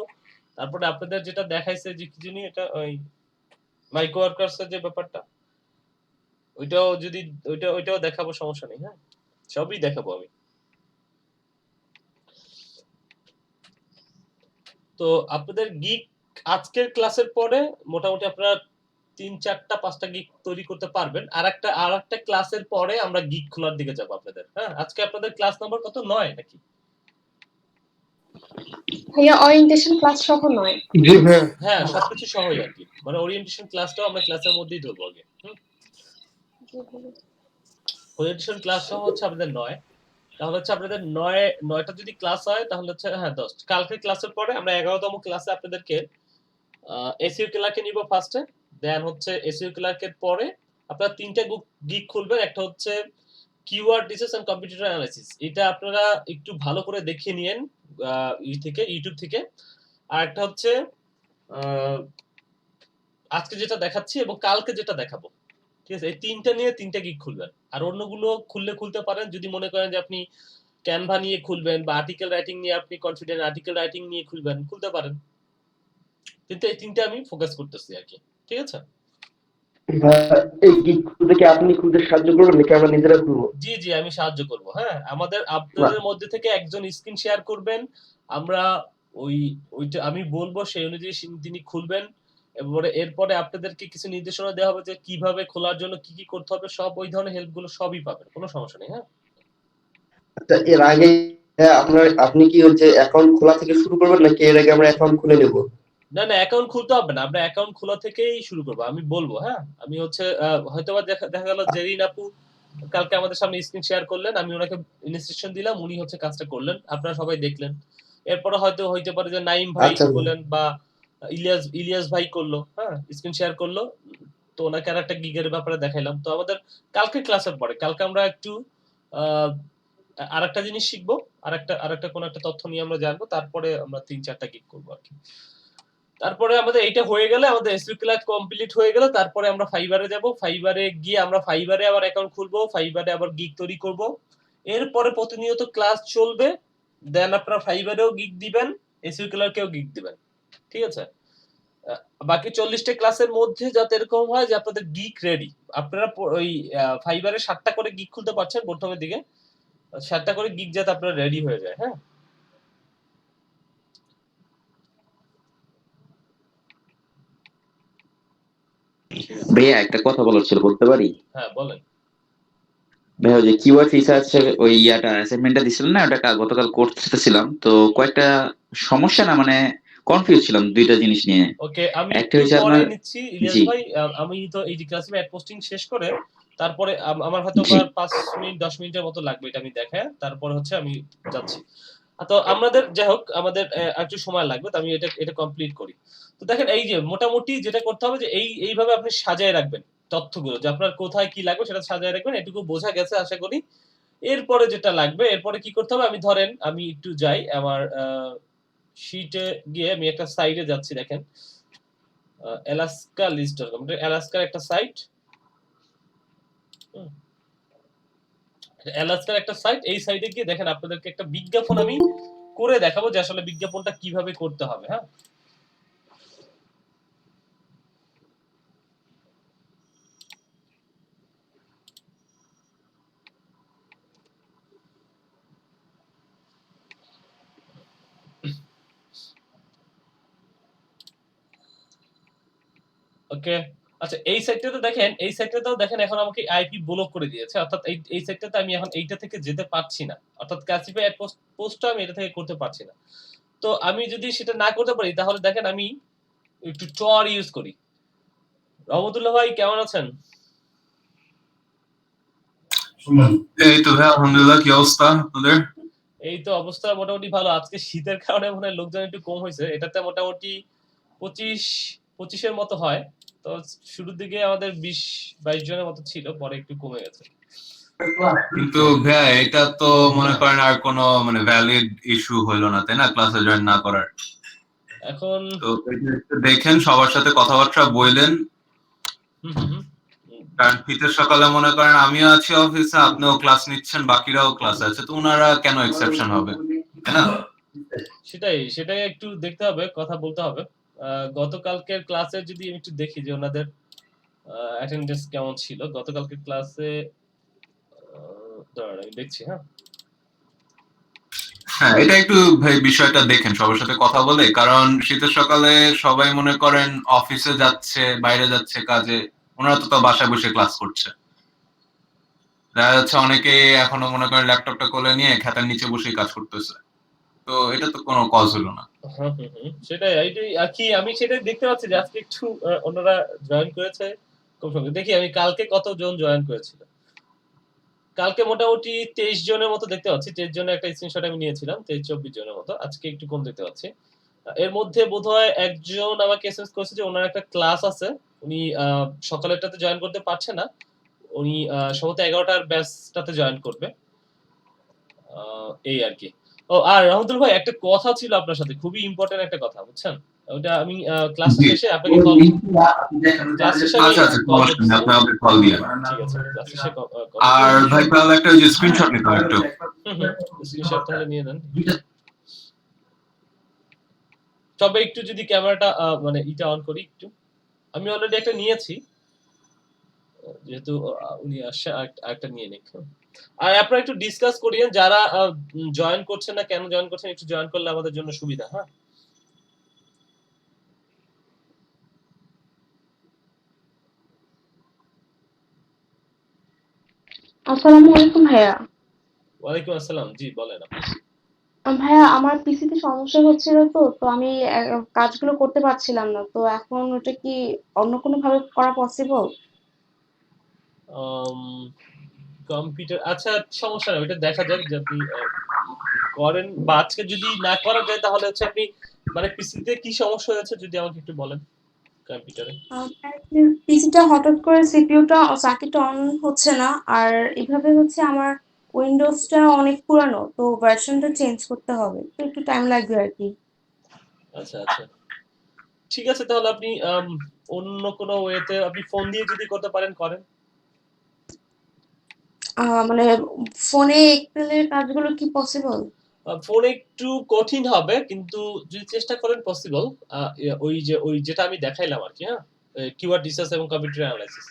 তারপরে আপনাদের যেটা দেখাইছে যে কি জানি এটা, ওই মাইক্রো ওয়ার্কার্সের যে ব্যাপারটা, ওইটাও দেখাবো, সমস্যা নেই। হ্যাঁ, সবই দেখাবো আমি। তো আপনাদের গিগ আজকের ক্লাসের পরে মোটামুটি আপনারা 3, 4টা 5টা গিগ তৈরি করতে পারবেন। আর একটা ক্লাসের পরে আমরা গিগ খোলার দিকে যাব আপনাদের। হ্যাঁ, আজকে আপনাদের ক্লাস নাম্বার কত, 9 নাকি? ভাইয়া ওরিয়েন্টেশন ক্লাস সহ নয়? জি ভাইয়া। হ্যাঁ, সবকিছু সহই আর কি, মানে ওরিয়েন্টেশন ক্লাসটাও আমরা ক্লাসের মধ্যেই ধরবো আগে। ওরিয়েন্টেশন ক্লাস সহ হচ্ছে আপনাদের 9, তাহলে হচ্ছে আপনাদের 9টা যদি ক্লাস হয় তাহলে হচ্ছে, হ্যাঁ 10। কালকে ক্লাসের পরে আমরা 11তম ক্লাসে আপনাদেরকে এসইও ক্লার্কে নিব ফার্স্টে, দেন হচ্ছে এসইও ক্লার্কের পরে আপনারা 3টা গিগ খুলবেন। একটা হচ্ছে keyword research and competitor analysis, এটা আপনারা একটু ভালো করে দেখে নিয়েন ইউটিউব থেকে। আর একটা হচ্ছে আজকে যেটা দেখাচ্ছি এবং কালকে যেটা দেখাবো, ঠিক আছে, এই 3টা নিয়ে 3টা গিগ খুলবেন। আর অন্যগুলো খুলতে পারেন যদি মনে করেন যে আপনি ক্যানভা নিয়ে খুলবেন বা আর্টিকেল রাইটিং নিয়ে আপনি কনফিডেন্ট, আর্টিকেল রাইটিং নিয়ে খুলতে পারেন, কিন্তু এই 3টা আমি ফোকাস করতেছি আর কি। ঠিক আছে, এই গিগ খুলতে কি আপনি খুলতে সাহায্য করবেন নাকি আমরা নিজেরা খুলবো? জি জি, আমি সাহায্য করব। হ্যাঁ, আপনাদের মধ্যে থেকে একজন স্ক্রিন শেয়ার করবেন, আমরা ওইটা আমি বলবো, সেই অনুযায়ী তিনি খুলবেন, এরপরে আপনাদেরকে কিছু নির্দেশনা দেওয়া হবে যে কিভাবে খোলার জন্য কি কি করতে হবে, সব ওই ধরনের হেল্প গুলো সবই পাবেন, কোনো সমস্যা নেই। হ্যাঁ, আচ্ছা, এর আগে আপনি কি হচ্ছে অ্যাকাউন্ট খোলা থেকে শুরু করবেন নাকি এর আগে আমরা অ্যাকাউন্ট খুলে নেব? না না, অ্যাকাউন্ট খুলতে হবে না, আমরা অ্যাকাউন্ট খোলা থেকেই শুরু করবো, আমি বলবো। হ্যাঁ, আমি হচ্ছে হয়তোবা দেখা গেল জেরিন আপু কালকে আমাদের সামনে স্ক্রিন শেয়ার করলেন, আমি ওনাকে ইনস্ট্রাকশন দিলাম, উনি হচ্ছে কাজটা করলেন, আপনারা সবাই দেখলেন। এরপরে হয়তো হইতে পারে যে নাইম ভাই বলেন বা ইলিয়াস ভাই করলো, হ্যাঁ স্ক্রিন শেয়ার করলো, তো ওনাকে আর একটা গিগের ব্যাপারে দেখাইলাম। তো আমাদের কালকে ক্লাসের পরে কালকে আমরা একটু আরেকটা জিনিস শিখবো, আরেকটা কোন একটা তথ্য নিয়ে আমরা জানবো, তারপরে আমরা 3-4টা গিগ করবো আর কি। তারপরে আমাদের এইটা হয়ে গেলে, আমাদের এসইউ ক্লাস কমপ্লিট হয়ে গেলে, তারপরে আমরা ফাইবারে যাব। ফাইবারে গিয়ে আমরা ফাইবারে আবার অ্যাকাউন্ট খুলবো, ফাইবারে আবার গিগ তৈরি করব। এরপরে প্রতিনিয়ত ক্লাস চলবে, দেন আপনারা ফাইবারেও গিগ দিবেন, এসইউ ক্লাসকেও গিগ দিবেন, ঠিক আছে? বাকি 40টা ক্লাসের মধ্যে যাতে এরকম হয় যে আপনাদের গিগ রেডি, আপনারা ওই ফাইবারে 7টা করে গিগ খুলতে পারছেন প্রথমের দিকে, 7টা করে গিগ যাতে আপনারা রেডি হয়ে যায়। হ্যাঁ, ভাইয়া একটা কথা বলার ছিল, বলতে পারি? হ্যাঁ বলেন। ভাইয়া ওই যে কিওয়ার্ড রিসার্চের ওই অ্যাসাইনমেন্টটা দিছিলেন না, ওটা গতকাল করতেছিলাম, তো কয়েকটা সমস্যা না মানে কনফিউজ ছিলাম দুইটা জিনিস নিয়ে। ওকে, আমি একটা একটু হচ্ছে পরে আপনার নিচ্ছি ইলিয়াস জি ভাই। আমি তো এই যে ক্লাসে অ্যাড পোস্টিং শেষ করে তারপরে আমার হয়তো জি 5 মিনিট 10 মিনিটের মতো লাগবে, এটা আমি দেখায় তারপর হচ্ছে আমি যাচ্ছি। তো আমাদের যাই হোক, আমাদের একটু সময় লাগবে, তো আমি এটা কমপ্লিট করি। তো দেখেন, এই যে মোটামুটি যেটা করতে হবে যে এইভাবে আপনি সাজায় রাখবেন তথ্যগুলো, যে আপনার কোথায় কি লাগবে সেটা সাজায় রাখবেন। এটুকু বোঝা গেছে আশা করি। এরপরে যেটা লাগবে, এরপরে কি করতে হবে, আমি একটু যাই আমার শিটে গিয়ে, আমি একটা সাইটে যাচ্ছি। দেখেন, alaska.list.com, অ্যালাস্কার একটা সাইট, অ্যালাস্কার একটা সাইট। এই সাইটে গিয়ে দেখেন আপনাদেরকে একটা বিজ্ঞাপন আমি করে দেখাবো যে আসলে বিজ্ঞাপনটা কিভাবে করতে হবে। হ্যাঁ, ওকে। আচ্ছা, এই সাইটটাতেও দেখেন এখন আমাকে আইপি ব্লক করে দিয়েছে, অর্থাৎ এই সাইটটাতে আমি এখন এইটা থেকে যেতে পারছি না, অর্থাৎ ক্লাসিফাই অ্যাড পোস্টটা আমি এটা থেকে করতে পারছি না। তো আমি যদি সেটা না করতে পারি, তাহলে দেখেন আমি একটু টর ইউজ করি। রহমতুল্লাহ ভাই কেমন আছেন? এই তো ভাই আলহামদুলিল্লাহ, কি অবস্থা আপনাদের? এই তো অবস্থা মোটামুটি ভালো। আজকে শীতের কারণে মনে হয় লোকজন একটু কম হয়েছে, এটাতে মোটামুটি 25-25 মতো হয়। তো শুরুর দিকে আমাদের 20-22 জনের মতো ছিল, পরে একটু কমে গেছে। কিন্তু ভাই এটা তো মনে করেন আর কোনো মানে ভ্যালিড ইস্যু হইলো না, তাই না, ক্লাসে জয়েন না করার? এখন তো দেখেন, সবার সাথে কথাবার্তা বললেন, কারণ শীতের সকালে মনে করেন আমিও আছি অফিসে, আপনিও ক্লাস নিচ্ছেন, বাকিরাও ক্লাস আছে, তো ওনারা কেন এক্সেপশন হবে, তাই না? সেটাই একটু দেখতে হবে, কথা বলতে হবে। গতকালকের ক্লাসে যদি আমি একটু দেখি যে ওনাদের অ্যাটেন্ডেন্স কেমন ছিল গতকালকের ক্লাসে, দাঁড়ান আমি দেখছি। হ্যাঁ, এটা একটু ভাই বিষয়টা দেখেন সবার সাথে কথা বলে, কারণ শীতের সকালে সবাই মনে করেন অফিসে যাচ্ছে, বাইরে যাচ্ছে কাজে, ওনারা তো বাসায় বসে ক্লাস করছে। দেখা যাচ্ছে অনেকে এখনো মনে করেন ল্যাপটপটা কোলে নিয়ে খাতার নিচে বসে কাজ করতেছে, তো এটা তো কোনো কজ হলো না। সেটাই আর কি, আমি সেটাই দেখতে পাচ্ছি যে আজকে একটু ওনারা জয়েন করেছে খুব সঙ্গে। দেখি আমি কালকে কতজন জয়েন করেছিল। কালকে মোটামুটি 23 জনের মতো দেখতে পাচ্ছি। 23 জনের একটা স্ক্রিনশট আমি নিয়েছিলাম, 23-24 জনের মতো। আজকে একটু কম দেখতে পাচ্ছি। এর মধ্যে বোধহয় একজন আমাকে এসএমএস করেছে যে ওনার একটা ক্লাস আছে, উনি সকালেরটাতে জয়েন করতে পারছে না, উনি সম্ভবত 11টার ব্যাচটাতে জয়েন করবে, এই আর কি। ও আর রহমতুল ভাই, একটা কথা ছিল আপনার সাথে, খুবই ইম্পর্টেন্ট একটা কথা, বুঝছেন? ওটা আমি ক্লাস শেষে আপনাকে কল ক্লাস শেষে আমি কল করছি। আপনি আমাকে কল দিয়েন। ঠিক আছে, ক্লাস শেষে আর ভাই তাহলে একটা যে স্ক্রিনশট নিতে একটু স্ক্রিনশট তাহলে নিয়ে নেন। তবে একটু যদি ক্যামেরাটা মানে এটা অন করি একটু, আমি অলরেডি একটা নিয়েছি, যেহেতু উনি আসছে আরেকটা নিয়ে নিক। আর আপনারা একটু ডিসকাস করিয়েন, যারা জয়েন করছেন না, কেন জয়েন করছেন, একটু জয়েন করলে আমাদের জন্য সুবিধা। হ্যাঁ, আসসালামু আলাইকুম ভাইয়া। ওয়ালাইকুম আসসালাম। জি বলেন আপনি। ভাইয়া আমার পিসিতে সমস্যা হচ্ছিল, তো আমি কাজগুলো করতে পারছিলাম না, তো এখন ওটা কি অন্য কোনো ভাবে করা পসিবল? কম্পিউটার, আচ্ছা সমস্যা নেই, ওটা দেখা যাক যে আপনি করেন বা আজকে যদি না করা যায় তাহলে হচ্ছে আপনি মানে পিসিতে কি সমস্যা হয়েছে যদি আমাকে একটু বলেন কম্পিউটারে। পিসিটা হঠাৎ করে সিপিইউটা সার্কিটটা অন হচ্ছে না, আর এভাবে হচ্ছে আমার উইন্ডোজটা অনেক পুরানো, তো ভার্সনটা চেঞ্জ করতে হবে, তো একটু টাইম লাগবে আর কি। আচ্ছা আচ্ছা ঠিক আছে, তাহলে আপনি অন্য কোনো ওয়েতে আপনি ফোন দিয়ে যদি করতে পারেন করেন। মানে ফোনে এক্সেলের কাজগুলো কি পসিবল? ফোনে একটু কঠিন হবে কিন্তু যদি চেষ্টা করেন পসিবল। ওই যেটা আমি দেখাইলাম আর কি, হ্যাঁ, কিওয়ার্ড রিসার্চ এবং কম্পিউটার অ্যানালাইসিস।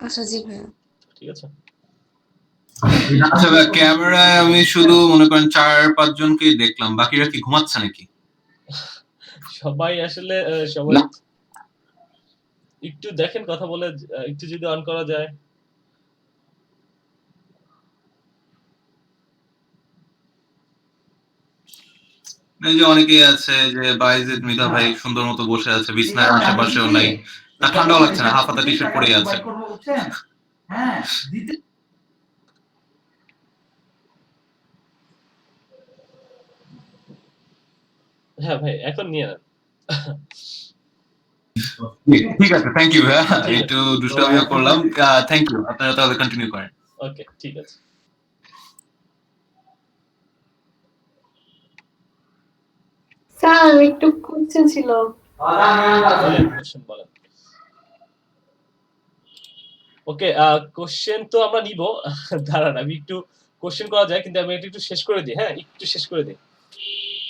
আচ্ছা জি ভাইয়া। ঠিক আছে। আচ্ছা ভাই, ক্যামেরায় আমি শুধু মনে করেন 4-5 জনকেই দেখলাম, বাকিরা কি ঘুমাচ্ছে নাকি? সবাই আসলে সবাই একটু দেখেন কথা বলে একটু যদি অন করা যায়। এই যে অনেকেই আছে যে বাইজিদ মিতা ভাই সুন্দর মতো বসে আছে, বিছনার আশেপাশেও নাই, না ঠান্ডাও লাগছে না, হাফ হাতা টি শার্ট পরে আছে। হ্যাঁ ভাই এখন নিয়ে নেন। ঠিক আছে, থ্যাংক ইউ ভাইয়া, একটু দুষ্টামিও করলাম, থ্যাংক ইউ, আপনারা তাহলে কন্টিনিউ করেন। ওকে ঠিক আছে। স্যার একটু কোশ্চেন ছিল। বলেন। ওকে কোশ্চেন তো আমরা নিব, দাঁড়ান আমি একটু কোশ্চেন করা যায় কিন্তু আমি এটা একটু শেষ করে দিই। হ্যাঁ একটু শেষ করে দিই,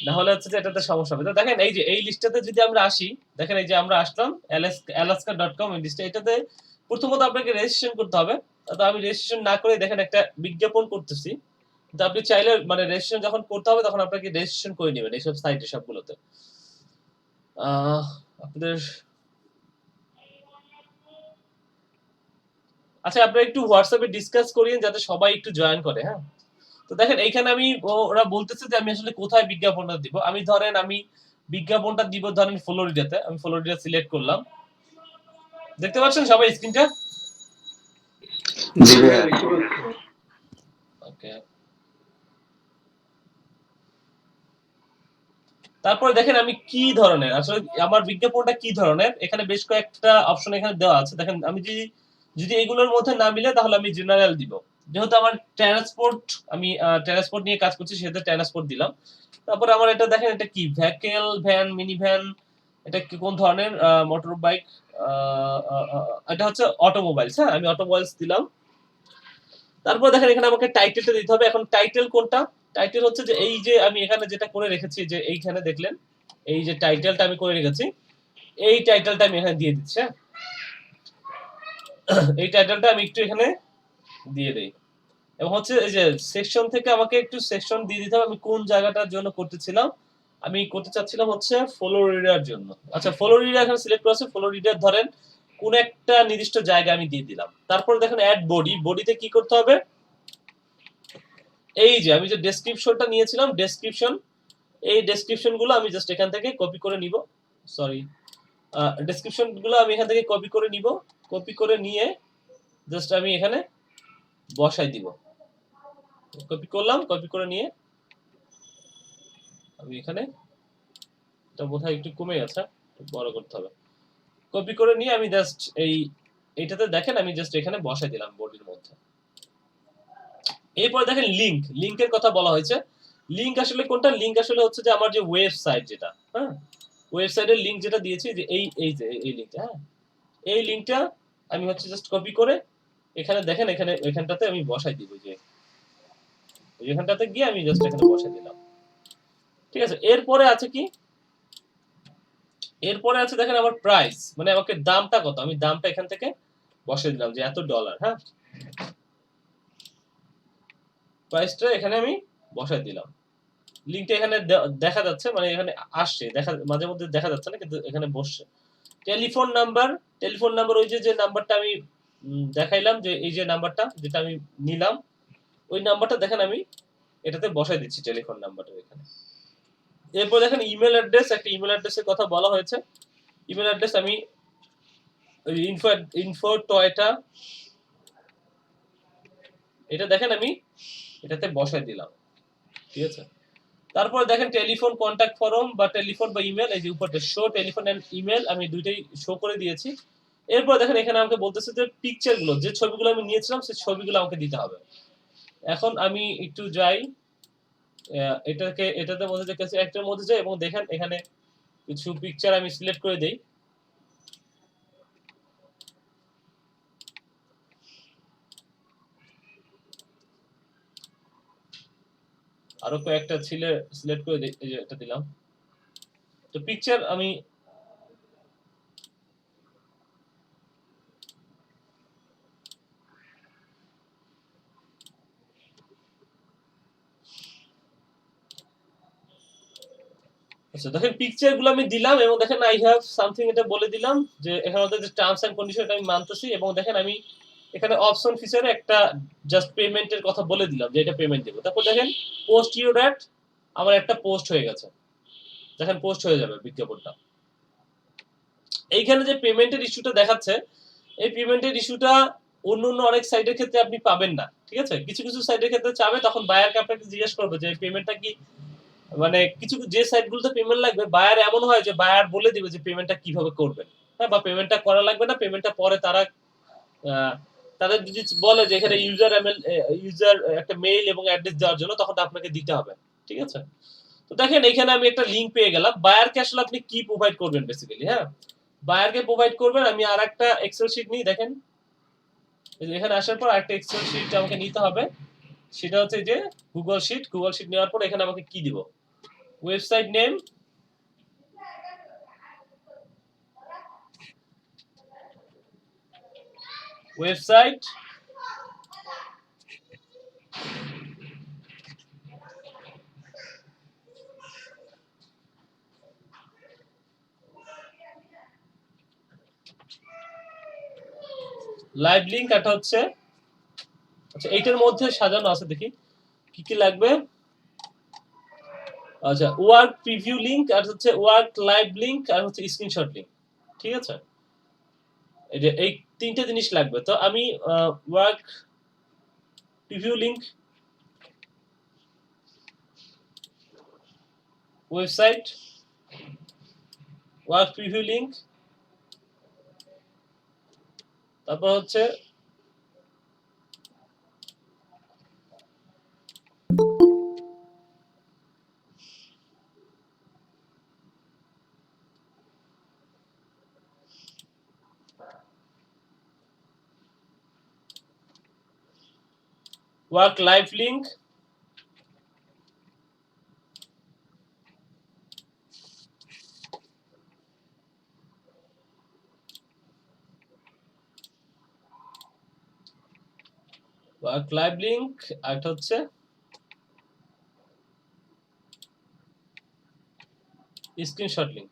না হলে হচ্ছে যে এটাতে সমস্যা হবে। তো দেখেন এই যে এই লিস্টটাতে যদি আমরা আসি, দেখেন এই যে আমরা আসলাম alaska.com এই লিস্টে, এটাতে প্রথমত আপনাকে রেজিস্ট্রেশন করতে হবে। তো আমি রেজিস্ট্রেশন না করে দেখেন একটা বিজ্ঞাপন করতেছি, তো আপনি চাইলে মানে রেজিস্ট্রেশন যখন করতে হবে তখন আপনাকে রেজিস্ট্রেশন করে নেবেন এইসব সাইটে সবগুলোতে। আপনাদের আচ্ছা আপনারা একটু হোয়াটসঅ্যাপে ডিসকাস করিয়েন যাতে সবাই একটু জয়েন করে। হ্যাঁ তো দেখেন এইখানে আমি ওরা বলতেছে যে আমি আসলে কোথায় বিজ্ঞাপনটা দিব। আমি ধরেন আমি বিজ্ঞাপনটা দিব ধরেন ফ্লোরিডাতে, আমি ফ্লোরিডা সিলেক্ট করলাম। দেখতে পাচ্ছেন সবাই স্ক্রিনটা? জি ভাইয়া। ওকে তারপর দেখেন আমি কি ধরনের আসলে আমার বিজ্ঞাপনটা কি ধরনের, এখানে বেশ কয়েকটা অপশন এখানে দেওয়া আছে। দেখেন আমি যদি এগুলোর মধ্যে না মিলে তাহলে আমি জেনারেল দিব। যেহেতু আমার ট্রান্সপোর্ট, আমি ট্রান্সপোর্ট নিয়ে কাজ করছি সেহেতু ট্রান্সপোর্ট দিলাম। তারপর আমার এটা দেখেন এটা কি ভেহিকল, ভ্যান, মিনি ভ্যান, এটা কি কোন ধরনের মোটর বাইক, এটা হচ্ছে অটোমোবাইলস। হ্যাঁ আমি অটোমোবাইলস দিলাম। তারপর দেখেন এখানে আমাকে টাইটেলটা দিতে হবে। এখন টাইটেল কোনটা? টাইটেল হচ্ছে যে এই যে আমি এখানে যেটা করে রেখেছি, যে এইখানে দেখলেন এই যে টাইটেলটা আমি করে রেখেছি, এই টাইটেলটা আমি এখানে দিয়ে দিচ্ছি। এই টাইটেলটা আমি একটু এখানে দিয়ে দেই এবং হচ্ছে এই যে সেকশন থেকে আমাকে একটু সেকশন দিয়ে দিতে হবে আমি কোন জায়গাটার জন্য করতেছিলাম। আমি করতে চাচ্ছিলাম হচ্ছে ফ্লোরিডার জন্য। আচ্ছা ফ্লোরিডা এখানে সিলেক্ট করেছে, ফ্লোরিডার ধরেন কোন একটা নির্দিষ্ট জায়গা আমি দিয়ে দিলাম। তারপর দেখেন অ্যাড বডি, বডিতে কি করতে হবে, এই যে আমি যে ডেসক্রিপশনটা নিয়েছিলাম ডেসক্রিপশন, এই ডেসক্রিপশন গুলো আমি জাস্ট এখান থেকে কপি করে নিব। সরি ডেসক্রিপশন গুলো আমি এখান থেকে কপি করে নিব, কপি করে নিয়ে জাস্ট আমি এখানে বসাই দিব। কপি করলাম, কপি করে নিয়ে আমি এখানে এটা বোধহয় একটু কমে গেছে, বড় করতে হবে। কপি করে নিয়ে আমি জাস্ট এইটাতে দেখেন আমি জাস্ট এখানে বসাই দিলাম বডির মধ্যে। এরপর দেখেন লিংকের কথা বলা হয়েছে। লিংক আসলে কোনটা? লিংক আসলে হচ্ছে যে আমার যে ওয়েবসাইট যেটা, হ্যাঁ ওয়েবসাইটের লিংক যেটা দিয়েছি যে এই যে এই লিংকটা, হ্যাঁ এই লিংকটা আমি হচ্ছে জাস্ট কপি করে এখানে দেখেন এখানটাতে আমি বসাই দিব, যে এখানটাতে গিয়ে আমি জাস্ট এখানে বসাই দিলাম। ঠিক আছে, এরপরে আছে কি, এরপরে আছে দেখেন আমার প্রাইস, মানে আমাকে দামটা কত, আমি দামটা এখান থেকে বসাই দিলাম যে এত $। হ্যাঁ প্রাইসটা এখানে আমি বসাই দিলাম। লিংকটা এখানে দেখা যাচ্ছে, মানে এখানে আসছে, মাঝে মধ্যে দেখা যাচ্ছে না কিন্তু এখানে বসছে। টেলিফোন নাম্বার ওই যে নাম্বারটা আমি দেখাইলাম, যে এই যে নাম্বারটা যেটা আমি নিলাম ওই নাম্বারটা দেখেন আমি এটাতে বসাই দিচ্ছি টেলিফোন নাম্বারটা এখানে। এরপর দেখেন ইমেল অ্যাড্রেস, একটা ইমেল অ্যাড্রেসের কথা বলা হয়েছে। ইমেল অ্যাড্রেস আমি ইনফো টয়টা এটা দেখেন আমি এটাতে বসাই দিলাম। ঠিক আছে। তারপরে দেখেন টেলিফোন কন্ট্যাক্ট ফরম বা টেলিফোন বা ইমেল, এই যে উপরে শো টেলিফোন এন্ড ইমেল আমি দুইটাই শো করে দিয়েছি। এরপর দেখেন এখানে আমাকে বলতেছে যে পিকচারগুলো, যে ছবিগুলো আমি নিয়েছিলাম সেই ছবিগুলো আমাকে দিতে হবে। এখন আমি একটু যাই এটাতে মধ্যে যে একটার মধ্যে যাই এবং দেখেন এখানে কিছু পিকচার আমি সিলেক্ট করে দেই। আরো কয়েকটা সিলেক্ট করে দেই, এই যে এটা দিলাম। তো পিকচার আমি আচ্ছা দেখেন পিকচারগুলো আমি দিলাম এবং দেখেন আই হ্যাভ সামথিং এটা বলে দিলাম যে এখানে যে টার্মস এন্ড কন্ডিশন আমি মানতেছি এবং দেখেন আমি এখানে অপশন ফিচারে একটা জাস্ট পেমেন্টের কথা বলে দিলাম যে এটা পেমেন্ট দেব। তারপর দেখেন পোস্ট ইউর অ্যাড, আমার একটা পোস্ট হয়ে গেছে, দেখেন পোস্ট হয়ে যাবে বিজ্ঞাপনটা। এইখানে যে পেমেন্টের ইস্যুটা দেখাচ্ছে, এই পেমেন্টের ইস্যুটা অন্য অনেক সাইটের ক্ষেত্রে আপনি পাবেন না, ঠিক আছে। কিছু কিছু সাইটের ক্ষেত্রে চাবে, তখন বায়ারকে আপনাকে জিজ্ঞেস করবে যে পেমেন্টটা কি, মানে কিছু যে সাইটগুলোতে পেমেন্ট লাগবে বায়ার এমন হয় যে বায়ার বলে দিবে যে পেমেন্টটা কিভাবে করবেন, হ্যাঁ, বা পেমেন্টটা করা লাগবে না, পেমেন্টটা পরে তাদের যদি বলে যে এখানে ইউজার একটা মেইল এবং অ্যাড্রেস দেওয়ার জন্য, তখন আপনাকে দিতে হবে, ঠিক আছে। তো দেখেন এখানে আমি একটা লিংক পেয়ে গেলাম। বায়ারকে আসলে আপনি কি প্রোভাইড করবেন বেসিক্যালি, হ্যাঁ, বায়ারকে প্রোভাইড করবেন। আমি আরেকটা এক্সেল শিট নিই, দেখেন এখানে আসার পর আরেকটা এক্সেল শিট আমাকে নিতে হবে, সেটা হচ্ছে যে গুগল শিট নেওয়ার পর এখানে আমাকে কি দিব, website name, website, live link, এটা হচ্ছে আচ্ছা এইটার মধ্যে সাজানো আছে, দেখি কি কি লাগবে। আচ্ছা ওয়ার্ক প্রিভিউ লিংক, আর হচ্ছে ওয়ার্ক লাইভ লিংক, আর হচ্ছে স্ক্রিনশট লিংক, ঠিক আছে। এই যে এই তিনটে জিনিস লাগবে। তো আমি work preview link, website, work preview link, তারপর হচ্ছে work live link, work live link, আর হচ্ছে স্ক্রিনশট লিংক।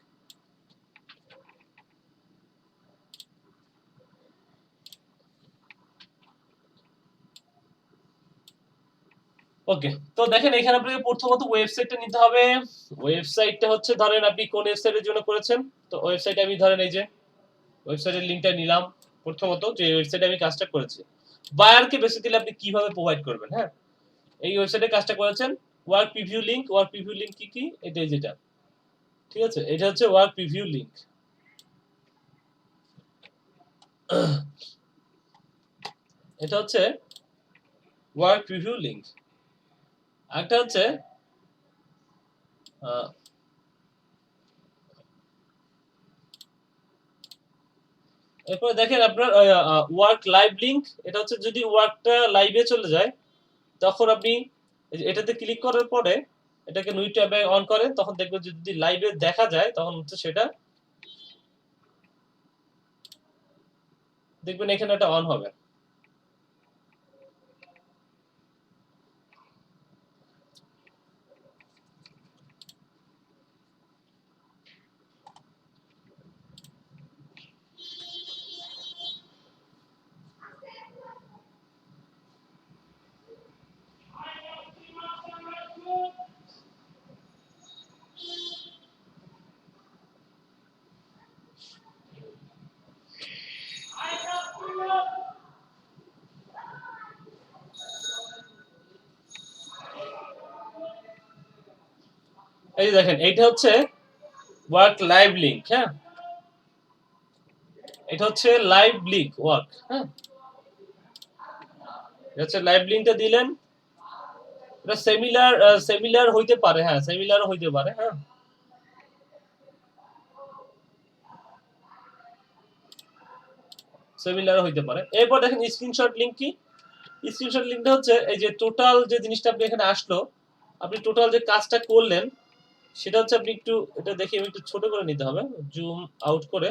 ওকে, তো দেখেন এখানে আপনাকে প্রথমত ওয়েবসাইটটা নিতে হবে। ওয়েবসাইটটা হচ্ছে ধরেন আপনি কোন ওয়েবসাইটের জন্য করেছেন, তো ওয়েবসাইট আমি ধরেন এই যে ওয়েবসাইটের লিংকটা নিলাম প্রথমত, যে ওয়েবসাইটে আমি কাজটা করেছি। বায়ারকে বেসিক্যালি আপনি কিভাবে প্রোভাইড করবেন, হ্যাঁ, এই ওয়েবসাইটে কাজটা করেছেন। Work preview link, work preview link কি এটাই যেটা, ঠিক আছে, এটা হচ্ছে ওয়ার্ক প্রিভিউ লিংক। এটা হচ্ছে ওয়ার্ক প্রিভিউ লিংক। আরেকটা হচ্ছে এরপর দেখেন আপনার ওয়ার্ক লাইভ লিংক, এটা হচ্ছে যদি ওয়ার্কটা লাইভে চলে যায় তখন আপনি এটাতে ক্লিক করার পরে এটাকে নিউ ট্যাবে অন করেন, তখন দেখবেন যদি লাইভে দেখা যায় তখন হচ্ছে সেটা দেখবেন এখানে একটা অন হবে। এই যে দেখেন এইটা হচ্ছে ওয়ার্ক লাইভ লিংক। হ্যাঁ, এটা হচ্ছে লাইভ লিংক ওয়ার্ক। হ্যাঁ, এটা হচ্ছে লাইভ লিংকটা দিলেন, এটা সিমিলার হইতে পারে। হ্যাঁ, সিমিলারও হইতে পারে। হ্যাঁ, সিমিলারও হইতে পারে। এরপর দেখেন স্ক্রিনশট লিংক কি? স্ক্রিনশট লিংকটা হচ্ছে এই যে টোটাল যে জিনিসটা আপনি এখানে আসলো, আপনি টোটাল যে কাজটা করলেন সেটা হচ্ছে আপনি একটু এটা দেখি, আমি একটু ছোট করে নিতে হবে, জুম আউট করে।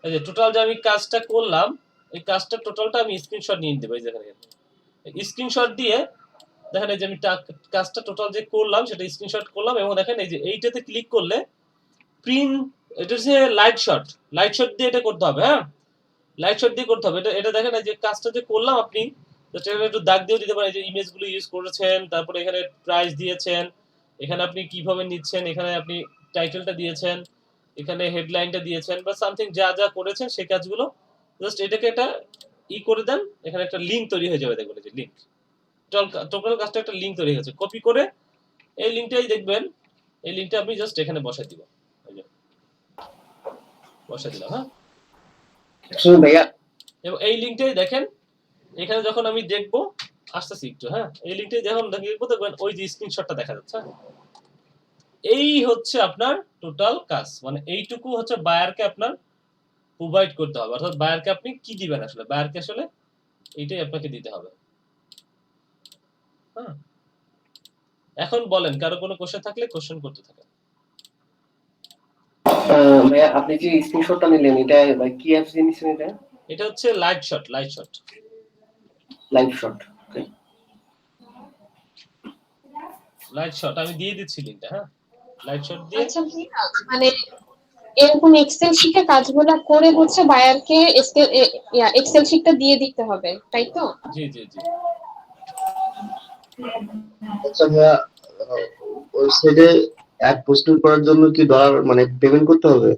এই যে টোটাল যে আমি কাজটা করলাম, এই কাজটা টোটালটা আমি স্ক্রিনশট নিয়ে নিতে পারি। যেখানে স্ক্রিনশট দিয়ে দেখেন এই যে আমি কাজটা টোটাল যে করলাম সেটা স্ক্রিনশট করলাম, এবং দেখেন এই যে এইটাতে ক্লিক করলে প্রিন্ট, এটা হচ্ছে লাইট শট দিয়ে এটা করতে হবে। হ্যাঁ, লাইট শট দিয়ে করতে হবে। এটা দেখেন এই যে কাজটা যে করলাম, আপনি একটু দাগ দিয়েও দিতে পারেন। এই যে ইমেজগুলো ইউজ করেছেন, তারপরে এখানে প্রাইস দিয়েছেন, এখানে আপনি কিভাবে নিচ্ছেন, এখানে আপনি টাইটেলটা দিয়েছেন, এখানে হেডলাইনটা দিয়েছেন, বা সামথিং যা যা করেছেন সেই কাজগুলো জাস্ট এটাকে একটা করে দেন, এখানে একটা লিংক তৈরি হয়ে যাবে। দেখবেন এই যে লিংক, টোটাল কাজটা একটা লিংক তৈরি হয়েছে। কপি করে এই লিংকটাই দেখবেন, এই লিংকটা আপনি জাস্ট এখানে বসাই দিবেন। এই যে বসাই দিলাম। হ্যাঁ, ভাইয়া এবং এই লিংকটাই দেখেন এখানে যখন আমি দেখবো, আসতেছি একটু। হ্যাঁ, এই লিংকটাই যখন দেখবো দেখবেন ওই যে স্ক্রিনশটটা দেখা যাচ্ছে। এই হচ্ছে আপনার টোটাল কাজ, মানে এইটুকু হচ্ছে বায়ারকে আপনার প্রোভাইড করতে হবে। অর্থাৎ বায়ারকে আপনি কি দিবেন, আসলে বায়ারকে আসলে এইটাই আপনাকে দিতে হবে। হ্যাঁ, এখন বলেন কারো কোনো কোশ্চেন থাকলে কোশ্চেন করতে থাকেন। ভাইয়া আপনি যে স্ক্রিনশটটা নিলেন, এটা কি অ্যাপস দিয়ে নিছেন? এটা হচ্ছে লাইভ শট। আমি দিয়ে দিচ্ছি লিংকটা। হ্যাঁ, লাইভ শট দিয়ে। আচ্ছা ভাইয়া, মানে এরকম এক্সেল শিটে কাজগুলো করে হচ্ছে বায়ারকে এক্সেল শিটটা দিয়ে দিতে হবে, তাই তো? জি। আচ্ছা ভাইয়া, ওয়েবসাইটে অ্যাড পোস্টিং করার জন্য কি ডলার মানে পেমেন্ট করতে হবে?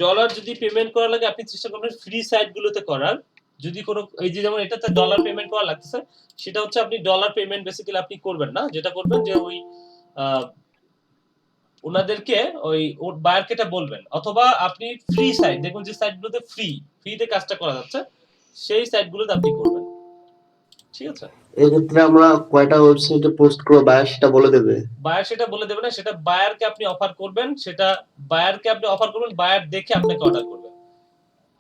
ডলার যদি পেমেন্ট করা লাগে আপনি চেষ্টা করবেন ফ্রি সাইটগুলোতে করার। যদি কোনো এই যে যেমন এটাতে ডলার পেমেন্ট করা লাগতেছে, সেটা হচ্ছে আপনি ডলার পেমেন্ট বেসিক্যালি আপনি করবেন না। যেটা করবেন যে ওই ওনাদেরকে ওই বায়ারকে এটা বলবেন, অথবা আপনি ফ্রি সাইট দেখুন যে সাইটগুলোতে ফ্রিতে কাজটা করা যাচ্ছে সেই সাইটগুলোতে আপনি করবেন। ঠিক আছে, এই ক্ষেত্রে আমরা কয়টা ওয়েবসাইটে পোস্ট করব বায়ার সেটা বলে দেবে? বায়ার সেটা বলে দেবে না, সেটা বায়ারকে আপনি অফার করবেন, বায়ার দেখে আপনাকে অর্ডার করবে।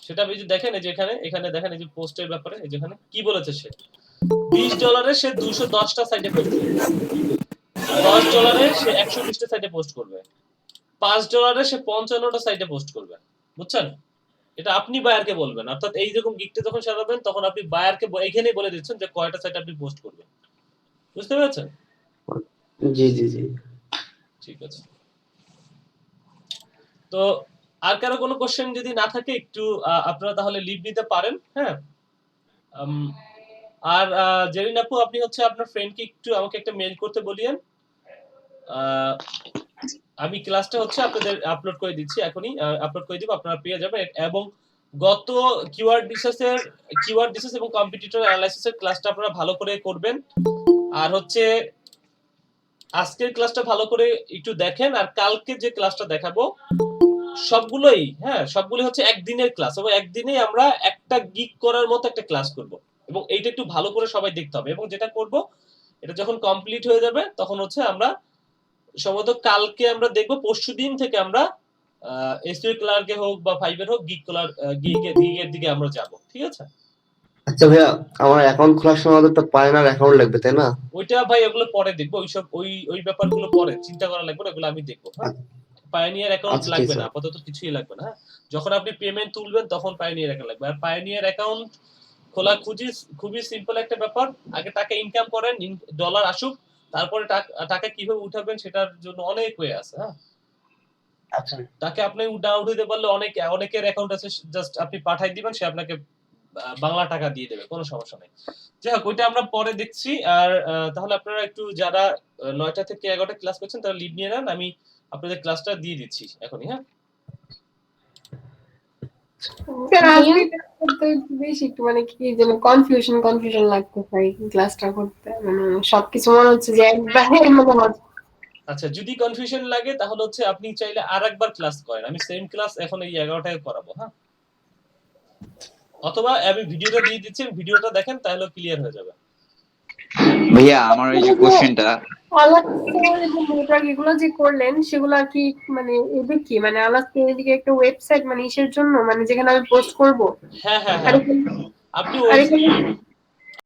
সেটা আপনি যদি দেখেন এই যে এখানে দেখেন এই যে পোস্টের ব্যাপারে, এই যেখানে কি বলেছে সে $20 সে 210টা সাইটে পোস্ট করবে, $10 সে 120টা সাইটে পোস্ট করবে, $5 সে 55টা সাইটে পোস্ট করবে। বুঝছেন? এটা আপনি বায়ারকে বলবেন। অর্থাৎ এই যখন গিগটা যখন সাজাবেন তখন আপনি বায়ারকে এখানেই বলে দিচ্ছেন যে কয়টা সাইট আপনি পোস্ট করবেন। বুঝতে পেরেছেন? জি। ঠিক আছে। তো আর কারো কোনো কোশ্চেন যদি না থাকে একটু আপনারা তাহলে লিভ নিতে পারেন। হ্যাঁ, আর জেরিন আপু আপনি হচ্ছে আপনার ফ্রেন্ডকে একটু আমাকে একটা মেইল করতে বলিয়েন। আমি ক্লাসটা হচ্ছে আপনাদের আপলোড করে দিচ্ছি, এখনই আপলোড করে দিব, আপনারা পেয়ে যাবেন। এবং গত কিওয়ার্ড ডিসকাস এবং কম্পিটিটর অ্যানালাইসিসের ক্লাসটা আপনারা ভালো করে করবেন। আর হচ্ছে আজকের ক্লাসটা ভালো করে একটু দেখেন, আর কালকে যে ক্লাসটা দেখাবো সবগুলোই হচ্ছে একদিনের ক্লাস, এবং একদিনেই আমরা একটা গিগ করার মতো একটা ক্লাস করব, এবং এইটা একটু ভালো করে সবাই দেখতে হবে। এবং যেটা করব এটা যখন কমপ্লিট হয়ে যাবে তখন হচ্ছে আমরা সম্ভবত কালকে আমরা দেখব, পরশুদিন থেকে আমরা এসইও ক্লার্কে হোক বা ফাইভের হোক গিগের দিকে আমরা যাব। ঠিক আছে? আচ্ছা ভাইয়া, আমার অ্যাকাউন্ট খোলার সময় তো পায়নার অ্যাকাউন্ট লাগবে, তাই না? ওইটা ভাই ওগুলো পরে দেখবো, ওই ব্যাপারগুলো পরে চিন্তা করা লাগবে না, ওগুলো আমি দেখবো। হ্যাঁ, পায়োনিয়ার অ্যাকাউন্ট লাগবে না, আপাতত কিছুই লাগবে না। যখন আপনি পেমেন্ট তুলবেন তখন পায়োনিয়ার অ্যাকাউন্ট লাগবে। আর পায়োনিয়ার অ্যাকাউন্ট খোলা খুবই সিম্পল একটা ব্যাপার। আগে টাকা ইনকাম করেন, ডলার আসুক, তারপরে টাকা কিভাবে উঠাবেন সেটার জন্য অনেক ওয়ে আছে। হ্যাঁ, আচ্ছা, টাকা আপনি উঠাতে পারলে অনেকের অ্যাকাউন্ট আছে, জাস্ট আপনি পাঠাই দিবেন, সে আপনাকে বাংলা টাকা দিয়ে দেবে, কোনো সমস্যা নেই। যাই হোক, ওইটা আমরা পরে দেখছি। আর তাহলে আপনারা একটু যারা 9টা থেকে 11টা ক্লাস করছেন তারা লিভ নিয়ে নেন, আমি আপনাদের ক্লাসটা দিয়ে দিচ্ছি এখনই। হ্যাঁ, বেশি একটু মানে কি যেন কনফিউশন লাগতে পারে ক্লাসটা করতে, মানে সবকিছু মনে হচ্ছে যে একবারে আচ্ছা, যদি কনফিউশন লাগে তাহলে হচ্ছে আপনি চাইলে আরেকবার ক্লাস করেন। আমি সেম ক্লাস এখন এই 11টায় করাবো, হ্যাঁ? অথবা আমি ভিডিওটা দিয়ে দিচ্ছি, ভিডিওটা দেখেন তাহলে ক্লিয়ার হয়ে যাবে। ভাইয়া আমার এই যে কোশ্চেনটা এগুলো যে করলেন সেগুলো আর কি মানে এদের কি মানে আলাদা এদিকে একটা ওয়েবসাইট মানে ইসের জন্য মানে যেখানে আমি পোস্ট করব? হ্যাঁ, আপনি